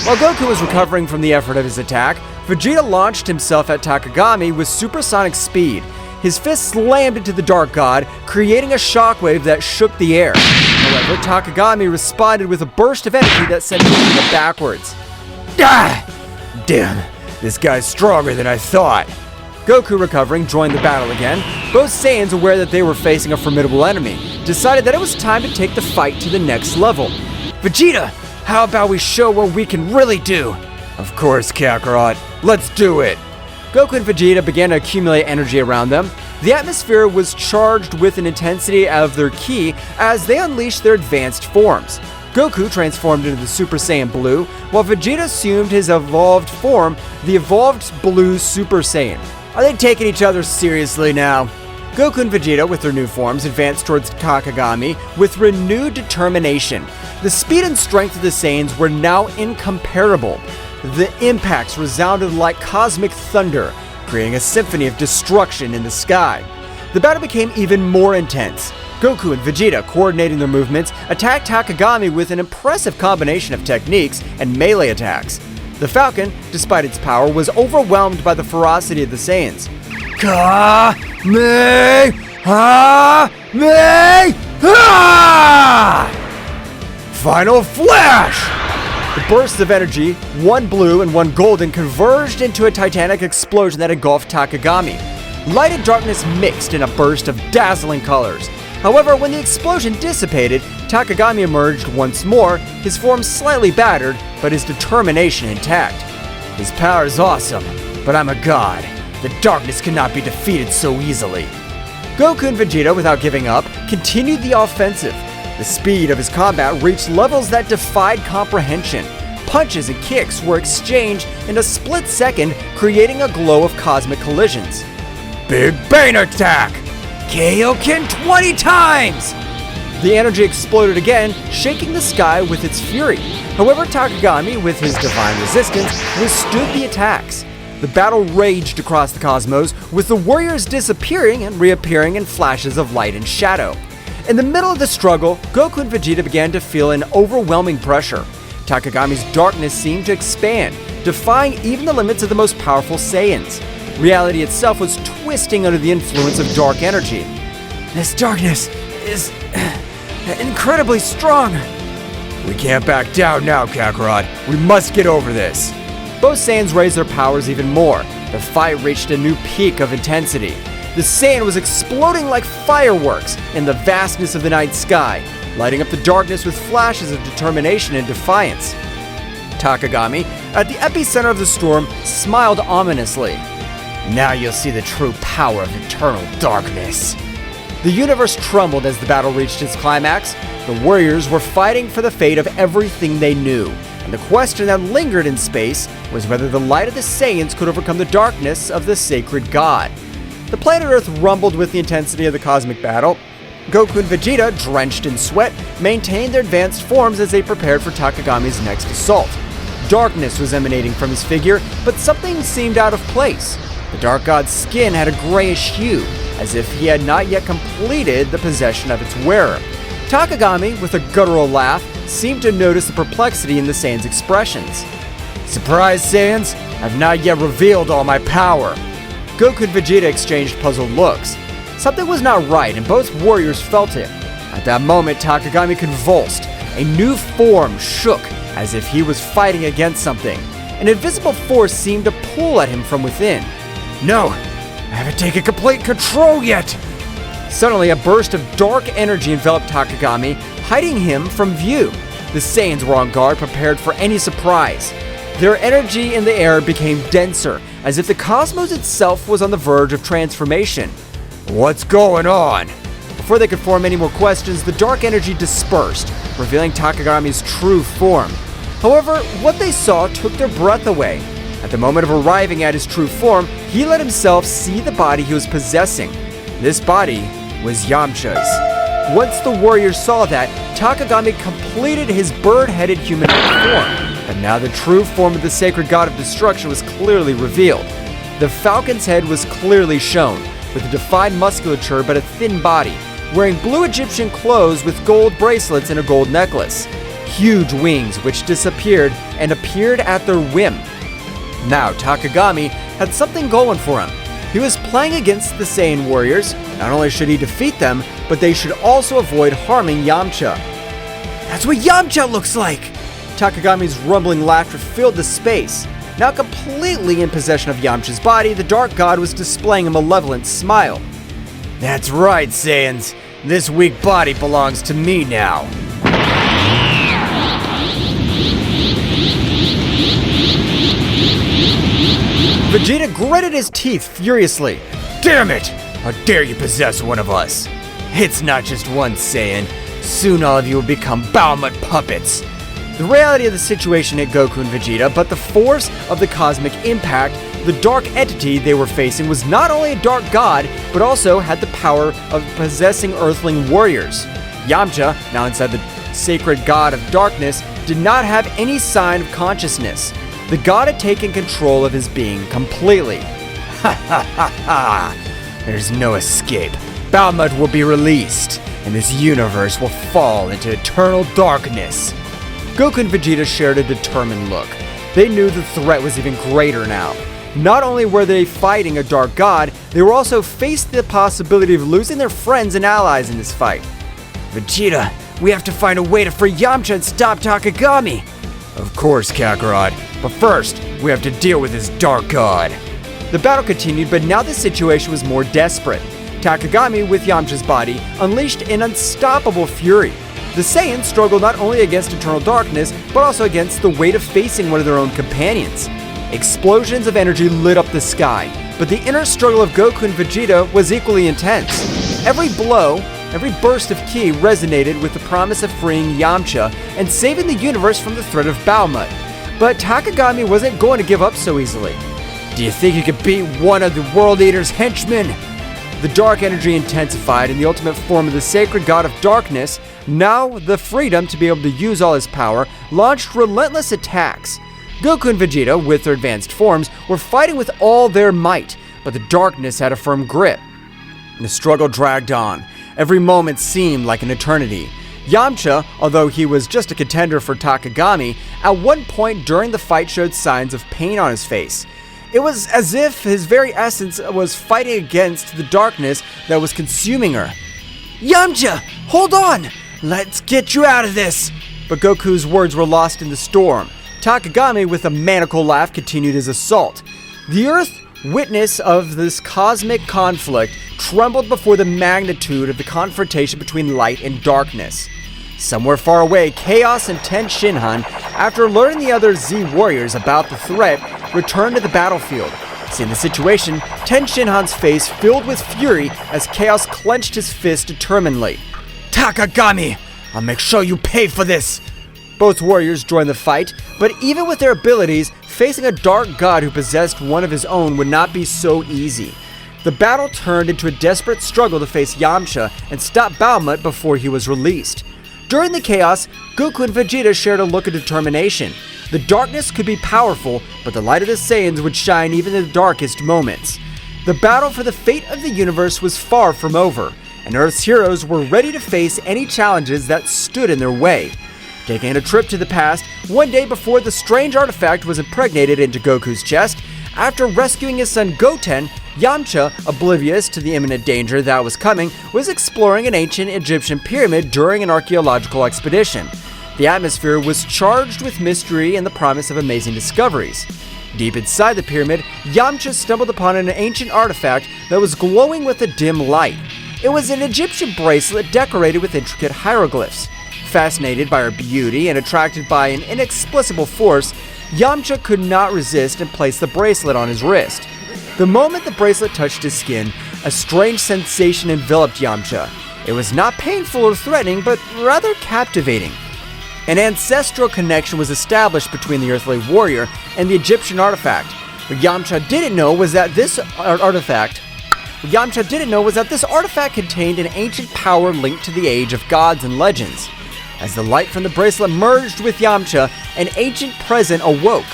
While Goku was recovering from the effort of his attack, Vegeta launched himself at Takagami with supersonic speed. His fist slammed into the Dark God, creating a shockwave that shook the air. However, Takagami responded with a burst of energy that sent Vegeta backwards. Ah! Damn, this guy's stronger than I thought. Goku, recovering, joined the battle again. Both Saiyans, aware that they were facing a formidable enemy, decided that it was time to take the fight to the next level. Vegeta, how about we show what we can really do? Of course, Kakarot. Let's do it. Goku and Vegeta began to accumulate energy around them. The atmosphere was charged with an intensity of their ki as they unleashed their advanced forms. Goku transformed into the Super Saiyan Blue, while Vegeta assumed his evolved form, the evolved Blue Super Saiyan. Are they taking each other seriously now? Goku and Vegeta, with their new forms, advanced towards Takagami with renewed determination. The speed and strength of the Saiyans were now incomparable. The impacts resounded like cosmic thunder, creating a symphony of destruction in the sky. The battle became even more intense. Goku and Vegeta, coordinating their movements, attacked Takagami with an impressive combination of techniques and melee attacks. The Falcon, despite its power, was overwhelmed by the ferocity of the Saiyans. Final flash! The bursts of energy, one blue and one golden, converged into a titanic explosion that engulfed Takagami. Light and darkness mixed in a burst of dazzling colors. However, when the explosion dissipated, Takagami emerged once more, his form slightly battered, but his determination intact. His power is awesome, but I'm a god. The darkness cannot be defeated so easily. Goku and Vegeta, without giving up, continued the offensive. The speed of his combat reached levels that defied comprehension. Punches and kicks were exchanged in a split second, creating a glow of cosmic collisions. Big Bang attack! Kaioken 20 times! The energy exploded again, shaking the sky with its fury. However, Takagami, with his divine resistance, withstood the attacks. The battle raged across the cosmos, with the warriors disappearing and reappearing in flashes of light and shadow. In the middle of the struggle, Goku and Vegeta began to feel an overwhelming pressure. Takagami's darkness seemed to expand, defying even the limits of the most powerful Saiyans. Reality itself was twisting under the influence of dark energy. This darkness is incredibly strong. We can't back down now, Kakarot. We must get over this. Both Saiyans raised their powers even more. The fight reached a new peak of intensity. The Saiyan was exploding like fireworks in the vastness of the night sky, lighting up the darkness with flashes of determination and defiance. Takagami, at the epicenter of the storm, smiled ominously. Now you'll see the true power of eternal darkness. The universe trembled as the battle reached its climax. The warriors were fighting for the fate of everything they knew, and the question that lingered in space was whether the light of the Saiyans could overcome the darkness of the sacred god. The planet Earth rumbled with the intensity of the cosmic battle. Goku and Vegeta, drenched in sweat, maintained their advanced forms as they prepared for Takagami's next assault. Darkness was emanating from his figure, but something seemed out of place. The Dark God's skin had a grayish hue, as if he had not yet completed the possession of its wearer. Takagami, with a guttural laugh, seemed to notice the perplexity in the Saiyan's expressions. Surprise, Saiyans! I've not yet revealed all my power. Goku and Vegeta exchanged puzzled looks. Something was not right, and both warriors felt it. At that moment, Takagami convulsed. A new form shook, as if he was fighting against something. An invisible force seemed to pull at him from within. No, I haven't taken complete control yet. Suddenly, a burst of dark energy enveloped Takagami, hiding him from view. The Saiyans were on guard, prepared for any surprise. Their energy in the air became denser, as if the cosmos itself was on the verge of transformation. What's going on? Before they could form any more questions, the dark energy dispersed, revealing Takagami's true form. However, what they saw took their breath away. At the moment of arriving at his true form, he let himself see the body he was possessing. This body was Yamcha's. Once the warrior saw that, Takagami completed his bird-headed humanoid form. But now the true form of the sacred god of destruction was clearly revealed. The falcon's head was clearly shown, with a defined musculature but a thin body, wearing blue Egyptian clothes with gold bracelets and a gold necklace. Huge wings which disappeared and appeared at their whim. Now Takagami had something going for him. He was playing against the Saiyan warriors. Not only should he defeat them, but they should also avoid harming Yamcha. That's what Yamcha looks like! Takagami's rumbling laughter filled the space. Now completely in possession of Yamcha's body, the Dark God was displaying a malevolent smile. That's right, Saiyans. This weak body belongs to me now. Vegeta gritted his teeth furiously. Damn it! How dare you possess one of us? It's not just one Saiyan. Soon all of you will become Baumut puppets. The reality of the situation hit Goku and Vegeta, but the force of the cosmic impact, the dark entity they were facing, was not only a dark god, but also had the power of possessing earthling warriors. Yamcha, now inside the sacred god of darkness, did not have any sign of consciousness. The god had taken control of his being completely. Ha ha ha ha! There's no escape. Baumut will be released, and this universe will fall into eternal darkness. Goku and Vegeta shared a determined look. They knew the threat was even greater now. Not only were they fighting a dark god, they were also faced the possibility of losing their friends and allies in this fight. Vegeta, we have to find a way to free Yamcha and stop Takagami. Of course, Kakarot. But first, we have to deal with this dark god. The battle continued, but now the situation was more desperate. Takagami, with Yamcha's body, unleashed an unstoppable fury. The Saiyans struggled not only against eternal darkness, but also against the weight of facing one of their own companions. Explosions of energy lit up the sky, but the inner struggle of Goku and Vegeta was equally intense. Every blow, every burst of ki resonated with the promise of freeing Yamcha and saving the universe from the threat of Baumut. But Takagami wasn't going to give up so easily. Do you think you could beat one of the World Eater's henchmen? The dark energy intensified in the ultimate form of the sacred god of darkness. Now, the freedom to be able to use all his power launched relentless attacks. Goku and Vegeta, with their advanced forms, were fighting with all their might, but the darkness had a firm grip. The struggle dragged on. Every moment seemed like an eternity. Yamcha, although he was just a contender for Takagami, at one point during the fight showed signs of pain on his face. It was as if his very essence was fighting against the darkness that was consuming her. Yamcha, hold on! Let's get you out of this! But Goku's words were lost in the storm. Takagami, with a maniacal laugh, continued his assault. The Earth, witness of this cosmic conflict, trembled before the magnitude of the confrontation between light and darkness. Somewhere far away, Chaos and Ten Shinhan, after alerting the other Z warriors about the threat, returned to the battlefield. Seeing the situation, Ten Shinhan's face filled with fury as Chaos clenched his fist determinedly. Takagami, I'll make sure you pay for this! Both warriors joined the fight, but even with their abilities, facing a dark god who possessed one of his own would not be so easy. The battle turned into a desperate struggle to face Yamcha and stop Baumut before he was released. During the chaos, Goku and Vegeta shared a look of determination. The darkness could be powerful, but the light of the Saiyans would shine even in the darkest moments. The battle for the fate of the universe was far from over, and Earth's heroes were ready to face any challenges that stood in their way. Taking a trip to the past, one day before the strange artifact was impregnated into Goku's chest, after rescuing his son Goten, Yamcha, oblivious to the imminent danger that was coming, was exploring an ancient Egyptian pyramid during an archaeological expedition. The atmosphere was charged with mystery and the promise of amazing discoveries. Deep inside the pyramid, Yamcha stumbled upon an ancient artifact that was glowing with a dim light. It was an Egyptian bracelet decorated with intricate hieroglyphs. Fascinated by her beauty and attracted by an inexplicable force, Yamcha could not resist and placed the bracelet on his wrist. The moment the bracelet touched his skin, a strange sensation enveloped Yamcha. It was not painful or threatening, but rather captivating. An ancestral connection was established between the earthly warrior and the Egyptian artifact. What Yamcha didn't know was that this artifact contained an ancient power linked to the age of gods and legends. As the light from the bracelet merged with Yamcha, an ancient presence awoke.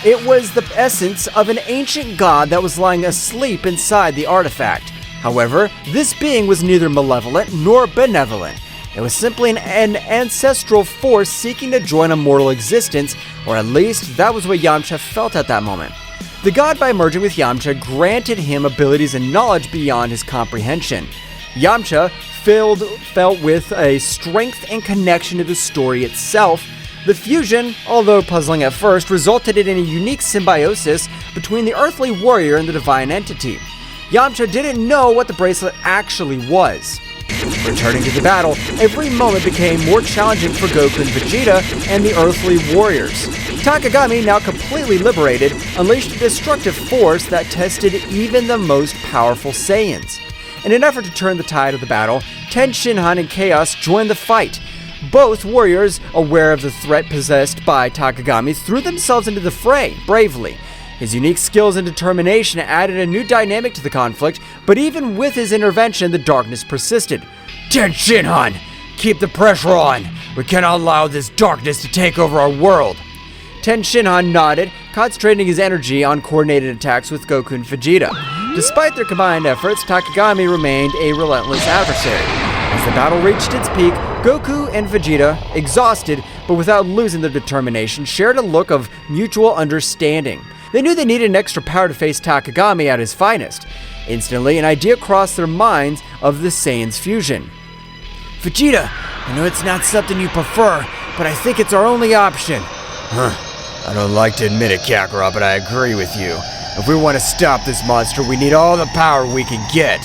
It was the essence of an ancient god that was lying asleep inside the artifact. However, this being was neither malevolent nor benevolent. It was simply an ancestral force seeking to join a mortal existence, or at least that was what Yamcha felt at that moment. The god, by merging with Yamcha, granted him abilities and knowledge beyond his comprehension. Yamcha felt with a strength and connection to the story itself. The fusion, although puzzling at first, resulted in a unique symbiosis between the earthly warrior and the divine entity. Yamcha didn't know what the bracelet actually was. Returning to the battle, every moment became more challenging for Goku and Vegeta and the earthly warriors. Takagami, now completely liberated, unleashed a destructive force that tested even the most powerful Saiyans. In an effort to turn the tide of the battle, Ten Shinhan and Chaos joined the fight. Both warriors, aware of the threat possessed by Takagami, threw themselves into the fray bravely. His unique skills and determination added a new dynamic to the conflict, but even with his intervention, the darkness persisted. Ten Shinhan, keep the pressure on. We cannot allow this darkness to take over our world. Ten Shinhan nodded, concentrating his energy on coordinated attacks with Goku and Vegeta. Despite their combined efforts, Takagami remained a relentless adversary. As the battle reached its peak, Goku and Vegeta, exhausted but without losing their determination, shared a look of mutual understanding. They knew they needed an extra power to face Takagami at his finest. Instantly, an idea crossed their minds of the Saiyan's fusion. Vegeta, I know it's not something you prefer, but I think it's our only option. I don't like to admit it, Kakarot, but I agree with you. If we want to stop this monster, we need all the power we can get.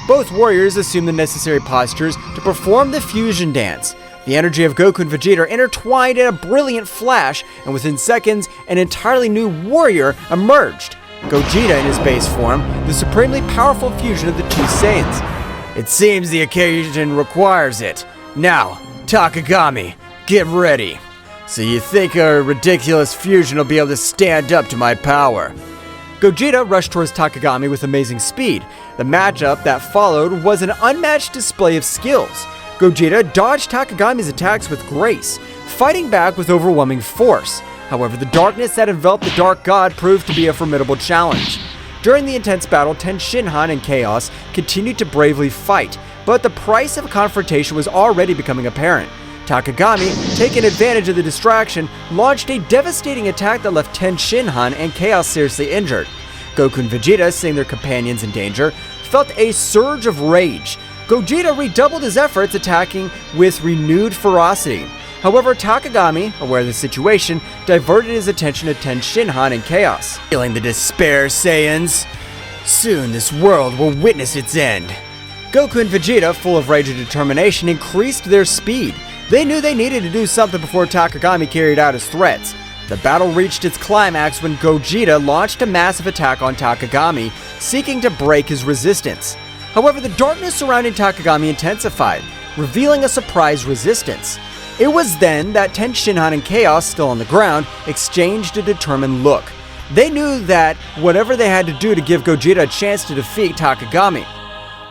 Both warriors assumed the necessary postures to perform the fusion dance. The energy of Goku and Vegeta intertwined in a brilliant flash, and within seconds, an entirely new warrior emerged. Gogeta in his base form, the supremely powerful fusion of the two Saiyans. It seems the occasion requires it. Now, Takagami, get ready. So you think a ridiculous fusion will be able to stand up to my power? Gogeta rushed towards Takagami with amazing speed. The matchup that followed was an unmatched display of skills. Gogeta dodged Takagami's attacks with grace, fighting back with overwhelming force. However, the darkness that enveloped the Dark God proved to be a formidable challenge. During the intense battle, Ten Shinhan and Chaos continued to bravely fight, but the price of a confrontation was already becoming apparent. Takagami, taking advantage of the distraction, launched a devastating attack that left Ten Shinhan and Chaos seriously injured. Goku and Vegeta, seeing their companions in danger, felt a surge of rage. Gogeta redoubled his efforts, attacking with renewed ferocity. However, Takagami, aware of the situation, diverted his attention to Ten Shinhan and Chaos. Feeling the despair, Saiyans? Soon this world will witness its end. Goku and Vegeta, full of rage and determination, increased their speed. They knew they needed to do something before Takagami carried out his threats. The battle reached its climax when Gogeta launched a massive attack on Takagami, seeking to break his resistance. However, the darkness surrounding Takagami intensified, revealing a surprise resistance. It was then that Ten Shinhan and Chaos, still on the ground, exchanged a determined look. They knew that whatever they had to do to give Gogeta a chance to defeat Takagami.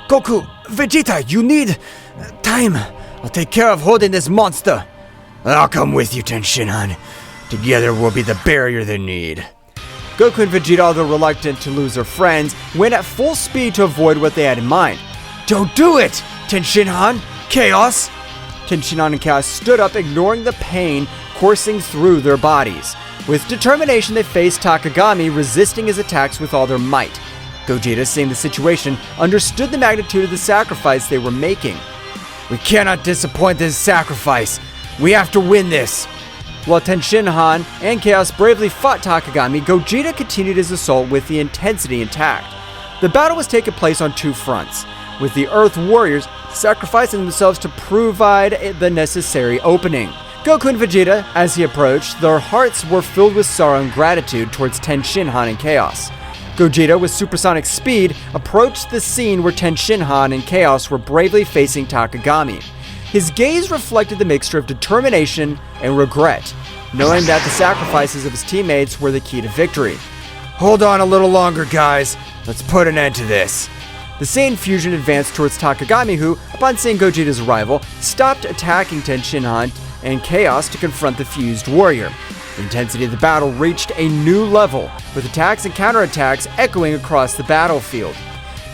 Goku, Vegeta, you need time. I'll take care of holding this monster. I'll come with you, Ten Shinhan. Together we'll be the barrier they need. Goku and Vegeta, although reluctant to lose their friends, went at full speed to avoid what they had in mind. Don't do it, Ten Shinhan! Chaos! Ten Shinhan and Chaos stood up, ignoring the pain coursing through their bodies. With determination, they faced Takagami, resisting his attacks with all their might. Gogeta, seeing the situation, understood the magnitude of the sacrifice they were making. We cannot disappoint this sacrifice. We have to win this. While Tenshinhan and Chaos bravely fought Takagami, Gogeta continued his assault with the intensity intact. The battle was taking place on two fronts, with the Earth Warriors sacrificing themselves to provide the necessary opening. Goku and Vegeta, as he approached, their hearts were filled with sorrow and gratitude towards Tenshinhan and Chaos. Gogeta, with supersonic speed, approached the scene where Tenshinhan and Chaos were bravely facing Takagami. His gaze reflected the mixture of determination and regret, knowing that the sacrifices of his teammates were the key to victory. Hold on a little longer, guys. Let's put an end to this. The Saiyan fusion advanced towards Takagami, who, upon seeing Gogeta's arrival, stopped attacking Tenshinhan and Chaos to confront the fused warrior. The intensity of the battle reached a new level, with attacks and counterattacks echoing across the battlefield.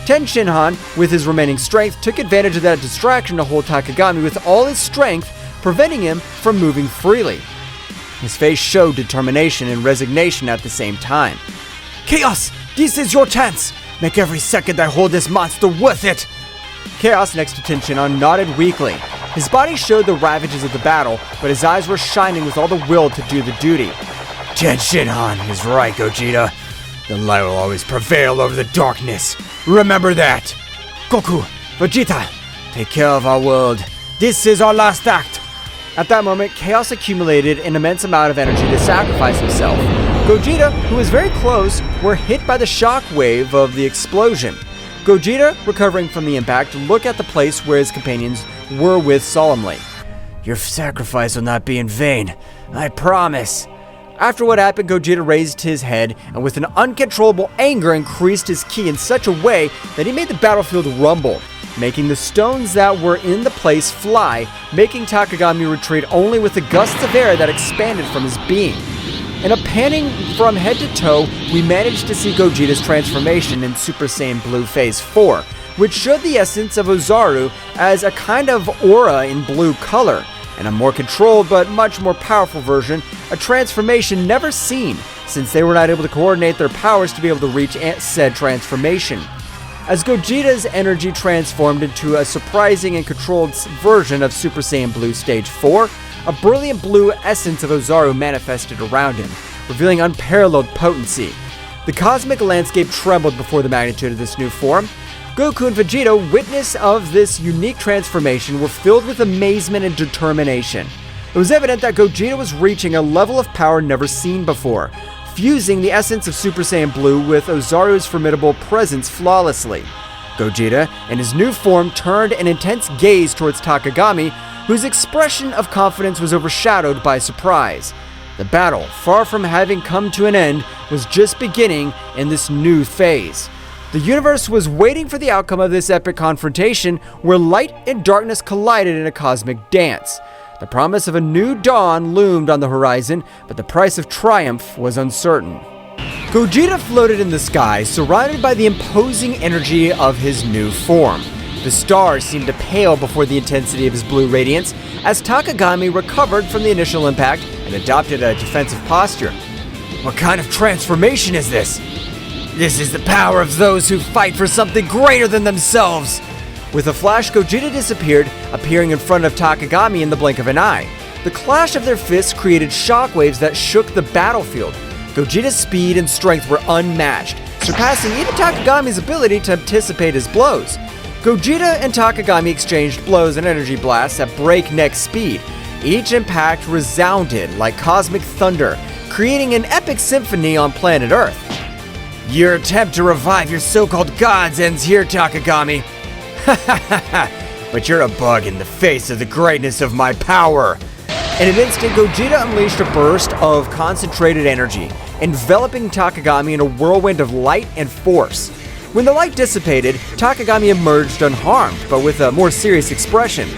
Tenshinhan, with his remaining strength, took advantage of that distraction to hold Takagami with all his strength, preventing him from moving freely. His face showed determination and resignation at the same time. Chaos, this is your chance. Make every second I hold this monster worth it. Chaos, next to Tenshinhan, nodded weakly. His body showed the ravages of the battle, but his eyes were shining with all the will to do the duty. Tenshinhan is right, Gogeta. The light will always prevail over the darkness. Remember that. Goku, Vegeta, take care of our world. This is our last act. At that moment, Chaos accumulated an immense amount of energy to sacrifice himself. Gogeta, who was very close, were hit by the shock wave of the explosion. Gogeta, recovering from the impact, looked at the place where his companions were with solemnly. Your sacrifice will not be in vain. I promise. After what happened, Gogeta raised his head and with an uncontrollable anger increased his ki in such a way that he made the battlefield rumble, making the stones that were in the place fly, making Takagami retreat only with the gusts of air that expanded from his being. In a panning from head to toe, we managed to see Gogeta's transformation in Super Saiyan Blue Phase 4, which showed the essence of Ozaru as a kind of aura in blue color, and a more controlled but much more powerful version, a transformation never seen, since they were not able to coordinate their powers to be able to reach said transformation. As Gogeta's energy transformed into a surprising and controlled version of Super Saiyan Blue Stage 4, a brilliant blue essence of Ozaru manifested around him, revealing unparalleled potency. The cosmic landscape trembled before the magnitude of this new form. Goku and Vegeta, witness of this unique transformation, were filled with amazement and determination. It was evident that Gogeta was reaching a level of power never seen before, fusing the essence of Super Saiyan Blue with Ozaru's formidable presence flawlessly. Gogeta, in his new form, turned an intense gaze towards Takagami, whose expression of confidence was overshadowed by surprise. The battle, far from having come to an end, was just beginning in this new phase. The universe was waiting for the outcome of this epic confrontation where light and darkness collided in a cosmic dance. The promise of a new dawn loomed on the horizon, but the price of triumph was uncertain. Gogeta floated in the sky, surrounded by the imposing energy of his new form. The stars seemed to pale before the intensity of his blue radiance as Takagami recovered from the initial impact and adopted a defensive posture. What kind of transformation is this? This is the power of those who fight for something greater than themselves. With a flash, Gogeta disappeared, appearing in front of Takagami in the blink of an eye. The clash of their fists created shockwaves that shook the battlefield. Gogeta's speed and strength were unmatched, surpassing even Takagami's ability to anticipate his blows. Gogeta and Takagami exchanged blows and energy blasts at breakneck speed. Each impact resounded like cosmic thunder, creating an epic symphony on planet Earth. Your attempt to revive your so-called gods ends here, Takagami. Ha ha ha ha! But you're a bug in the face of the greatness of my power. In an instant, Gogeta unleashed a burst of concentrated energy, enveloping Takagami in a whirlwind of light and force. When the light dissipated, Takagami emerged unharmed, but with a more serious expression.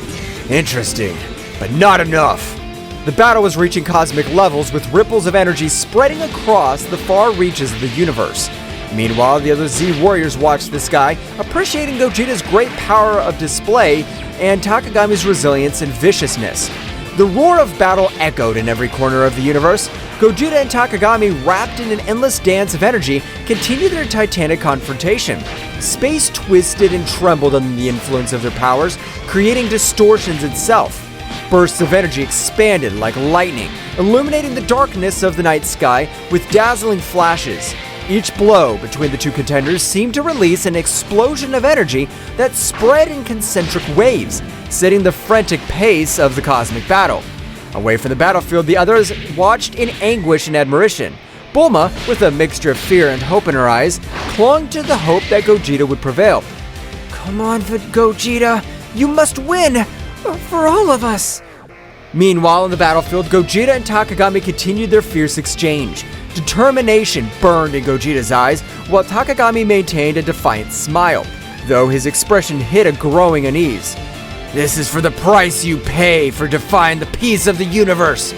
Interesting, but not enough. The battle was reaching cosmic levels, with ripples of energy spreading across the far reaches of the universe. Meanwhile, the other Z warriors watched the sky, appreciating Gogeta's great power of display and Takagami's resilience and viciousness. The roar of battle echoed in every corner of the universe. Gogeta and Takagami, wrapped in an endless dance of energy, continued their titanic confrontation. Space twisted and trembled under the influence of their powers, creating distortions itself. Bursts of energy expanded like lightning, illuminating the darkness of the night sky with dazzling flashes. Each blow between the two contenders seemed to release an explosion of energy that spread in concentric waves, setting the frantic pace of the cosmic battle. Away from the battlefield, the others watched in anguish and admiration. Bulma, with a mixture of fear and hope in her eyes, clung to the hope that Gogeta would prevail. Come on, Gogeta, you must win! For all of us! Meanwhile, on the battlefield, Gogeta and Takagami continued their fierce exchange. Determination burned in Gogeta's eyes, while Takagami maintained a defiant smile, though his expression hid a growing unease. This is for the price you pay for defying the peace of the universe!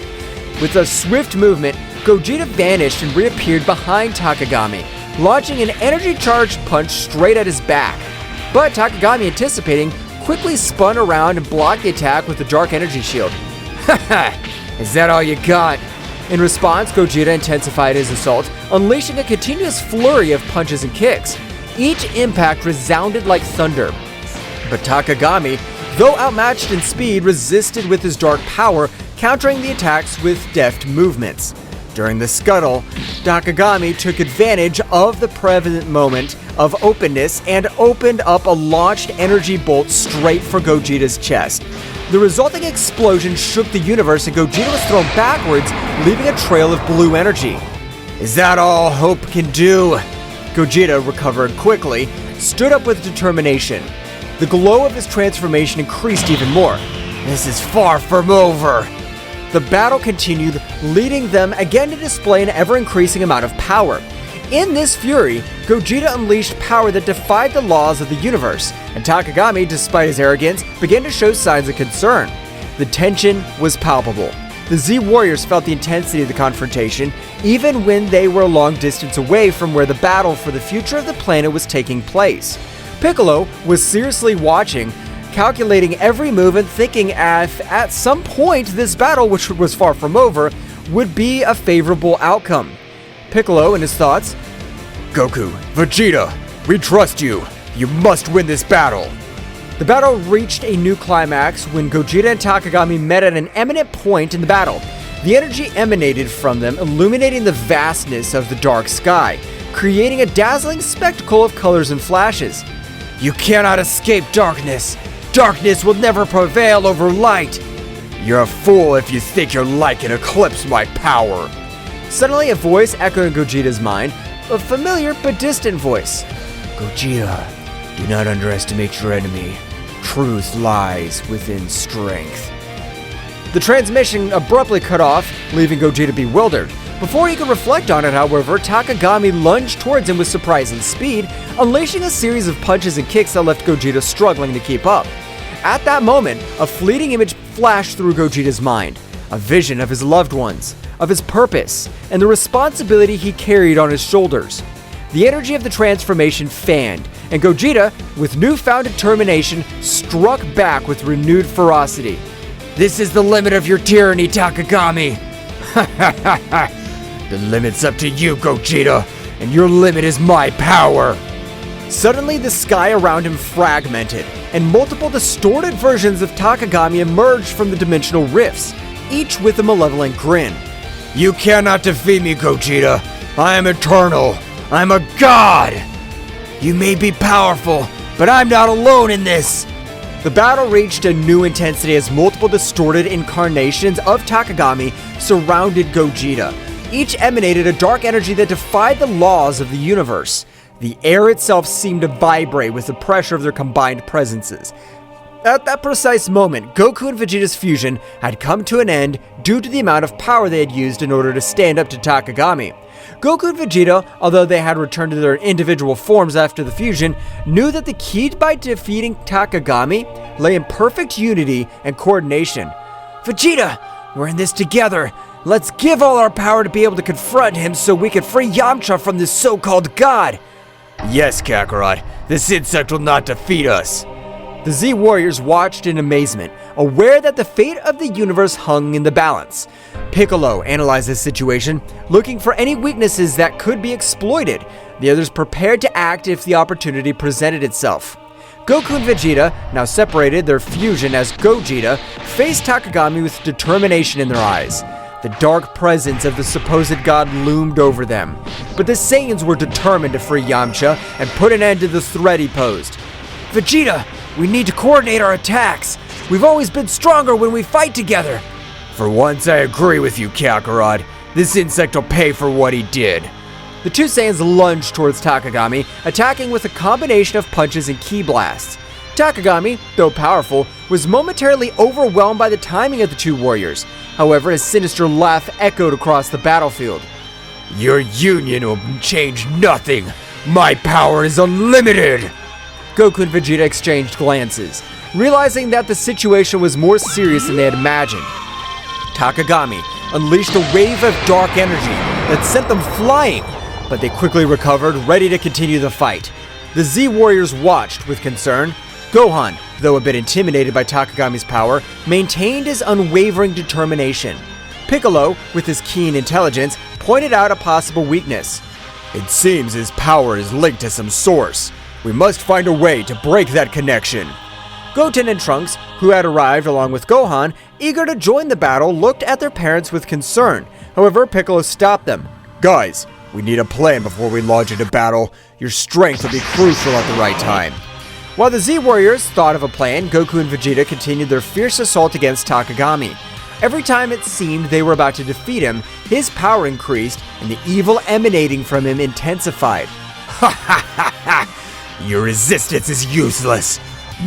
With a swift movement, Gogeta vanished and reappeared behind Takagami, launching an energy-charged punch straight at his back. But Takagami, anticipating, quickly spun around and blocked the attack with a dark energy shield. Haha! Is that all you got? In response, Gogeta intensified his assault, unleashing a continuous flurry of punches and kicks. Each impact resounded like thunder. But Takagami, though outmatched in speed, resisted with his dark power, countering the attacks with deft movements. During the scuttle, Takagami took advantage of the prevalent moment of openness and opened up a launched energy bolt straight for Gogeta's chest. The resulting explosion shook the universe and Gogeta was thrown backwards, leaving a trail of blue energy. Is that all hope can do? Gogeta recovered quickly, stood up with determination. The glow of his transformation increased even more. This is far from over. The battle continued, leading them again to display an ever-increasing amount of power. In this fury, Gogeta unleashed power that defied the laws of the universe, and Takagami, despite his arrogance, began to show signs of concern. The tension was palpable. The Z Warriors felt the intensity of the confrontation, even when they were a long distance away from where the battle for the future of the planet was taking place. Piccolo was seriously watching, calculating every move and thinking at some point this battle, which was far from over, would be a favorable outcome. Piccolo, in his thoughts, Goku, Vegeta, we trust you. You must win this battle. The battle reached a new climax when Gogeta and Takagami met at an eminent point in the battle. The energy emanated from them, illuminating the vastness of the dark sky, creating a dazzling spectacle of colors and flashes. You cannot escape darkness. Darkness will never prevail over light. You're a fool if you think your light can eclipse my power. Suddenly, a voice echoed in Gogeta's mind, a familiar but distant voice. Gogeta, do not underestimate your enemy. Truth lies within strength. The transmission abruptly cut off, leaving Gogeta bewildered. Before he could reflect on it, however, Takagami lunged towards him with surprising speed, unleashing a series of punches and kicks that left Gogeta struggling to keep up. At that moment, a fleeting image flashed through Gogeta's mind, a vision of his loved ones, of his purpose, and the responsibility he carried on his shoulders. The energy of the transformation fanned, and Gogeta, with newfound determination, struck back with renewed ferocity. This is the limit of your tyranny, Takagami! Ha ha ha ha! The limit's up to you, Gogeta, and your limit is my power! Suddenly, the sky around him fragmented, and multiple distorted versions of Takagami emerged from the dimensional rifts, each with a malevolent grin. You cannot defeat me, Gogeta! I am eternal! I'm a god! You may be powerful, but I'm not alone in this! The battle reached a new intensity as multiple distorted incarnations of Takagami surrounded Gogeta. Each emanated a dark energy that defied the laws of the universe. The air itself seemed to vibrate with the pressure of their combined presences. At that precise moment, Goku and Vegeta's fusion had come to an end due to the amount of power they had used in order to stand up to Takagami. Goku and Vegeta, although they had returned to their individual forms after the fusion, knew that the key by defeating Takagami lay in perfect unity and coordination. Vegeta, we're in this together. Let's give all our power to be able to confront him so we can free Yamcha from this so-called god. Yes, Kakarot, this insect will not defeat us. The Z Warriors watched in amazement, aware that the fate of the universe hung in the balance. Piccolo analyzed this situation, looking for any weaknesses that could be exploited. The others prepared to act if the opportunity presented itself. Goku and Vegeta, now separated, their fusion as Gogeta, faced Takagami with determination in their eyes. The dark presence of the supposed god loomed over them, but the Saiyans were determined to free Yamcha and put an end to the threat he posed. Vegeta, we need to coordinate our attacks. We've always been stronger when we fight together. For once, I agree with you, Kakarot. This insect will pay for what he did. The two Saiyans lunged towards Takagami, attacking with a combination of punches and ki blasts. Takagami, though powerful, was momentarily overwhelmed by the timing of the two warriors. However, his sinister laugh echoed across the battlefield. Your union will change nothing. My power is unlimited. Goku and Vegeta exchanged glances, realizing that the situation was more serious than they had imagined. Takagami unleashed a wave of dark energy that sent them flying, but they quickly recovered, ready to continue the fight. The Z warriors watched with concern. Gohan, though a bit intimidated by Takagami's power, maintained his unwavering determination. Piccolo, with his keen intelligence, pointed out a possible weakness. It seems his power is linked to some source. We must find a way to break that connection. Goten and Trunks, who had arrived along with Gohan, eager to join the battle, looked at their parents with concern. However, Piccolo stopped them. Guys, we need a plan before we launch into battle. Your strength will be crucial at the right time. While the Z warriors thought of a plan, Goku and Vegeta continued their fierce assault against Takagami. Every time it seemed they were about to defeat him, his power increased and the evil emanating from him intensified. Ha ha ha ha! Your resistance is useless.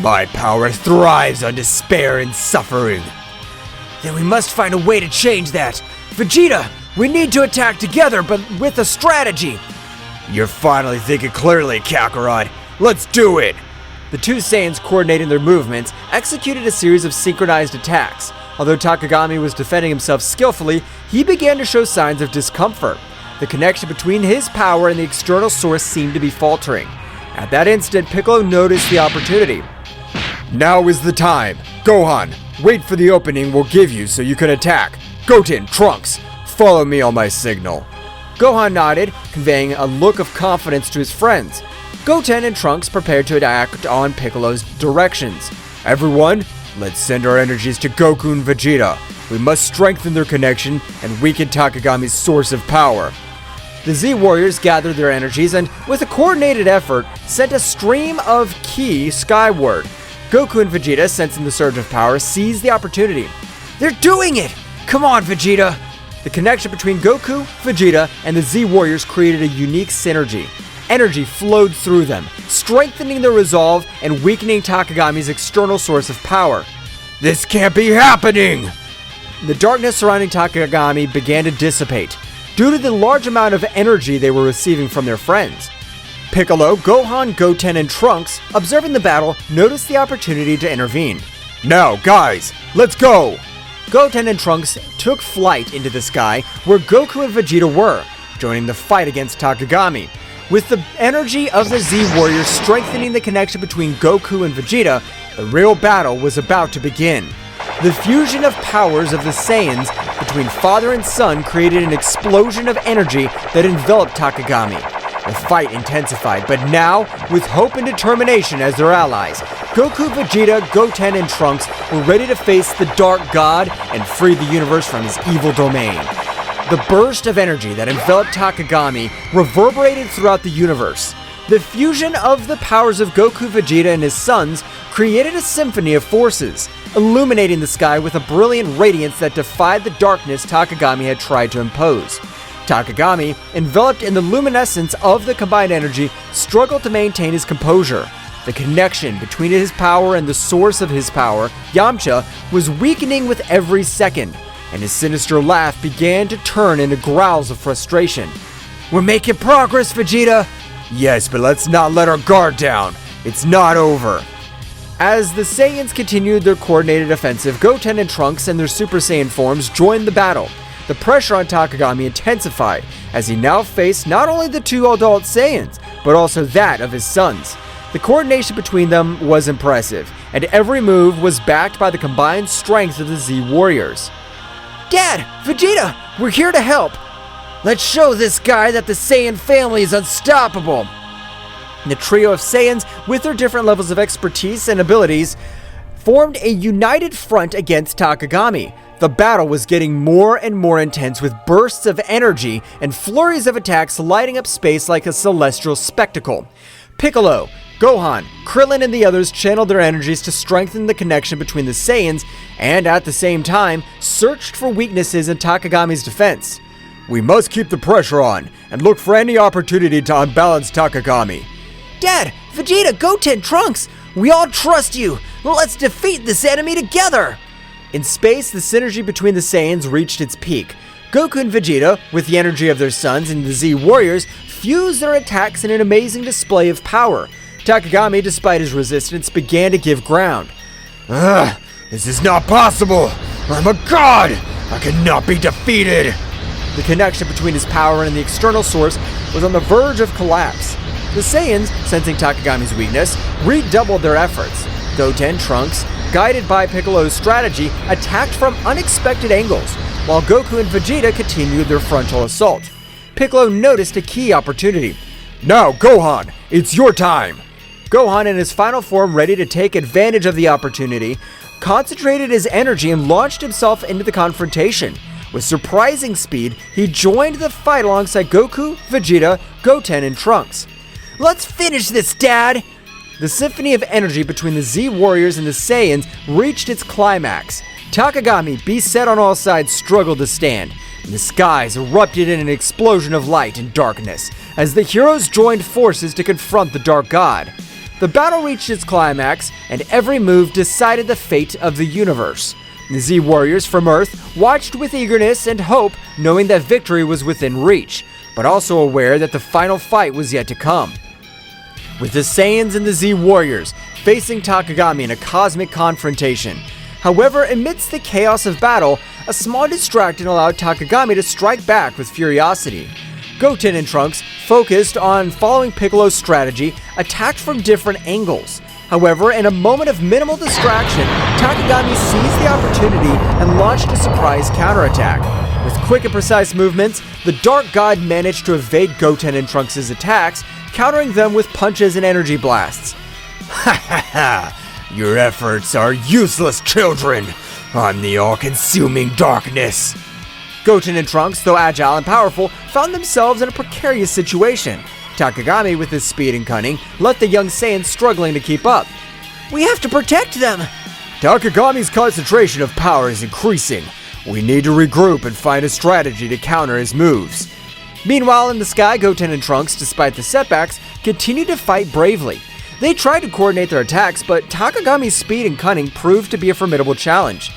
My power thrives on despair and suffering. Then we must find a way to change that. Vegeta, we need to attack together, but with a strategy. You're finally thinking clearly, Kakarot. Let's do it! The two Saiyans, coordinating their movements, executed a series of synchronized attacks. Although Takagami was defending himself skillfully, he began to show signs of discomfort. The connection between his power and the external source seemed to be faltering. At that instant, Piccolo noticed the opportunity. Now is the time. Gohan, wait for the opening we'll give you so you can attack. Goten, Trunks, follow me on my signal. Gohan nodded, conveying a look of confidence to his friends. Goten and Trunks prepared to act on Piccolo's directions. Everyone, let's send our energies to Goku and Vegeta. We must strengthen their connection and weaken Takagami's source of power. The Z warriors gathered their energies and, with a coordinated effort, sent a stream of ki skyward. Goku and Vegeta, sensing the surge of power, seized the opportunity. They're doing it! Come on, Vegeta! The connection between Goku, Vegeta, and the Z warriors created a unique synergy. Energy flowed through them, strengthening their resolve and weakening Takagami's external source of power. This can't be happening! The darkness surrounding Takagami began to dissipate, due to the large amount of energy they were receiving from their friends. Piccolo, Gohan, Goten, and Trunks, observing the battle, noticed the opportunity to intervene. Now, guys, let's go! Goten and Trunks took flight into the sky where Goku and Vegeta were, joining the fight against Takagami. With the energy of the Z warriors strengthening the connection between Goku and Vegeta, the real battle was about to begin. The fusion of powers of the Saiyans between father and son created an explosion of energy that enveloped Takagami. The fight intensified, but now, with hope and determination as their allies, Goku, Vegeta, Goten, and Trunks were ready to face the Dark God and free the universe from his evil domain. The burst of energy that enveloped Takagami reverberated throughout the universe. The fusion of the powers of Goku, Vegeta, and his sons created a symphony of forces, illuminating the sky with a brilliant radiance that defied the darkness Takagami had tried to impose. Takagami, enveloped in the luminescence of the combined energy, struggled to maintain his composure. The connection between his power and the source of his power, Yamcha, was weakening with every second, and his sinister laugh began to turn into growls of frustration. We're making progress, Vegeta! Yes, but let's not let our guard down. It's not over. As the Saiyans continued their coordinated offensive, Goten and Trunks and their Super Saiyan forms joined the battle. The pressure on Takagami intensified, as he now faced not only the two adult Saiyans, but also that of his sons. The coordination between them was impressive, and every move was backed by the combined strength of the Z warriors. Dad! Vegeta! We're here to help! Let's show this guy that the Saiyan family is unstoppable! The trio of Saiyans, with their different levels of expertise and abilities, formed a united front against Takagami. The battle was getting more and more intense, with bursts of energy and flurries of attacks lighting up space like a celestial spectacle. Piccolo, Gohan, Krillin, and the others channeled their energies to strengthen the connection between the Saiyans and, at the same time, searched for weaknesses in Takagami's defense. We must keep the pressure on and look for any opportunity to unbalance Takagami. Dad, Vegeta, Goten, Trunks, we all trust you. Let's defeat this enemy together. In space, the synergy between the Saiyans reached its peak. Goku and Vegeta, with the energy of their sons and the Z Warriors, fused their attacks in an amazing display of power. Takagami, despite his resistance, began to give ground. This is not possible! I'm a god! I cannot be defeated! The connection between his power and the external source was on the verge of collapse. The Saiyans, sensing Takagami's weakness, redoubled their efforts. Goten, Trunks, guided by Piccolo's strategy, attacked from unexpected angles, while Goku and Vegeta continued their frontal assault. Piccolo noticed a key opportunity. Now, Gohan, it's your time! Gohan, in his final form ready to take advantage of the opportunity, concentrated his energy and launched himself into the confrontation. With surprising speed, he joined the fight alongside Goku, Vegeta, Goten, and Trunks. Let's finish this, Dad! The symphony of energy between the Z Warriors and the Saiyans reached its climax. Takagami, beset on all sides, struggled to stand, and the skies erupted in an explosion of light and darkness as the heroes joined forces to confront the Dark God. The battle reached its climax, and every move decided the fate of the universe. The Z Warriors from Earth watched with eagerness and hope, knowing that victory was within reach, but also aware that the final fight was yet to come. With the Saiyans and the Z Warriors facing Takagami in a cosmic confrontation. However, amidst the chaos of battle, a small distraction allowed Takagami to strike back with furiosity. Goten and Trunks, focused on following Piccolo's strategy, attacked from different angles. However, in a moment of minimal distraction, Takagami seized the opportunity and launched a surprise counterattack. With quick and precise movements, the Dark God managed to evade Goten and Trunks' attacks, countering them with punches and energy blasts. Ha ha ha! Your efforts are useless, children! I'm the all-consuming darkness! Goten and Trunks, though agile and powerful, found themselves in a precarious situation. Takagami, with his speed and cunning, left the young Saiyans struggling to keep up. We have to protect them! Takagami's concentration of power is increasing. We need to regroup and find a strategy to counter his moves. Meanwhile, in the sky, Goten and Trunks, despite the setbacks, continued to fight bravely. They tried to coordinate their attacks, but Takagami's speed and cunning proved to be a formidable challenge.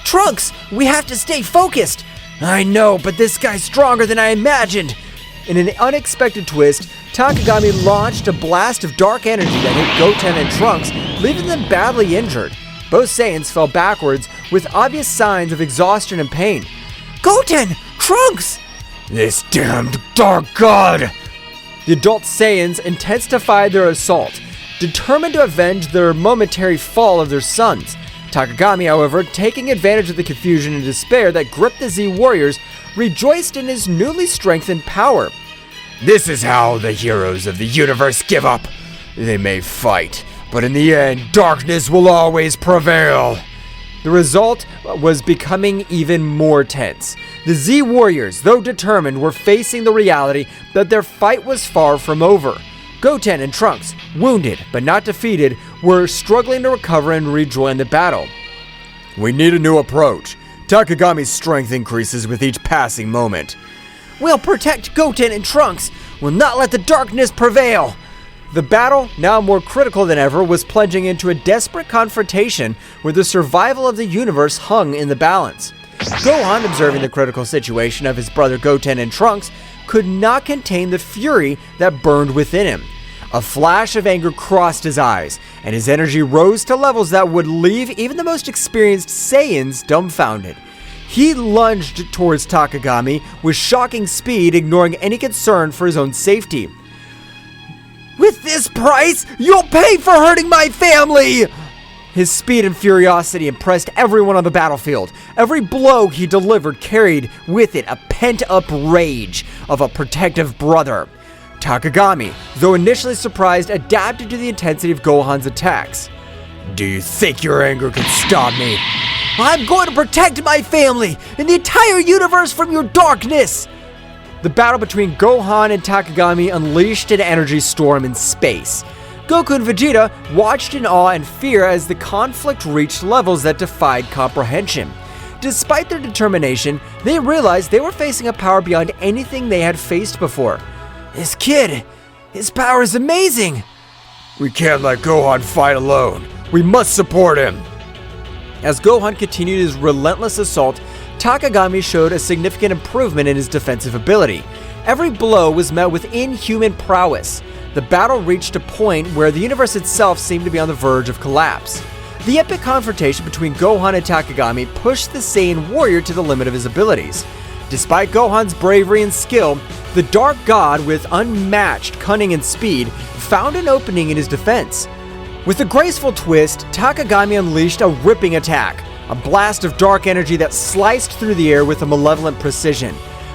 Trunks, we have to stay focused! I know, but this guy's stronger than I imagined! In an unexpected twist, Takagami launched a blast of dark energy that hit Goten and Trunks, leaving them badly injured. Both Saiyans fell backwards with obvious signs of exhaustion and pain. Goten! Trunks! This damned Dark God! The adult Saiyans intensified their assault, determined to avenge their momentary fall of their sons. Takagami, however, taking advantage of the confusion and despair that gripped the Z Warriors, rejoiced in his newly strengthened power. This is how the heroes of the universe give up. They may fight, but in the end, darkness will always prevail. The result was becoming even more tense. The Z Warriors, though determined, were facing the reality that their fight was far from over. Goten and Trunks, wounded but not defeated, were struggling to recover and rejoin the battle. We need a new approach. Takagami's strength increases with each passing moment. We'll protect Goten and Trunks. We'll not let the darkness prevail. The battle, now more critical than ever, was plunging into a desperate confrontation where the survival of the universe hung in the balance. Gohan, observing the critical situation of his brother Goten and Trunks, could not contain the fury that burned within him. A flash of anger crossed his eyes, and his energy rose to levels that would leave even the most experienced Saiyans dumbfounded. He lunged towards Takagami with shocking speed, ignoring any concern for his own safety. With this price, you'll pay for hurting my family! His speed and furiosity impressed everyone on the battlefield. Every blow he delivered carried with it a pent-up rage of a protective brother. Takagami, though initially surprised, adapted to the intensity of Gohan's attacks. Do you think your anger can stop me? I'm going to protect my family and the entire universe from your darkness! The battle between Gohan and Takagami unleashed an energy storm in space. Goku and Vegeta watched in awe and fear as the conflict reached levels that defied comprehension. Despite their determination, they realized they were facing a power beyond anything they had faced before. This kid, his power is amazing! We can't let Gohan fight alone. We must support him. As Gohan continued his relentless assault, Takagami showed a significant improvement in his defensive ability. Every blow was met with inhuman prowess. The battle reached a point where the universe itself seemed to be on the verge of collapse. The epic confrontation between Gohan and Takagami pushed the Saiyan warrior to the limit of his abilities. Despite Gohan's bravery and skill, the Dark God, with unmatched cunning and speed, found an opening in his defense. With a graceful twist, Takagami unleashed a ripping attack, a blast of dark energy that sliced through the air with a malevolent precision.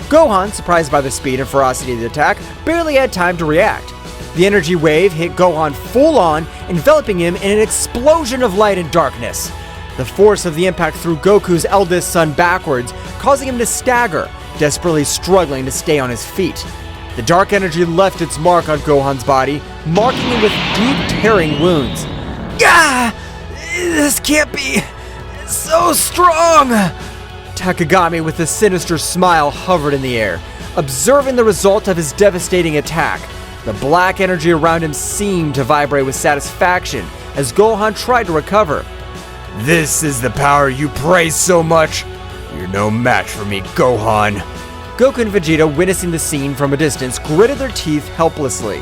Gohan, surprised by the speed and ferocity of the attack, barely had time to react. The energy wave hit Gohan full on, enveloping him in an explosion of light and darkness. The force of the impact threw Goku's eldest son backwards, causing him to stagger, desperately struggling to stay on his feet. The dark energy left its mark on Gohan's body, marking him with deep tearing wounds. Ah! This can't be so strong! Takagami, with a sinister smile, hovered in the air, observing the result of his devastating attack. The black energy around him seemed to vibrate with satisfaction as Gohan tried to recover. This is the power you praise so much. You're no match for me, Gohan. Goku and Vegeta, witnessing the scene from a distance, gritted their teeth helplessly.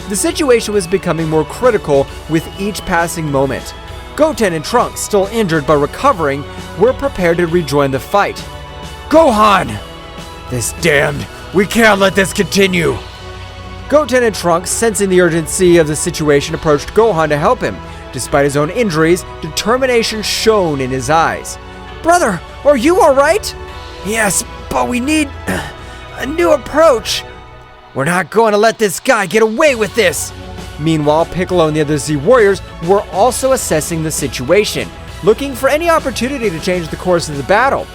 The situation was becoming more critical with each passing moment. Goten and Trunks, still injured but recovering, were prepared to rejoin the fight. Gohan! This damned! We can't let this continue! Goten and Trunks, sensing the urgency of the situation, approached Gohan to help him. Despite his own injuries, determination shone in his eyes. Brother, are you alright? Yes, but we need a new approach. We're not going to let this guy get away with this. Meanwhile, Piccolo and the other Z Warriors were also assessing the situation, looking for any opportunity to change the course of the battle.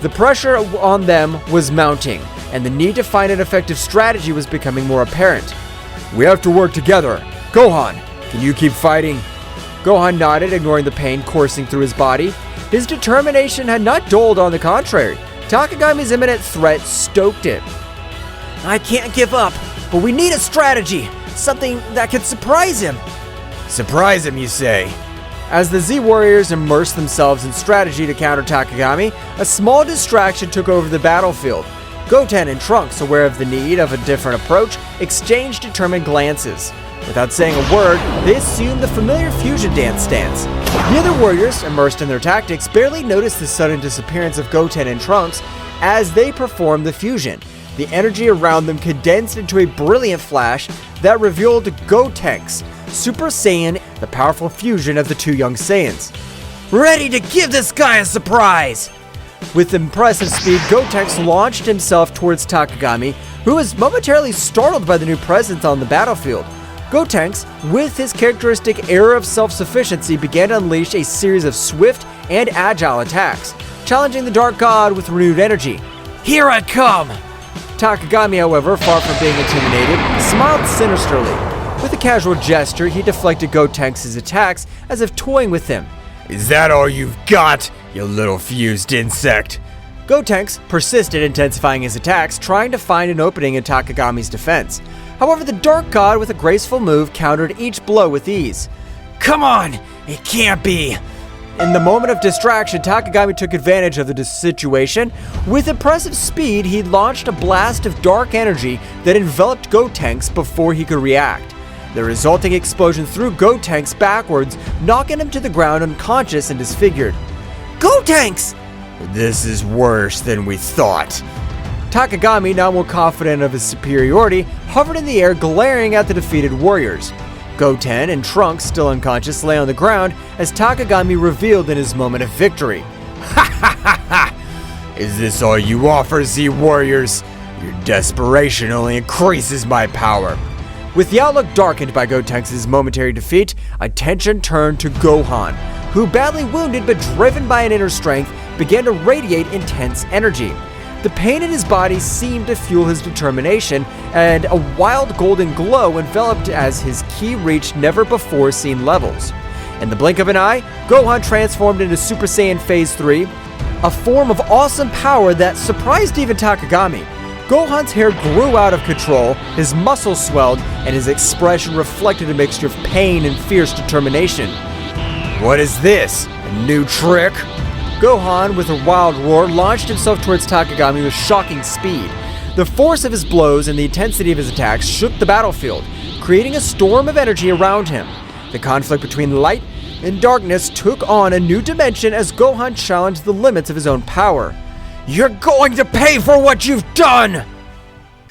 The pressure on them was mounting, and the need to find an effective strategy was becoming more apparent. We have to work together. Gohan, can you keep fighting? Gohan nodded, ignoring the pain coursing through his body. His determination had not dulled, on the contrary. Takagami's imminent threat stoked it. I can't give up, but we need a strategy. Something that could surprise him. Surprise him, you say? As the Z Warriors immersed themselves in strategy to counter Takagami, a small distraction took over the battlefield. Goten and Trunks, aware of the need of a different approach, exchanged determined glances. Without saying a word, they assumed the familiar fusion dance stance. The other warriors, immersed in their tactics, barely noticed the sudden disappearance of Goten and Trunks as they performed the fusion. The energy around them condensed into a brilliant flash that revealed Gotenks, Super Saiyan, the powerful fusion of the two young Saiyans. Ready to give this guy a surprise! With impressive speed, Gotenks launched himself towards Takagami, who was momentarily startled by the new presence on the battlefield. Gotenks, with his characteristic air of self-sufficiency, began to unleash a series of swift and agile attacks, challenging the Dark God with renewed energy. Here I come! Takagami, however, far from being intimidated, smiled sinisterly. With a casual gesture, he deflected Gotenks' attacks as if toying with him. Is that all you've got, you little fused insect? Gotenks persisted, intensifying his attacks, trying to find an opening in Takagami's defense. However, the Dark God, with a graceful move, countered each blow with ease. Come on! It can't be! In the moment of distraction, Takagami took advantage of the situation. With impressive speed, he launched a blast of dark energy that enveloped Gotenks before he could react. The resulting explosion threw Gotenks backwards, knocking him to the ground unconscious and disfigured. Gotenks! This is worse than we thought. Takagami, now more confident of his superiority, hovered in the air, glaring at the defeated warriors. Goten and Trunks, still unconscious, lay on the ground as Takagami revealed in his moment of victory. Ha ha ha ha! Is this all you offer, Z Warriors? Your desperation only increases my power. With the outlook darkened by Gotenks' momentary defeat, attention turned to Gohan, who, badly wounded but driven by an inner strength, began to radiate intense energy. The pain in his body seemed to fuel his determination, and a wild golden glow enveloped as his ki reached never-before-seen levels. In the blink of an eye, Gohan transformed into Super Saiyan Phase 3, a form of awesome power that surprised even Takagami. Gohan's hair grew out of control, his muscles swelled, and his expression reflected a mixture of pain and fierce determination. What is this? A new trick? Gohan, with a wild roar, launched himself towards Takagami with shocking speed. The force of his blows and the intensity of his attacks shook the battlefield, creating a storm of energy around him. The conflict between light and darkness took on a new dimension as Gohan challenged the limits of his own power. You're going to pay for what you've done!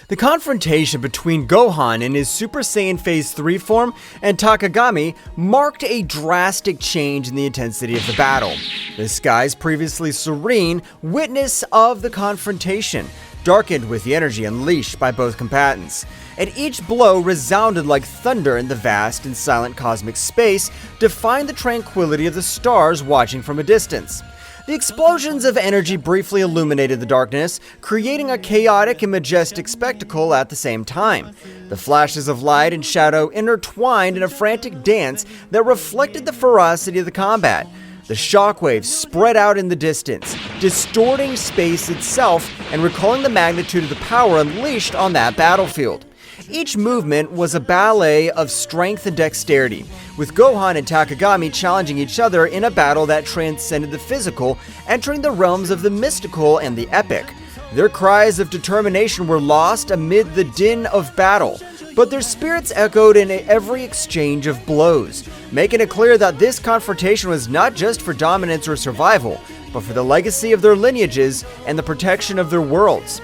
The confrontation between Gohan in his Super Saiyan Phase 3 form and Takagami marked a drastic change in the intensity of the battle. The skies, previously serene, witness of the confrontation, darkened with the energy unleashed by both combatants. And each blow resounded like thunder in the vast and silent cosmic space, defying the tranquility of the stars watching from a distance. The explosions of energy briefly illuminated the darkness, creating a chaotic and majestic spectacle at the same time. The flashes of light and shadow intertwined in a frantic dance that reflected the ferocity of the combat. The shockwaves spread out in the distance, distorting space itself and recalling the magnitude of the power unleashed on that battlefield. Each movement was a ballet of strength and dexterity, with Gohan and Takagami challenging each other in a battle that transcended the physical, entering the realms of the mystical and the epic. Their cries of determination were lost amid the din of battle, but their spirits echoed in every exchange of blows, making it clear that this confrontation was not just for dominance or survival, but for the legacy of their lineages and the protection of their worlds.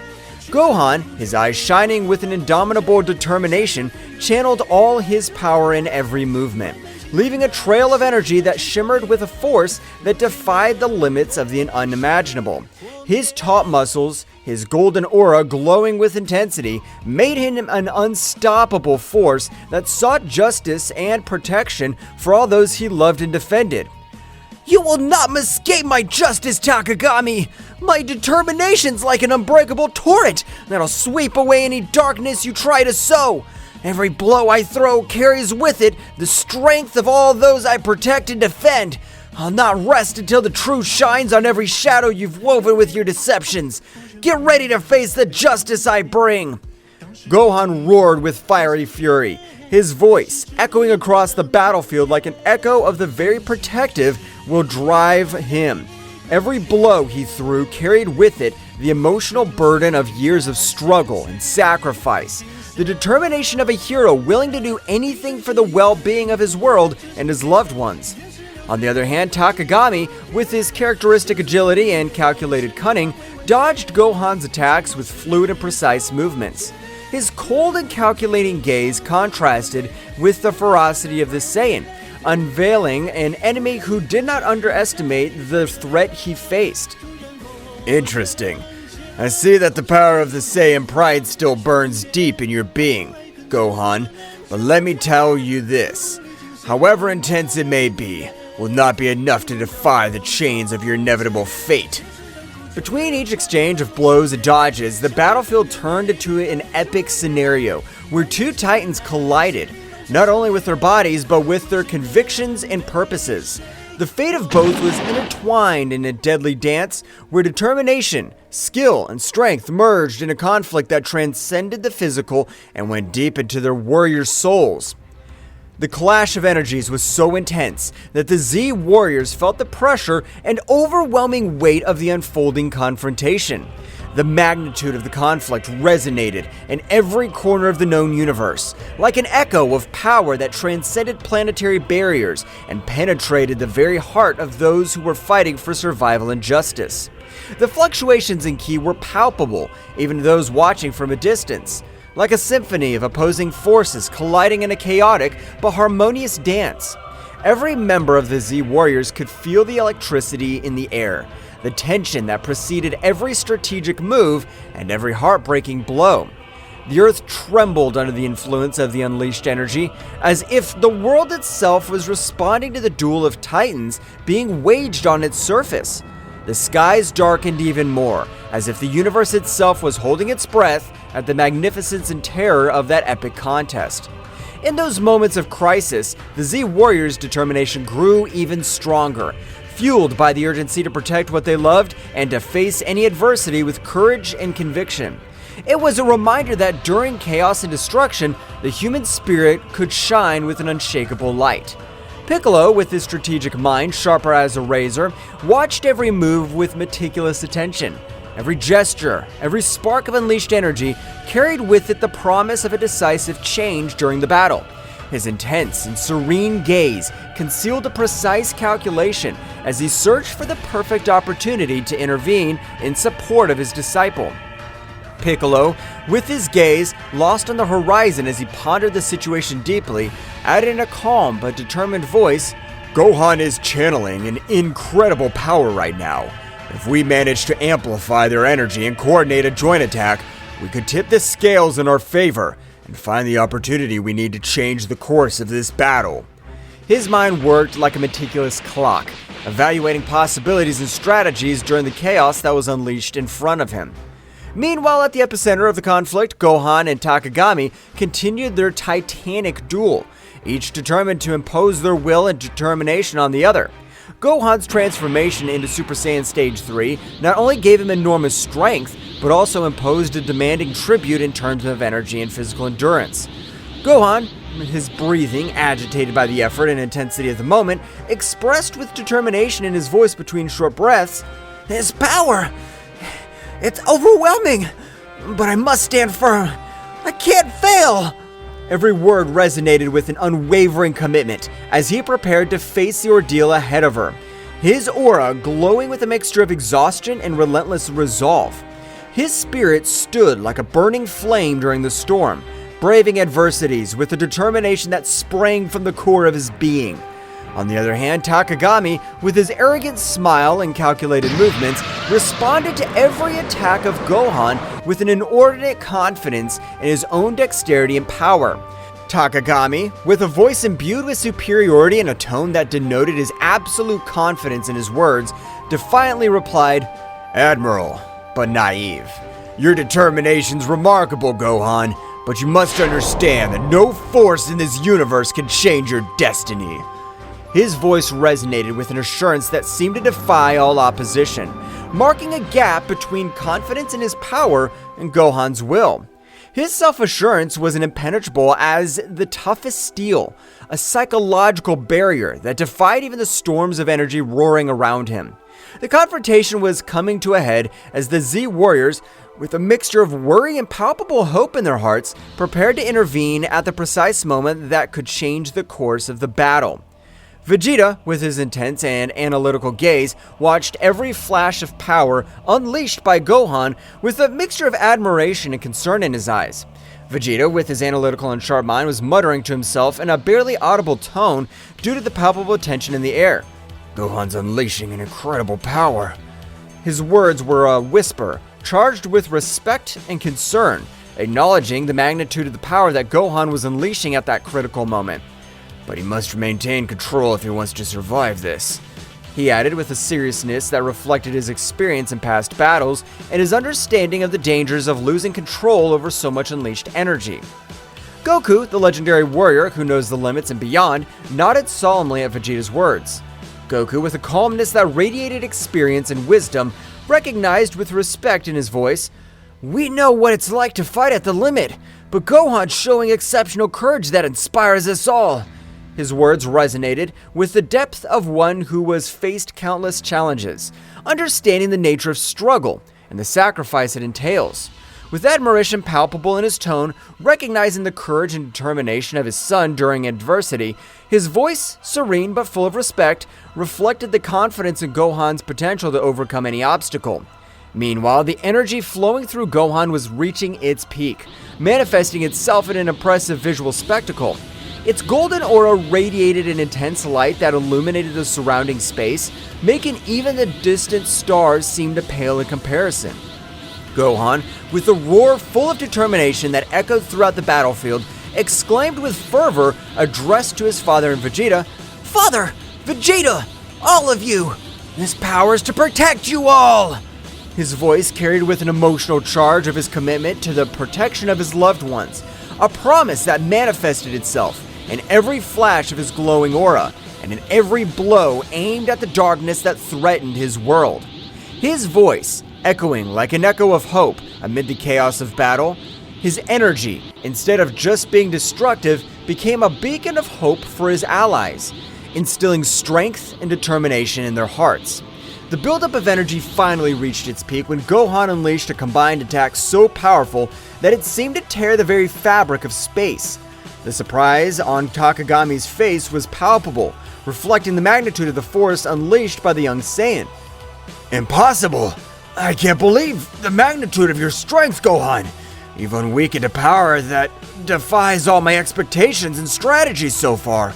Gohan, his eyes shining with an indomitable determination, channeled all his power in every movement, leaving a trail of energy that shimmered with a force that defied the limits of the unimaginable. His taut muscles, his golden aura glowing with intensity, made him an unstoppable force that sought justice and protection for all those he loved and defended. "You will not escape my justice, Takagami! My determination's like an unbreakable torrent that'll sweep away any darkness you try to sow. Every blow I throw carries with it the strength of all those I protect and defend. I'll not rest until the truth shines on every shadow you've woven with your deceptions. Get ready to face the justice I bring!" Gohan roared with fiery fury, his voice echoing across the battlefield like an echo of the very protective will drive him. Every blow he threw carried with it the emotional burden of years of struggle and sacrifice, the determination of a hero willing to do anything for the well-being of his world and his loved ones. On the other hand, Takagami, with his characteristic agility and calculated cunning, dodged Gohan's attacks with fluid and precise movements. His cold and calculating gaze contrasted with the ferocity of the Saiyan, unveiling an enemy who did not underestimate the threat he faced. Interesting. I see that the power of the Saiyan pride still burns deep in your being, Gohan, but let me tell you this. However intense it may be, will not be enough to defy the chains of your inevitable fate. Between each exchange of blows and dodges, the battlefield turned into an epic scenario where two titans collided, not only with their bodies, but with their convictions and purposes. The fate of both was intertwined in a deadly dance where determination, skill, and strength merged in a conflict that transcended the physical and went deep into their warriors' souls. The clash of energies was so intense that the Z warriors felt the pressure and overwhelming weight of the unfolding confrontation. The magnitude of the conflict resonated in every corner of the known universe, like an echo of power that transcended planetary barriers and penetrated the very heart of those who were fighting for survival and justice. The fluctuations in ki were palpable, even to those watching from a distance, like a symphony of opposing forces colliding in a chaotic but harmonious dance. Every member of the Z Warriors could feel the electricity in the air, the tension that preceded every strategic move and every heartbreaking blow. The earth trembled under the influence of the unleashed energy, as if the world itself was responding to the duel of titans being waged on its surface. The skies darkened even more, as if the universe itself was holding its breath at the magnificence and terror of that epic contest. In those moments of crisis, the Z Warriors' determination grew even stronger, fueled by the urgency to protect what they loved and to face any adversity with courage and conviction. It was a reminder that during chaos and destruction, the human spirit could shine with an unshakable light. Piccolo, with his strategic mind sharper as a razor, watched every move with meticulous attention. Every gesture, every spark of unleashed energy carried with it the promise of a decisive change during the battle. His intense and serene gaze concealed a precise calculation as he searched for the perfect opportunity to intervene in support of his disciple. Piccolo, with his gaze lost on the horizon as he pondered the situation deeply, added in a calm but determined voice, Gohan is channeling an incredible power right now. If we manage to amplify their energy and coordinate a joint attack, we could tip the scales in our favor and find the opportunity we need to change the course of this battle. His mind worked like a meticulous clock, evaluating possibilities and strategies during the chaos that was unleashed in front of him. Meanwhile, at the epicenter of the conflict, Gohan and Takagami continued their titanic duel, each determined to impose their will and determination on the other. Gohan's transformation into Super Saiyan Stage 3 not only gave him enormous strength, but also imposed a demanding tribute in terms of energy and physical endurance. Gohan, his breathing agitated by the effort and intensity of the moment, expressed with determination in his voice between short breaths, "His power! It's overwhelming, but I must stand firm. I can't fail." Every word resonated with an unwavering commitment as he prepared to face the ordeal ahead of her, his aura glowing with a mixture of exhaustion and relentless resolve. His spirit stood like a burning flame during the storm, braving adversities with a determination that sprang from the core of his being. On the other hand, Takagami, with his arrogant smile and calculated movements, responded to every attack of Gohan with an inordinate confidence in his own dexterity and power. Takagami, with a voice imbued with superiority and a tone that denoted his absolute confidence in his words, defiantly replied, Admiral, but naive. Your determination's remarkable, Gohan, but you must understand that no force in this universe can change your destiny. His voice resonated with an assurance that seemed to defy all opposition, marking a gap between confidence in his power and Gohan's will. His self-assurance was impenetrable as the toughest steel, a psychological barrier that defied even the storms of energy roaring around him. The confrontation was coming to a head as the Z Warriors, with a mixture of worry and palpable hope in their hearts, prepared to intervene at the precise moment that could change the course of the battle. Vegeta, with his intense and analytical gaze, watched every flash of power unleashed by Gohan with a mixture of admiration and concern in his eyes. Vegeta, with his analytical and sharp mind, was muttering to himself in a barely audible tone due to the palpable tension in the air. Gohan's unleashing an incredible power. His words were a whisper, charged with respect and concern, acknowledging the magnitude of the power that Gohan was unleashing at that critical moment. But he must maintain control if he wants to survive this, he added with a seriousness that reflected his experience in past battles and his understanding of the dangers of losing control over so much unleashed energy. Goku, the legendary warrior who knows the limits and beyond, nodded solemnly at Vegeta's words. Goku, with a calmness that radiated experience and wisdom, recognized with respect in his voice, "We know what it's like to fight at the limit, but Gohan's showing exceptional courage that inspires us all." His words resonated with the depth of one who has faced countless challenges, understanding the nature of struggle and the sacrifice it entails. With admiration palpable in his tone, recognizing the courage and determination of his son during adversity, his voice, serene but full of respect, reflected the confidence in Gohan's potential to overcome any obstacle. Meanwhile, the energy flowing through Gohan was reaching its peak, manifesting itself in an impressive visual spectacle. Its golden aura radiated an intense light that illuminated the surrounding space, making even the distant stars seem to pale in comparison. Gohan, with a roar full of determination that echoed throughout the battlefield, exclaimed with fervor, addressed to his father and Vegeta, "Father! Vegeta! All of you! This power is to protect you all!" His voice carried with an emotional charge of his commitment to the protection of his loved ones, a promise that manifested itself in every flash of his glowing aura, and in every blow aimed at the darkness that threatened his world. His voice, echoing like an echo of hope amid the chaos of battle, his energy, instead of just being destructive, became a beacon of hope for his allies, instilling strength and determination in their hearts. The buildup of energy finally reached its peak when Gohan unleashed a combined attack so powerful that it seemed to tear the very fabric of space. The surprise on Takagami's face was palpable, reflecting the magnitude of the force unleashed by the young Saiyan. Impossible! I can't believe the magnitude of your strength, Gohan! You've unweakened a power that defies all my expectations and strategies so far.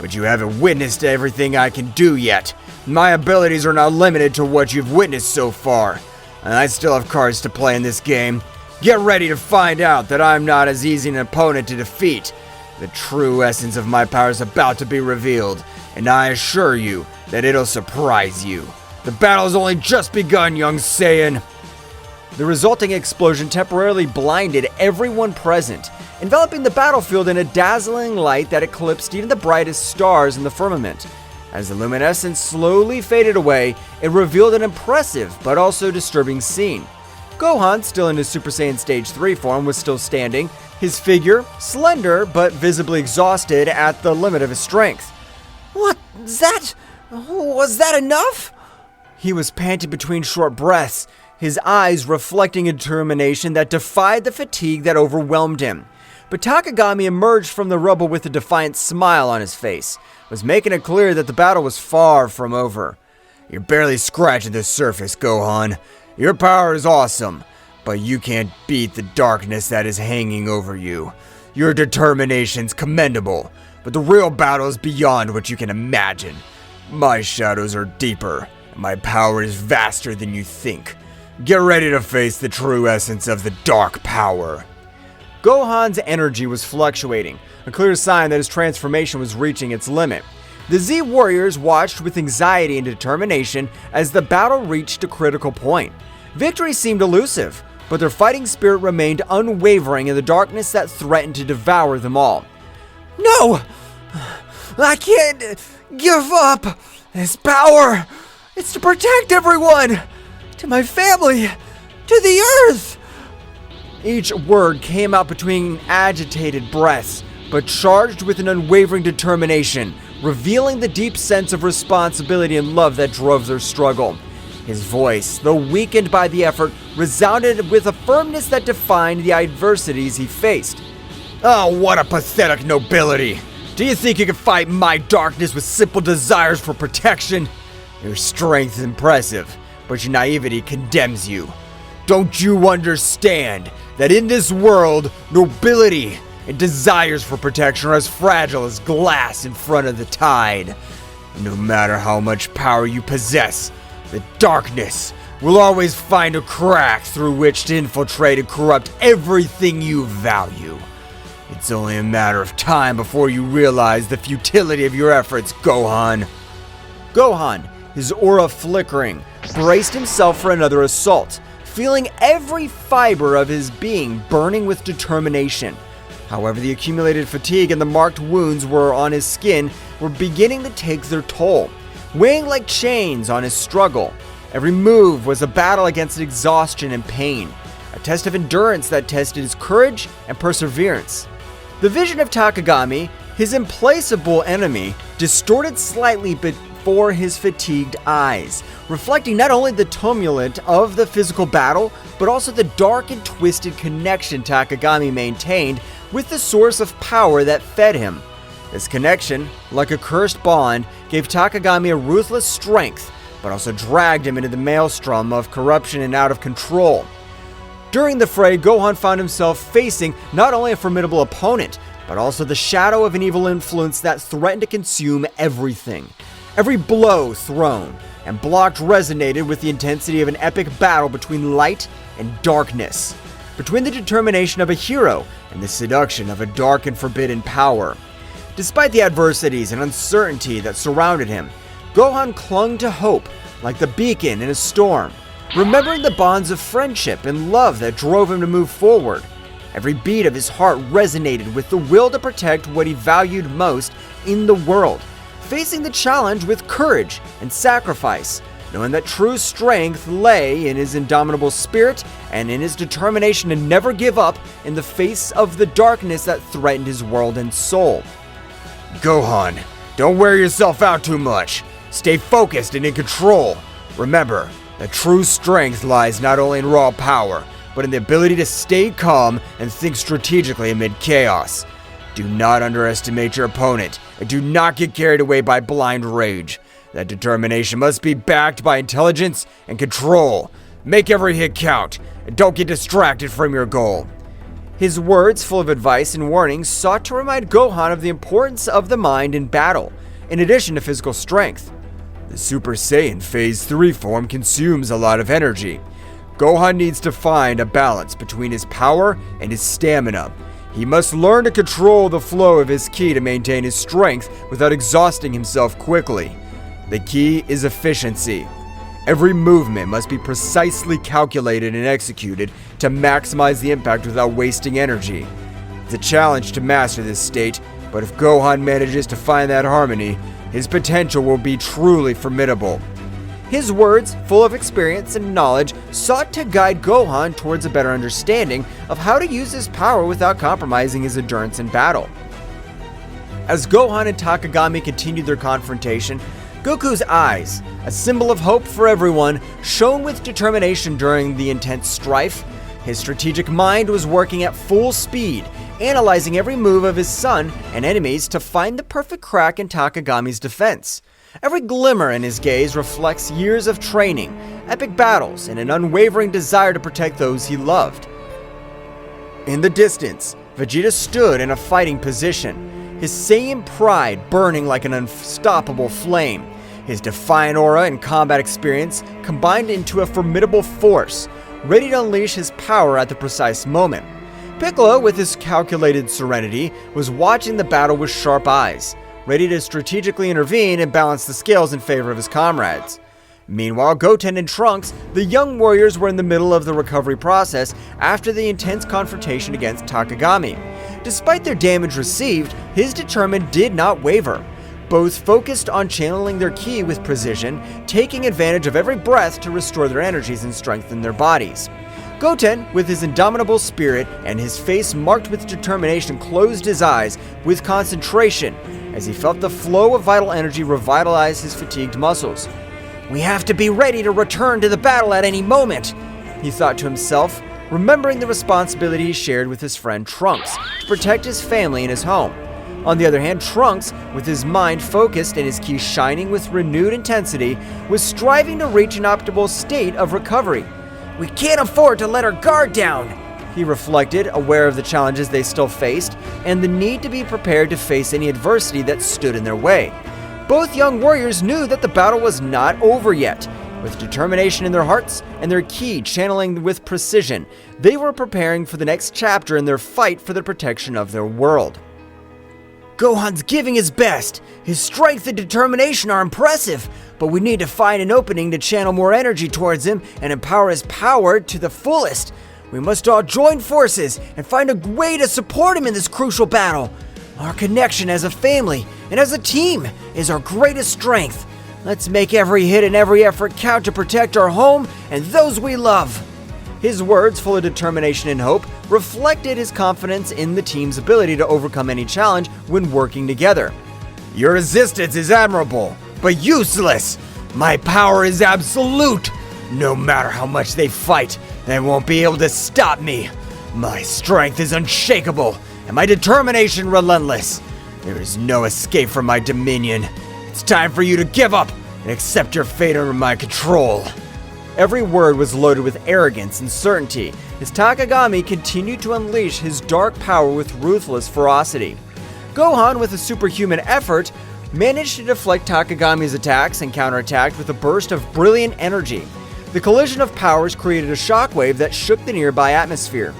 But you haven't witnessed everything I can do yet. My abilities are not limited to what you've witnessed so far. And I still have cards to play in this game. Get ready to find out that I'm not as easy an opponent to defeat. The true essence of my power is about to be revealed, and I assure you that it'll surprise you. The battle's only just begun, young Saiyan. The resulting explosion temporarily blinded everyone present, enveloping the battlefield in a dazzling light that eclipsed even the brightest stars in the firmament. As the luminescence slowly faded away, it revealed an impressive but also disturbing scene. Gohan, still in his Super Saiyan Stage 3 form, was still standing, his figure slender but visibly exhausted at the limit of his strength. Was that enough? He was panting between short breaths, his eyes reflecting a determination that defied the fatigue that overwhelmed him. But Takagami emerged from the rubble with a defiant smile on his face, was making it clear that the battle was far from over. You're barely scratching the surface, Gohan. Your power is awesome, but you can't beat the darkness that is hanging over you. Your determination's commendable, but the real battle is beyond what you can imagine. My shadows are deeper, and my power is vaster than you think. Get ready to face the true essence of the dark power. Gohan's energy was fluctuating, a clear sign that his transformation was reaching its limit. The Z Warriors watched with anxiety and determination as the battle reached a critical point. Victory seemed elusive, but their fighting spirit remained unwavering in the darkness that threatened to devour them all. No! I can't give up! This power! It's to protect everyone! To my family! To the Earth! Each word came out between agitated breaths, but charged with an unwavering determination, revealing the deep sense of responsibility and love that drove their struggle. His voice, though weakened by the effort, resounded with a firmness that defined the adversities he faced. Oh, what a pathetic nobility! Do you think you can fight my darkness with simple desires for protection? Your strength is impressive, but your naivety condemns you. Don't you understand that in this world, nobility and desires for protection are as fragile as glass in front of the tide? No matter how much power you possess, the darkness will always find a crack through which to infiltrate and corrupt everything you value. It's only a matter of time before you realize the futility of your efforts, Gohan. Gohan, his aura flickering, braced himself for another assault, feeling every fiber of his being burning with determination. However, the accumulated fatigue and the marked wounds on his skin were beginning to take their toll, weighing like chains on his struggle. Every move was a battle against exhaustion and pain, a test of endurance that tested his courage and perseverance. The vision of Takagami, his implacable enemy, distorted slightly before his fatigued eyes, reflecting not only the tumult of the physical battle, but also the dark and twisted connection Takagami maintained with the source of power that fed him. This connection, like a cursed bond, gave Takagami a ruthless strength, but also dragged him into the maelstrom of corruption and out of control. During the fray, Gohan found himself facing not only a formidable opponent, but also the shadow of an evil influence that threatened to consume everything. Every blow thrown and blocked resonated with the intensity of an epic battle between light and darkness, between the determination of a hero and the seduction of a dark and forbidden power. Despite the adversities and uncertainty that surrounded him, Gohan clung to hope like the beacon in a storm, remembering the bonds of friendship and love that drove him to move forward. Every beat of his heart resonated with the will to protect what he valued most in the world, facing the challenge with courage and sacrifice, knowing that true strength lay in his indomitable spirit and in his determination to never give up in the face of the darkness that threatened his world and soul. Gohan, don't wear yourself out too much. Stay focused and in control. Remember, that true strength lies not only in raw power, but in the ability to stay calm and think strategically amid chaos. Do not underestimate your opponent, and do not get carried away by blind rage. That determination must be backed by intelligence and control. Make every hit count, and don't get distracted from your goal. His words, full of advice and warnings, sought to remind Gohan of the importance of the mind in battle, in addition to physical strength. The Super Saiyan Phase 3 form consumes a lot of energy. Gohan needs to find a balance between his power and his stamina. He must learn to control the flow of his ki to maintain his strength without exhausting himself quickly. The key is efficiency. Every movement must be precisely calculated and executed to maximize the impact without wasting energy. It's a challenge to master this state, but if Gohan manages to find that harmony, his potential will be truly formidable. His words, full of experience and knowledge, sought to guide Gohan towards a better understanding of how to use his power without compromising his endurance in battle. As Gohan and Takagami continued their confrontation, Goku's eyes, a symbol of hope for everyone, shone with determination during the intense strife. His strategic mind was working at full speed, analyzing every move of his son and enemies to find the perfect crack in Takagami's defense. Every glimmer in his gaze reflects years of training, epic battles, and an unwavering desire to protect those he loved. In the distance, Vegeta stood in a fighting position, his Saiyan pride burning like an unstoppable flame. His defiant aura and combat experience combined into a formidable force, ready to unleash his power at the precise moment. Piccolo, with his calculated serenity, was watching the battle with sharp eyes, ready to strategically intervene and balance the scales in favor of his comrades. Meanwhile, Goten and Trunks, the young warriors, were in the middle of the recovery process after the intense confrontation against Takagami. Despite their damage received, his determination did not waver. Both focused on channeling their ki with precision, taking advantage of every breath to restore their energies and strengthen their bodies. Goten, with his indomitable spirit and his face marked with determination, closed his eyes with concentration as he felt the flow of vital energy revitalize his fatigued muscles. "We have to be ready to return to the battle at any moment," he thought to himself, remembering the responsibility he shared with his friend Trunks to protect his family and his home. On the other hand, Trunks, with his mind focused and his ki shining with renewed intensity, was striving to reach an optimal state of recovery. "We can't afford to let our guard down," he reflected, aware of the challenges they still faced and the need to be prepared to face any adversity that stood in their way. Both young warriors knew that the battle was not over yet. With determination in their hearts and their ki channeling with precision, they were preparing for the next chapter in their fight for the protection of their world. "Gohan's giving his best. His strength and determination are impressive, but we need to find an opening to channel more energy towards him and empower his power to the fullest. We must all join forces and find a way to support him in this crucial battle. Our connection as a family and as a team is our greatest strength. Let's make every hit and every effort count to protect our home and those we love." His words, full of determination and hope, reflected his confidence in the team's ability to overcome any challenge when working together. Your resistance is admirable, but useless. My power is absolute. No matter how much they fight, they won't be able to stop me. My strength is unshakable, and my determination relentless. There is no escape from my dominion. It's time for you to give up and accept your fate under my control. Every word was loaded with arrogance and certainty, as Takagami continued to unleash his dark power with ruthless ferocity. Gohan, with a superhuman effort, managed to deflect Takagami's attacks and counterattacked with a burst of brilliant energy. The collision of powers created a shockwave that shook the nearby atmosphere.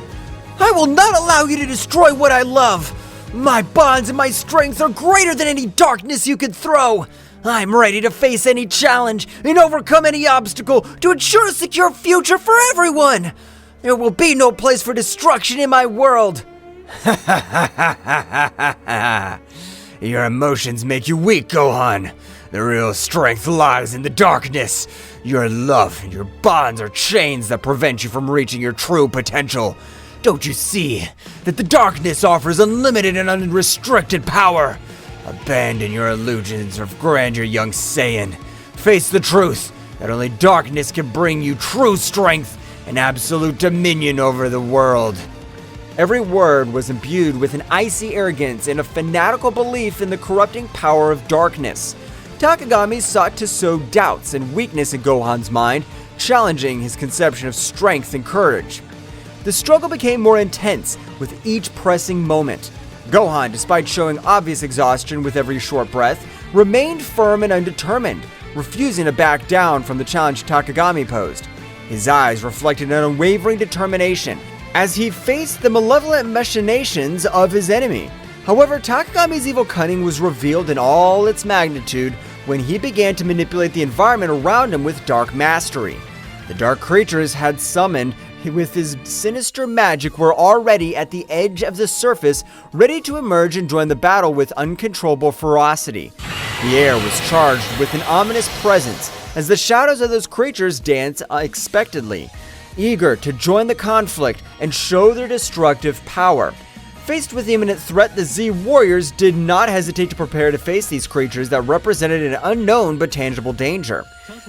I will not allow you to destroy what I love! My bonds and my strength are greater than any darkness you could throw! I'm ready to face any challenge and overcome any obstacle to ensure a secure future for everyone! There will be no place for destruction in my world! Your emotions make you weak, Gohan. The real strength lies in the darkness. Your love and your bonds are chains that prevent you from reaching your true potential. Don't you see that the darkness offers unlimited and unrestricted power? Abandon your illusions of grandeur, young Saiyan. Face the truth that only darkness can bring you true strength and absolute dominion over the world. Every word was imbued with an icy arrogance and a fanatical belief in the corrupting power of darkness. Takagami sought to sow doubts and weakness in Gohan's mind, challenging his conception of strength and courage. The struggle became more intense with each pressing moment. Gohan, despite showing obvious exhaustion with every short breath, remained firm and undetermined, refusing to back down from the challenge Takagami posed. His eyes reflected an unwavering determination as he faced the malevolent machinations of his enemy. However, Takagami's evil cunning was revealed in all its magnitude when he began to manipulate the environment around him with dark mastery. The dark creatures had summoned with his sinister magic were already at the edge of the surface, ready to emerge and join the battle with uncontrollable ferocity. The air was charged with an ominous presence as the shadows of those creatures danced unexpectedly, eager to join the conflict and show their destructive power. Faced with imminent threat, the Z Warriors did not hesitate to prepare to face these creatures that represented an unknown but tangible danger.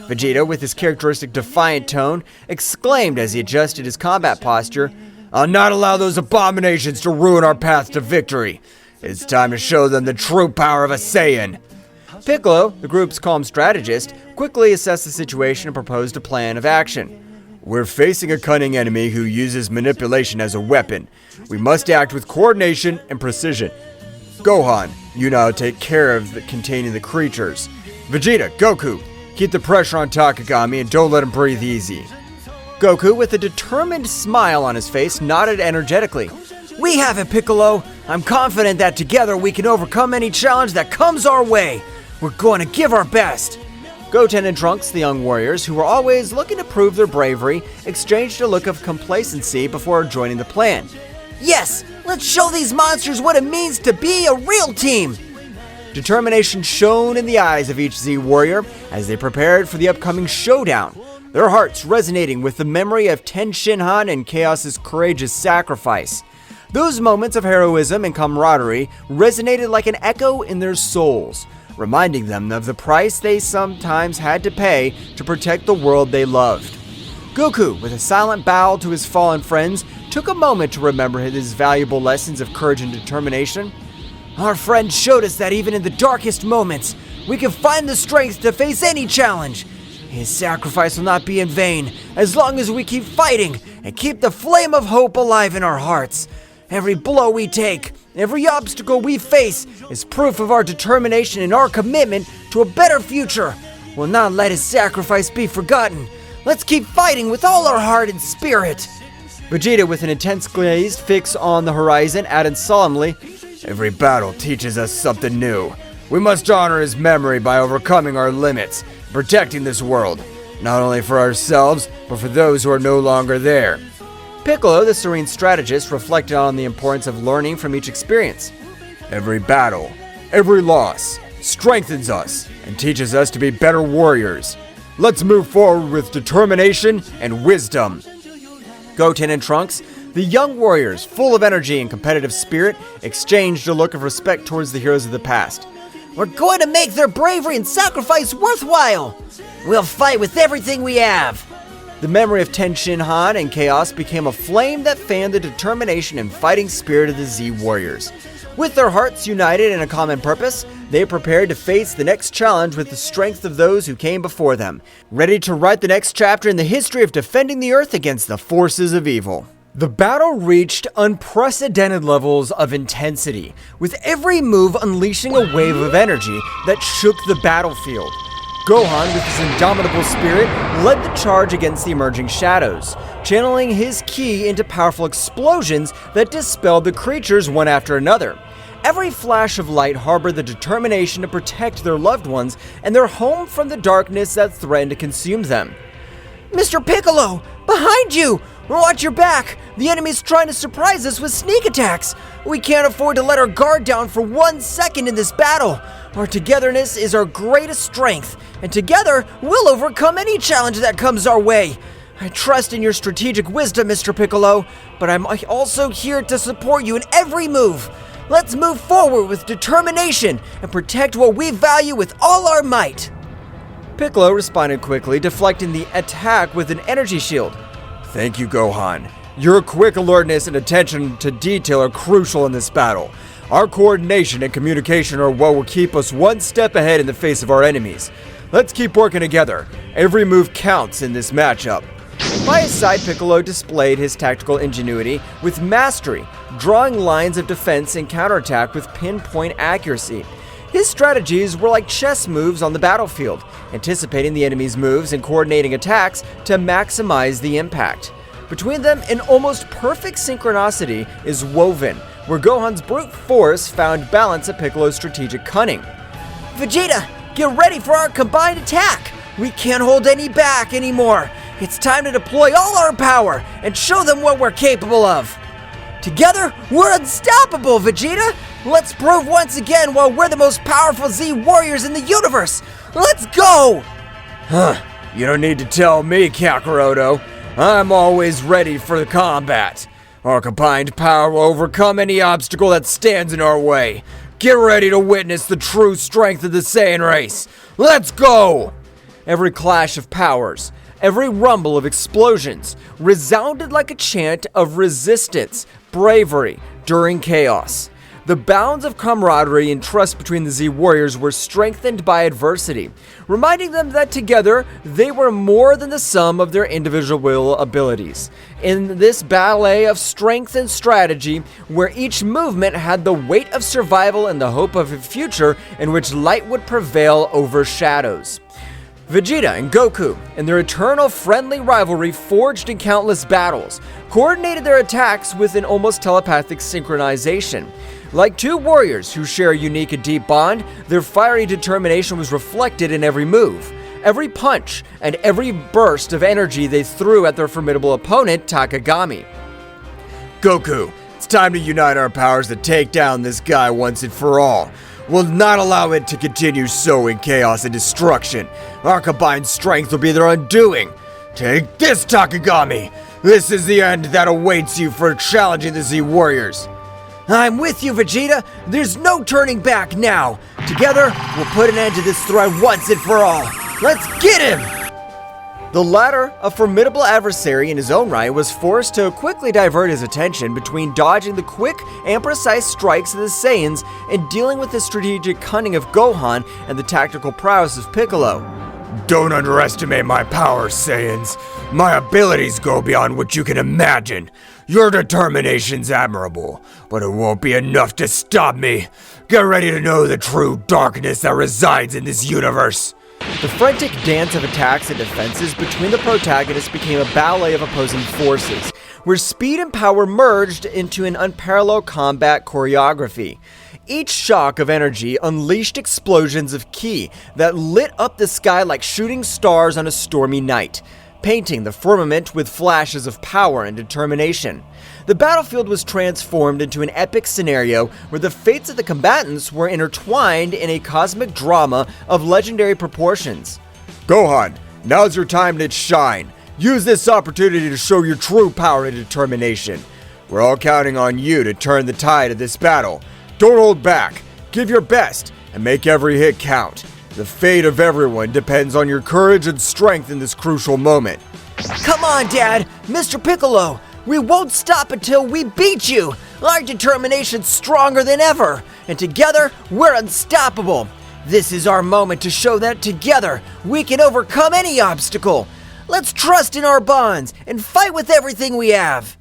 Vegeta, with his characteristic defiant tone, exclaimed as he adjusted his combat posture, "I'll not allow those abominations to ruin our path to victory. It's time to show them the true power of a Saiyan." Piccolo, the group's calm strategist, quickly assessed the situation and proposed a plan of action. We're facing a cunning enemy who uses manipulation as a weapon. We must act with coordination and precision. Gohan, you now take care of containing the creatures. Vegeta, Goku, keep the pressure on Takagami and don't let him breathe easy. Goku, with a determined smile on his face, nodded energetically. We have it, Piccolo! I'm confident that together we can overcome any challenge that comes our way! We're going to give our best! Goten and Trunks, the young warriors, who were always looking to prove their bravery, exchanged a look of complacency before joining the plan. Yes! Let's show these monsters what it means to be a real team! Determination shone in the eyes of each Z warrior as they prepared for the upcoming showdown, their hearts resonating with the memory of Ten Shinhan and Chaos's courageous sacrifice. Those moments of heroism and camaraderie resonated like an echo in their souls, reminding them of the price they sometimes had to pay to protect the world they loved. Goku, with a silent bow to his fallen friends, took a moment to remember his valuable lessons of courage and determination. Our friend showed us that even in the darkest moments, we can find the strength to face any challenge. His sacrifice will not be in vain as long as we keep fighting and keep the flame of hope alive in our hearts. Every blow we take, every obstacle we face is proof of our determination and our commitment to a better future. We'll not let his sacrifice be forgotten. Let's keep fighting with all our heart and spirit. Vegeta, with an intense gaze fixed on the horizon, added solemnly, Every battle teaches us something new. We must honor his memory by overcoming our limits, protecting this world, not only for ourselves, but for those who are no longer there. Piccolo, the serene strategist, reflected on the importance of learning from each experience. Every battle, every loss, strengthens us and teaches us to be better warriors. Let's move forward with determination and wisdom. Goten and Trunks, the young warriors, full of energy and competitive spirit, exchanged a look of respect towards the heroes of the past. We're going to make their bravery and sacrifice worthwhile. We'll fight with everything we have. The memory of Ten Shinhan and Chaos became a flame that fanned the determination and fighting spirit of the Z Warriors. With their hearts united in a common purpose, They prepared to face the next challenge with the strength of those who came before them, ready to write the next chapter in the history of defending the Earth against the forces of evil. The battle reached unprecedented levels of intensity, with every move unleashing a wave of energy that shook the battlefield. Gohan, with his indomitable spirit, led the charge against the emerging shadows, channeling his ki into powerful explosions that dispelled the creatures one after another. Every flash of light harbored the determination to protect their loved ones and their home from the darkness that threatened to consume them. Mr. Piccolo, behind you! Watch your back! The enemy's trying to surprise us with sneak attacks! We can't afford to let our guard down for 1 second in this battle! Our togetherness is our greatest strength, and together we'll overcome any challenge that comes our way! I trust in your strategic wisdom, Mr. Piccolo, but I'm also here to support you in every move! Let's move forward with determination and protect what we value with all our might! Piccolo responded quickly, deflecting the attack with an energy shield. Thank you, Gohan. Your quick alertness and attention to detail are crucial in this battle. Our coordination and communication are what will keep us one step ahead in the face of our enemies. Let's keep working together. Every move counts in this matchup. By his side, Piccolo displayed his tactical ingenuity with mastery, drawing lines of defense and counterattack with pinpoint accuracy. His strategies were like chess moves on the battlefield, anticipating the enemy's moves and coordinating attacks to maximize the impact. Between them, an almost perfect synchronicity is woven, where Gohan's brute force found balance at Piccolo's strategic cunning. Vegeta, get ready for our combined attack! We can't hold any back anymore! It's time to deploy all our power and show them what we're capable of! Together, we're unstoppable, Vegeta! Let's prove once again why we're the most powerful Z warriors in the universe! Let's go! You don't need to tell me, Kakaroto. I'm always ready for the combat. Our combined power will overcome any obstacle that stands in our way. Get ready to witness the true strength of the Saiyan race. Let's go! Every clash of powers, every rumble of explosions resounded like a chant of resistance, bravery during chaos. The bonds of camaraderie and trust between the Z warriors were strengthened by adversity, reminding them that together they were more than the sum of their individual abilities. In this ballet of strength and strategy, where each movement had the weight of survival and the hope of a future in which light would prevail over shadows. Vegeta and Goku, in their eternal friendly rivalry forged in countless battles, coordinated their attacks with an almost telepathic synchronization. Like two warriors who share a unique and deep bond, their fiery determination was reflected in every move, every punch, and every burst of energy they threw at their formidable opponent, Takagami. Goku, it's time to unite our powers to take down this guy once and for all. We'll not allow it to continue sowing chaos and destruction. Our combined strength will be their undoing. Take this, Takagami! This is the end that awaits you for challenging the Z Warriors. I'm with you, Vegeta! There's no turning back now! Together, we'll put an end to this threat once and for all! Let's get him! The latter, a formidable adversary in his own right, was forced to quickly divert his attention between dodging the quick and precise strikes of the Saiyans and dealing with the strategic cunning of Gohan and the tactical prowess of Piccolo. Don't underestimate my powers, Saiyans. My abilities go beyond what you can imagine. Your determination's admirable, but it won't be enough to stop me. Get ready to know the true darkness that resides in this universe. The frantic dance of attacks and defenses between the protagonists became a ballet of opposing forces, where speed and power merged into an unparalleled combat choreography. Each shock of energy unleashed explosions of ki that lit up the sky like shooting stars on a stormy night, painting the firmament with flashes of power and determination. The battlefield was transformed into an epic scenario where the fates of the combatants were intertwined in a cosmic drama of legendary proportions. Gohan, now's your time to shine. Use this opportunity to show your true power and determination. We're all counting on you to turn the tide of this battle. Don't hold back. Give your best and make every hit count. The fate of everyone depends on your courage and strength in this crucial moment. Come on, Dad! Mr. Piccolo! We won't stop until we beat you! Our determination's stronger than ever, and together, we're unstoppable! This is our moment to show that together, we can overcome any obstacle! Let's trust in our bonds, and fight with everything we have!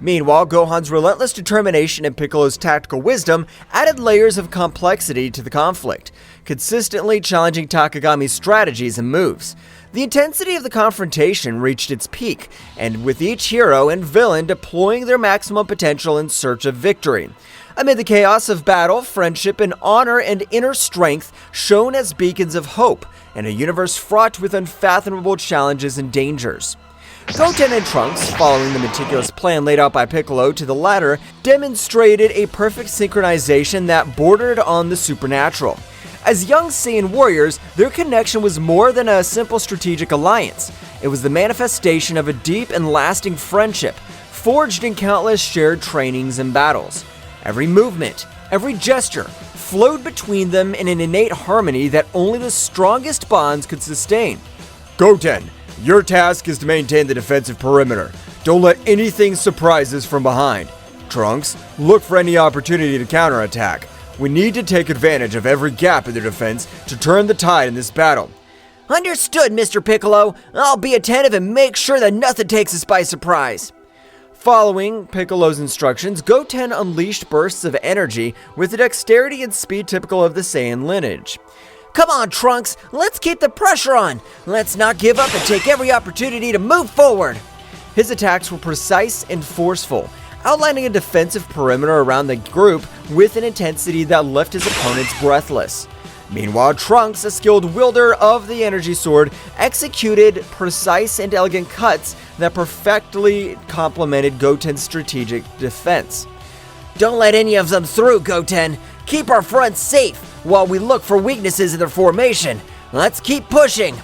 Meanwhile, Gohan's relentless determination and Piccolo's tactical wisdom added layers of complexity to the conflict, consistently challenging Takagami's strategies and moves. The intensity of the confrontation reached its peak, and with each hero and villain deploying their maximum potential in search of victory. Amid the chaos of battle, friendship and honor and inner strength shone as beacons of hope, in a universe fraught with unfathomable challenges and dangers. Goten and Trunks, following the meticulous plan laid out by Piccolo to the latter, demonstrated a perfect synchronization that bordered on the supernatural. As young Saiyan warriors, their connection was more than a simple strategic alliance. It was the manifestation of a deep and lasting friendship, forged in countless shared trainings and battles. Every movement, every gesture, flowed between them in an innate harmony that only the strongest bonds could sustain. Goten, your task is to maintain the defensive perimeter. Don't let anything surprise us from behind. Trunks, look for any opportunity to counterattack. We need to take advantage of every gap in their defense to turn the tide in this battle. Understood, Mr. Piccolo. I'll be attentive and make sure that nothing takes us by surprise. Following Piccolo's instructions, Goten unleashed bursts of energy with the dexterity and speed typical of the Saiyan lineage. Come on, Trunks, let's keep the pressure on. Let's not give up and take every opportunity to move forward. His attacks were precise and forceful, outlining a defensive perimeter around the group with an intensity that left his opponents breathless. Meanwhile, Trunks, a skilled wielder of the energy sword, executed precise and elegant cuts that perfectly complemented Goten's strategic defense. Don't let any of them through, Goten. Keep our front safe while we look for weaknesses in their formation. Let's keep pushing.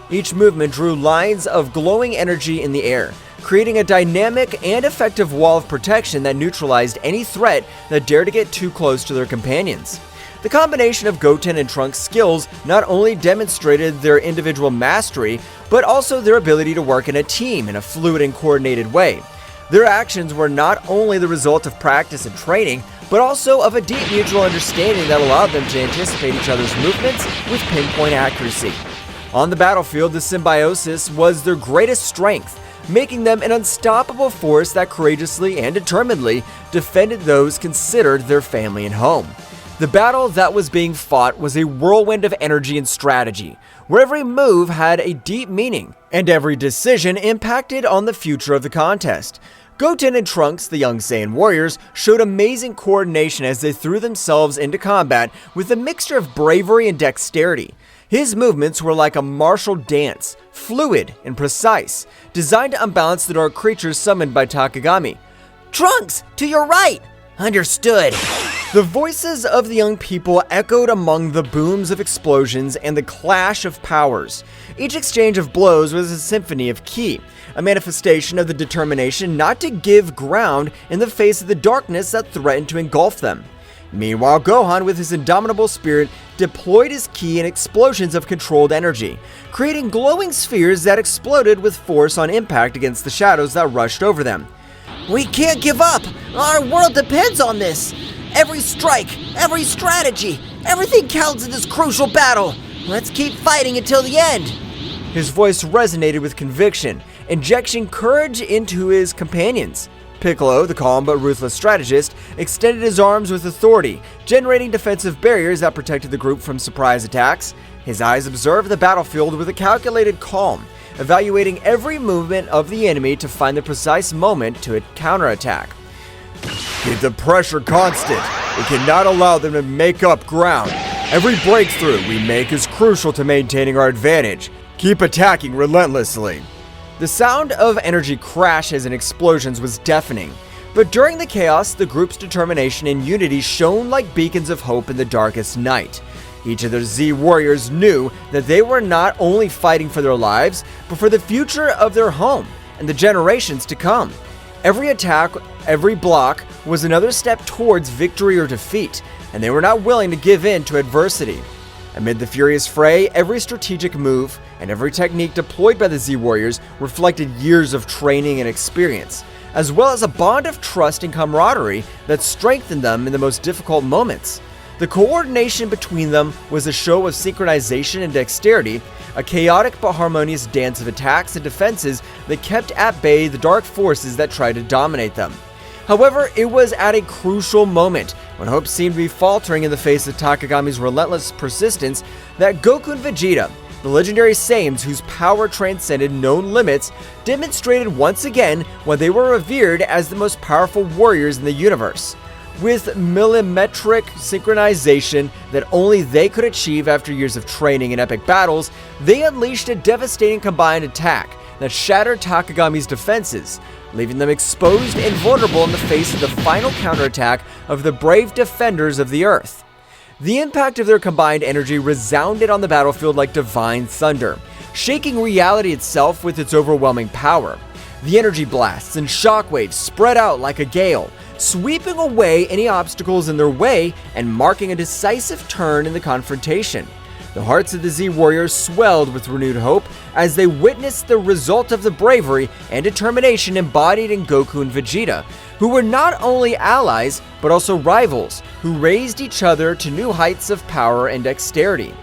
Each movement drew lines of glowing energy in the air, creating a dynamic and effective wall of protection that neutralized any threat that dared to get too close to their companions. The combination of Goten and Trunks' skills not only demonstrated their individual mastery, but also their ability to work in a team in a fluid and coordinated way. Their actions were not only the result of practice and training, but also of a deep mutual understanding that allowed them to anticipate each other's movements with pinpoint accuracy. On the battlefield, the symbiosis was their greatest strength, making them an unstoppable force that courageously and determinedly defended those considered their family and home. The battle that was being fought was a whirlwind of energy and strategy, where every move had a deep meaning, and every decision impacted on the future of the contest. Goten and Trunks, the young Saiyan warriors, showed amazing coordination as they threw themselves into combat with a mixture of bravery and dexterity. His movements were like a martial dance, fluid and precise, designed to unbalance the dark creatures summoned by Takagami. Trunks, to your right! Understood. The voices of the young people echoed among the booms of explosions and the clash of powers. Each exchange of blows was a symphony of ki, a manifestation of the determination not to give ground in the face of the darkness that threatened to engulf them. Meanwhile, Gohan, with his indomitable spirit, deployed his ki in explosions of controlled energy, creating glowing spheres that exploded with force on impact against the shadows that rushed over them. We can't give up! Our world depends on this! Every strike, every strategy, everything counts in this crucial battle! Let's keep fighting until the end! His voice resonated with conviction, injecting courage into his companions. Piccolo, the calm but ruthless strategist, extended his arms with authority, generating defensive barriers that protected the group from surprise attacks. His eyes observed the battlefield with a calculated calm, evaluating every movement of the enemy to find the precise moment to counterattack. Keep the pressure constant. We cannot allow them to make up ground. Every breakthrough we make is crucial to maintaining our advantage. Keep attacking relentlessly. The sound of energy crashes and explosions was deafening, but during the chaos, the group's determination and unity shone like beacons of hope in the darkest night. Each of the Z warriors knew that they were not only fighting for their lives, but for the future of their home and the generations to come. Every attack, every block was another step towards victory or defeat, and they were not willing to give in to adversity. Amid the furious fray, every strategic move and every technique deployed by the Z Warriors reflected years of training and experience. as well as a bond of trust and camaraderie that strengthened them in the most difficult moments. The coordination between them was a show of synchronization and dexterity, a chaotic but harmonious dance of attacks and defenses that kept at bay the dark forces that tried to dominate them. However, it was at a crucial moment, when hope seemed to be faltering in the face of Takagami's relentless persistence, that Goku and Vegeta, the legendary Saiyans whose power transcended known limits, demonstrated once again why they were revered as the most powerful warriors in the universe. With millimetric synchronization that only they could achieve after years of training in epic battles, they unleashed a devastating combined attack that shattered Takagami's defenses, leaving them exposed and vulnerable in the face of the final counterattack of the brave defenders of the Earth. The impact of their combined energy resounded on the battlefield like divine thunder, shaking reality itself with its overwhelming power. The energy blasts and shockwaves spread out like a gale, sweeping away any obstacles in their way and marking a decisive turn in the confrontation. The hearts of the Z Warriors swelled with renewed hope as they witnessed the result of the bravery and determination embodied in Goku and Vegeta, who were not only allies but also rivals who raised each other to new heights of power and dexterity.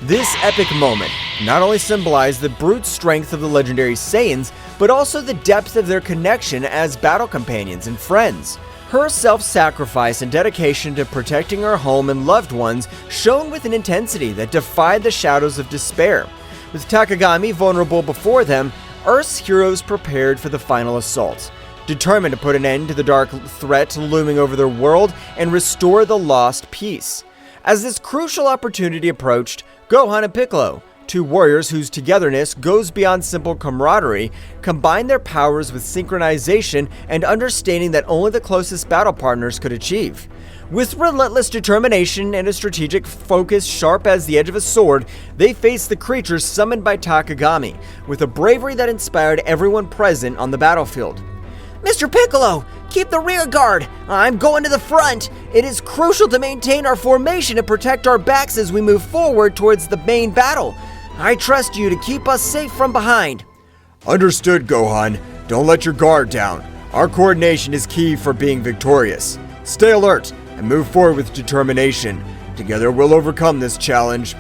This epic moment not only symbolized the brute strength of the legendary Saiyans, but also the depth of their connection as battle companions and friends. Her self-sacrifice and dedication to protecting her home and loved ones shone with an intensity that defied the shadows of despair. With Takagami vulnerable before them, Earth's heroes prepared for the final assault, determined to put an end to the dark threat looming over their world and restore the lost peace. As this crucial opportunity approached, Gohan and Piccolo, two warriors whose togetherness goes beyond simple camaraderie, combined their powers with synchronization and understanding that only the closest battle partners could achieve. With relentless determination and a strategic focus sharp as the edge of a sword, they faced the creatures summoned by Takagami, with a bravery that inspired everyone present on the battlefield. Mr. Piccolo, keep the rear guard. I'm going to the front. It is crucial to maintain our formation and protect our backs as we move forward towards the main battle. I trust you to keep us safe from behind. Understood, Gohan. Don't let your guard down. Our coordination is key for being victorious. Stay alert and move forward with determination. Together we'll overcome this challenge.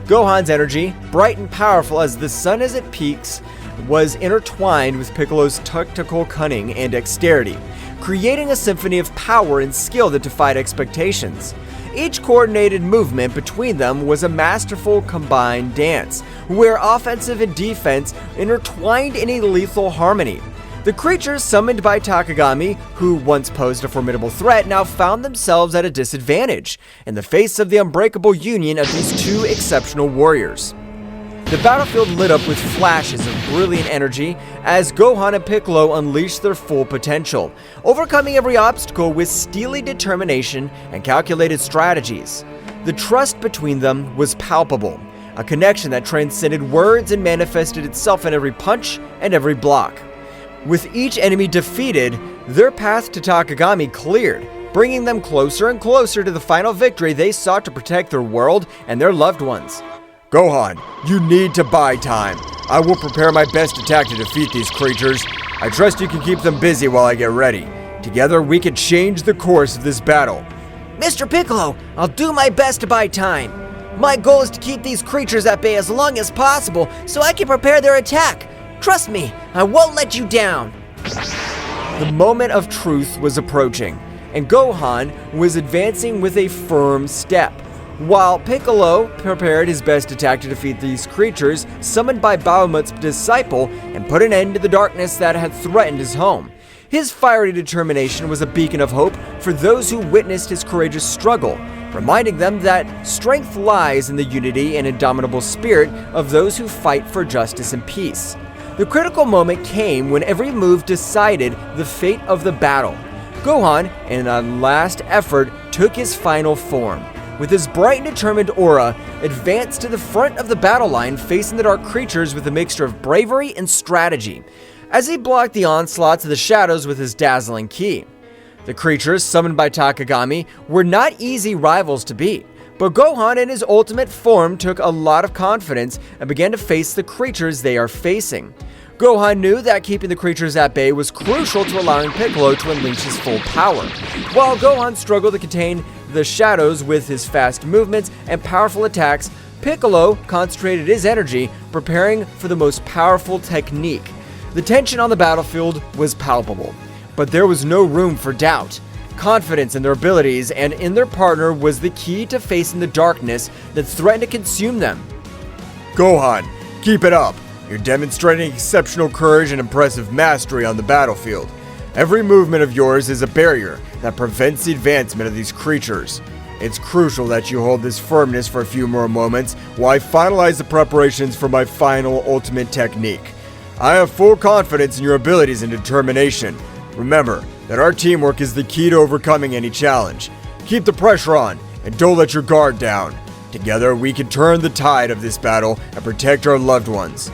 Gohan's energy, bright and powerful as the sun as it peaks, was intertwined with Piccolo's tactical cunning and dexterity, creating a symphony of power and skill that defied expectations. Each coordinated movement between them was a masterful combined dance, where offensive and defense intertwined in a lethal harmony. The creatures summoned by Takagami, who once posed a formidable threat, now found themselves at a disadvantage in the face of the unbreakable union of these two exceptional warriors. The battlefield lit up with flashes of brilliant energy as Gohan and Piccolo unleashed their full potential, overcoming every obstacle with steely determination and calculated strategies. The trust between them was palpable, a connection that transcended words and manifested itself in every punch and every block. With each enemy defeated, their path to Takagami cleared, bringing them closer and closer to the final victory they sought to protect their world and their loved ones. Gohan, you need to buy time. I will prepare my best attack to defeat these creatures. I trust you can keep them busy while I get ready. Together, we can change the course of this battle. Mr. Piccolo, I'll do my best to buy time. My goal is to keep these creatures at bay as long as possible so I can prepare their attack. Trust me, I won't let you down. The moment of truth was approaching, and Gohan was advancing with a firm step, while Piccolo prepared his best attack to defeat these creatures summoned by Bahamut's disciple and put an end to the darkness that had threatened his home. His fiery determination was a beacon of hope for those who witnessed his courageous struggle, reminding them that strength lies in the unity and indomitable spirit of those who fight for justice and peace. The critical moment came when every move decided the fate of the battle. Gohan, in a last effort, took his final form. With his bright and determined aura, advanced to the front of the battle line, facing the dark creatures with a mixture of bravery and strategy, as he blocked the onslaughts of the shadows with his dazzling ki. The creatures summoned by Takagami were not easy rivals to beat, but Gohan in his ultimate form took a lot of confidence and began to face the creatures they are facing. Gohan knew that keeping the creatures at bay was crucial to allowing Piccolo to unleash his full power. While Gohan struggled to contain the shadows with his fast movements and powerful attacks, Piccolo concentrated his energy preparing for the most powerful technique. The tension on the battlefield was palpable, but there was no room for doubt. Confidence in their abilities and in their partner was the key to facing the darkness that threatened to consume them. Gohan, keep it up. You're demonstrating exceptional courage and impressive mastery on the battlefield. Every movement of yours is a barrier that prevents the advancement of these creatures. It's crucial that you hold this firmness for a few more moments while I finalize the preparations for my final ultimate technique. I have full confidence in your abilities and determination. Remember that our teamwork is the key to overcoming any challenge. Keep the pressure on and don't let your guard down. Together we can turn the tide of this battle and protect our loved ones.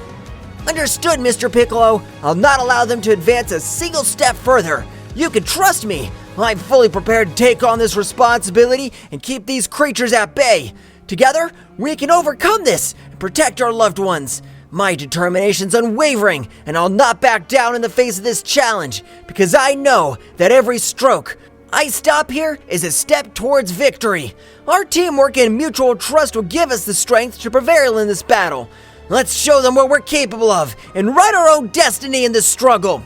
Understood, Mr. Piccolo. I'll not allow them to advance a single step further. You can trust me. I'm fully prepared to take on this responsibility and keep these creatures at bay. Together, we can overcome this and protect our loved ones. My determination's unwavering, and I'll not back down in the face of this challenge, because I know that every stroke I stop here is a step towards victory. Our teamwork and mutual trust will give us the strength to prevail in this battle. Let's show them what we're capable of and write our own destiny in this struggle.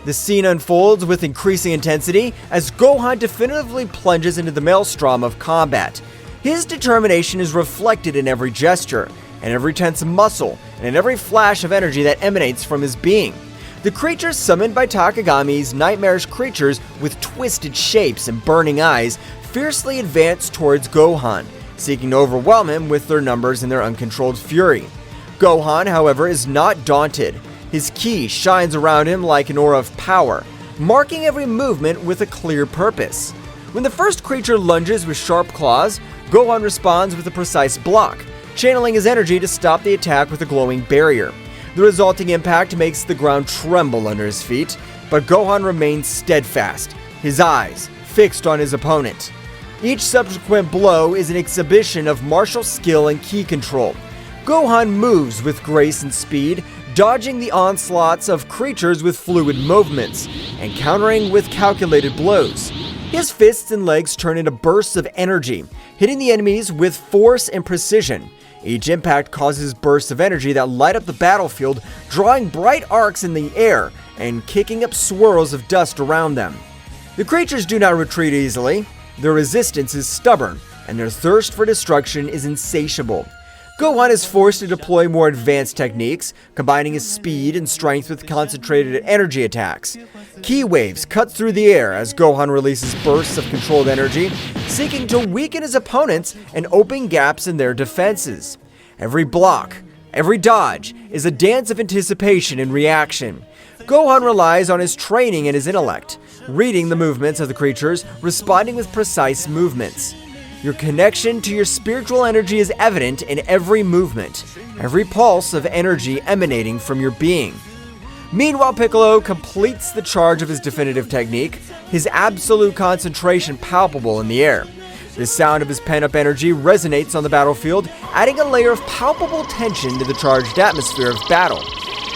The scene unfolds with increasing intensity as Gohan definitively plunges into the maelstrom of combat. His determination is reflected in every gesture, and every tense muscle, and in every flash of energy that emanates from his being. The creatures summoned by Takagami's nightmarish creatures with twisted shapes and burning eyes fiercely advance towards Gohan, seeking to overwhelm him with their numbers and their uncontrolled fury. Gohan, however, is not daunted. His ki shines around him like an aura of power, marking every movement with a clear purpose. When the first creature lunges with sharp claws, Gohan responds with a precise block, channeling his energy to stop the attack with a glowing barrier. The resulting impact makes the ground tremble under his feet, but Gohan remains steadfast, his eyes fixed on his opponent. Each subsequent blow is an exhibition of martial skill and ki control. Gohan moves with grace and speed, dodging the onslaughts of creatures with fluid movements, and countering with calculated blows. His fists and legs turn into bursts of energy, hitting the enemies with force and precision. Each impact causes bursts of energy that light up the battlefield, drawing bright arcs in the air and kicking up swirls of dust around them. The creatures do not retreat easily. Their resistance is stubborn, and their thirst for destruction is insatiable. Gohan is forced to deploy more advanced techniques, combining his speed and strength with concentrated energy attacks. Ki waves cut through the air as Gohan releases bursts of controlled energy, seeking to weaken his opponents and open gaps in their defenses. Every block, every dodge, is a dance of anticipation and reaction. Gohan relies on his training and his intellect, reading the movements of the creatures, responding with precise movements. Your connection to your spiritual energy is evident in every movement, every pulse of energy emanating from your being. Meanwhile, Piccolo completes the charge of his definitive technique, his absolute concentration palpable in the air. The sound of his pent-up energy resonates on the battlefield, adding a layer of palpable tension to the charged atmosphere of battle.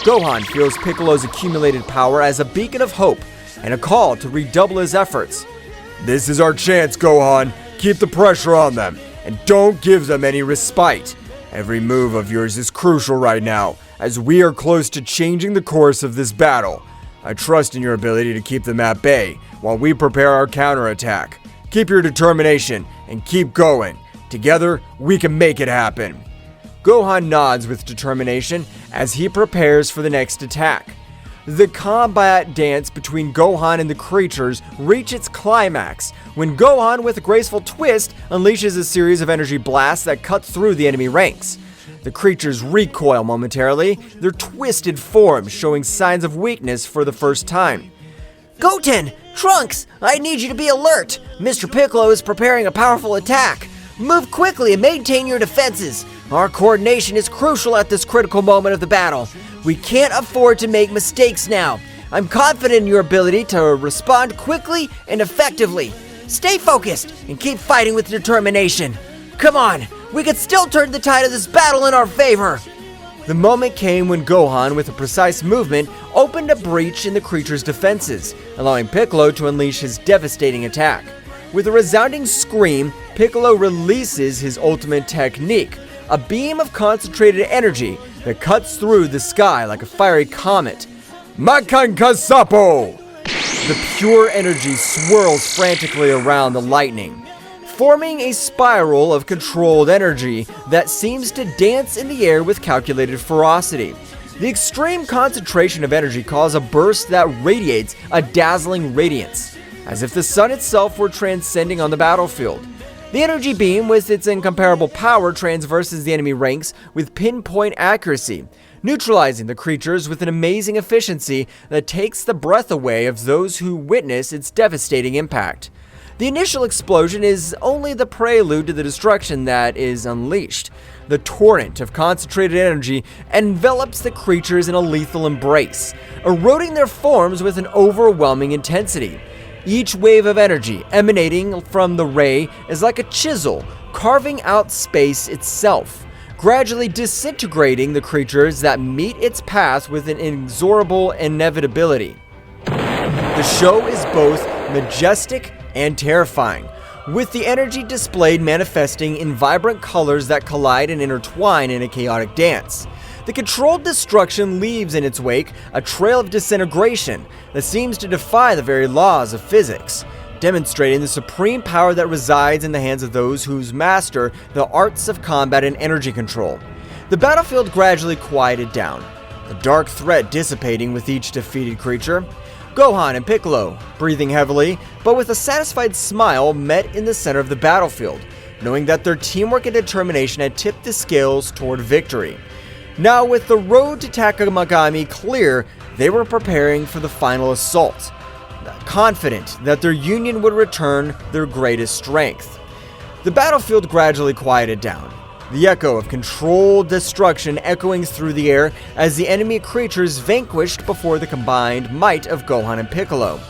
Gohan feels Piccolo's accumulated power as a beacon of hope and a call to redouble his efforts. This is our chance, Gohan. Keep the pressure on them, and don't give them any respite. Every move of yours is crucial right now, as we are close to changing the course of this battle. I trust in your ability to keep them at bay, while we prepare our counterattack. Keep your determination, and keep going. Together, we can make it happen. Gohan nods with determination as he prepares for the next attack. The combat dance between Gohan and the creatures reach its climax when Gohan, with a graceful twist, unleashes a series of energy blasts that cut through the enemy ranks. The creatures recoil momentarily, their twisted forms showing signs of weakness for the first time. Goten! Trunks! I need you to be alert! Mr. Piccolo is preparing a powerful attack! Move quickly and maintain your defenses! Our coordination is crucial at this critical moment of the battle. We can't afford to make mistakes now. I'm confident in your ability to respond quickly and effectively. Stay focused and keep fighting with determination. Come on, we can still turn the tide of this battle in our favor. The moment came when Gohan, with a precise movement, opened a breach in the creature's defenses, allowing Piccolo to unleash his devastating attack. With a resounding scream, Piccolo releases his ultimate technique, a beam of concentrated energy that cuts through the sky like a fiery comet. Makankasapo! The pure energy swirls frantically around the lightning, forming a spiral of controlled energy that seems to dance in the air with calculated ferocity. The extreme concentration of energy causes a burst that radiates a dazzling radiance, as if the sun itself were transcending on the battlefield. The energy beam, with its incomparable power, transverses the enemy ranks with pinpoint accuracy, neutralizing the creatures with an amazing efficiency that takes the breath away of those who witness its devastating impact. The initial explosion is only the prelude to the destruction that is unleashed. The torrent of concentrated energy envelops the creatures in a lethal embrace, eroding their forms with an overwhelming intensity. Each wave of energy emanating from the ray is like a chisel, carving out space itself, gradually disintegrating the creatures that meet its path with an inexorable inevitability. The show is both majestic and terrifying, with the energy displayed manifesting in vibrant colors that collide and intertwine in a chaotic dance. The controlled destruction leaves in its wake a trail of disintegration that seems to defy the very laws of physics, demonstrating the supreme power that resides in the hands of those who master the arts of combat and energy control. The battlefield gradually quieted down, the dark threat dissipating with each defeated creature. Gohan and Piccolo, breathing heavily, but with a satisfied smile, met in the center of the battlefield, knowing that their teamwork and determination had tipped the scales toward victory. Now, with the road to Takamagami clear, they were preparing for the final assault, confident that their union would return their greatest strength. The battlefield gradually quieted down, the echo of controlled destruction echoing through the air as the enemy creatures vanquished before the combined might of Gohan and Piccolo.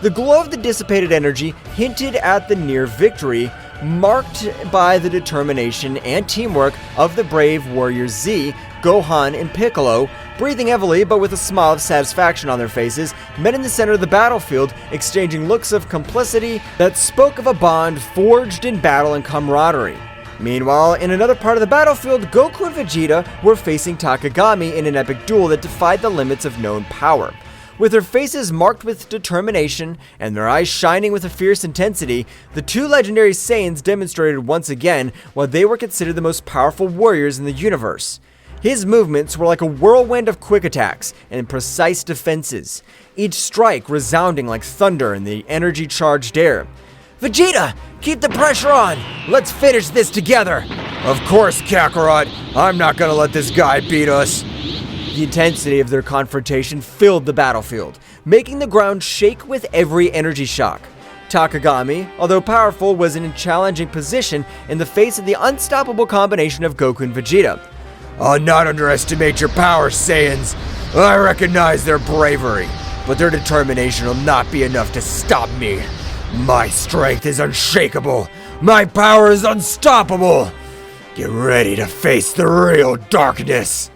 The glow of the dissipated energy hinted at the near victory, marked by the determination and teamwork of the brave warriors Z, Gohan, and Piccolo. Breathing heavily but with a smile of satisfaction on their faces, met in the center of the battlefield, exchanging looks of complicity that spoke of a bond forged in battle and camaraderie. Meanwhile, in another part of the battlefield, Goku and Vegeta were facing Takagami in an epic duel that defied the limits of known power. With their faces marked with determination and their eyes shining with a fierce intensity, the two legendary Saiyans demonstrated once again why they were considered the most powerful warriors in the universe. His movements were like a whirlwind of quick attacks and precise defenses, each strike resounding like thunder in the energy-charged air. "Vegeta, keep the pressure on! Let's finish this together!" Of course, Kakarot. I'm not gonna let this guy beat us. The intensity of their confrontation filled the battlefield, making the ground shake with every energy shock. Takagami, although powerful, was in a challenging position in the face of the unstoppable combination of Goku and Vegeta. I'll not underestimate your power, Saiyans. I recognize their bravery, but their determination will not be enough to stop me. My strength is unshakable. My power is unstoppable. Get ready to face the real darkness.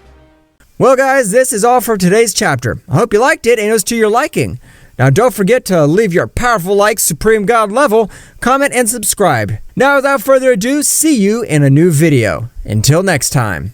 Well guys, this is all for today's chapter. I hope you liked it and it was to your liking. Now don't forget to leave your powerful like Supreme God level, comment and subscribe. Now without further ado, see you in a new video. Until next time.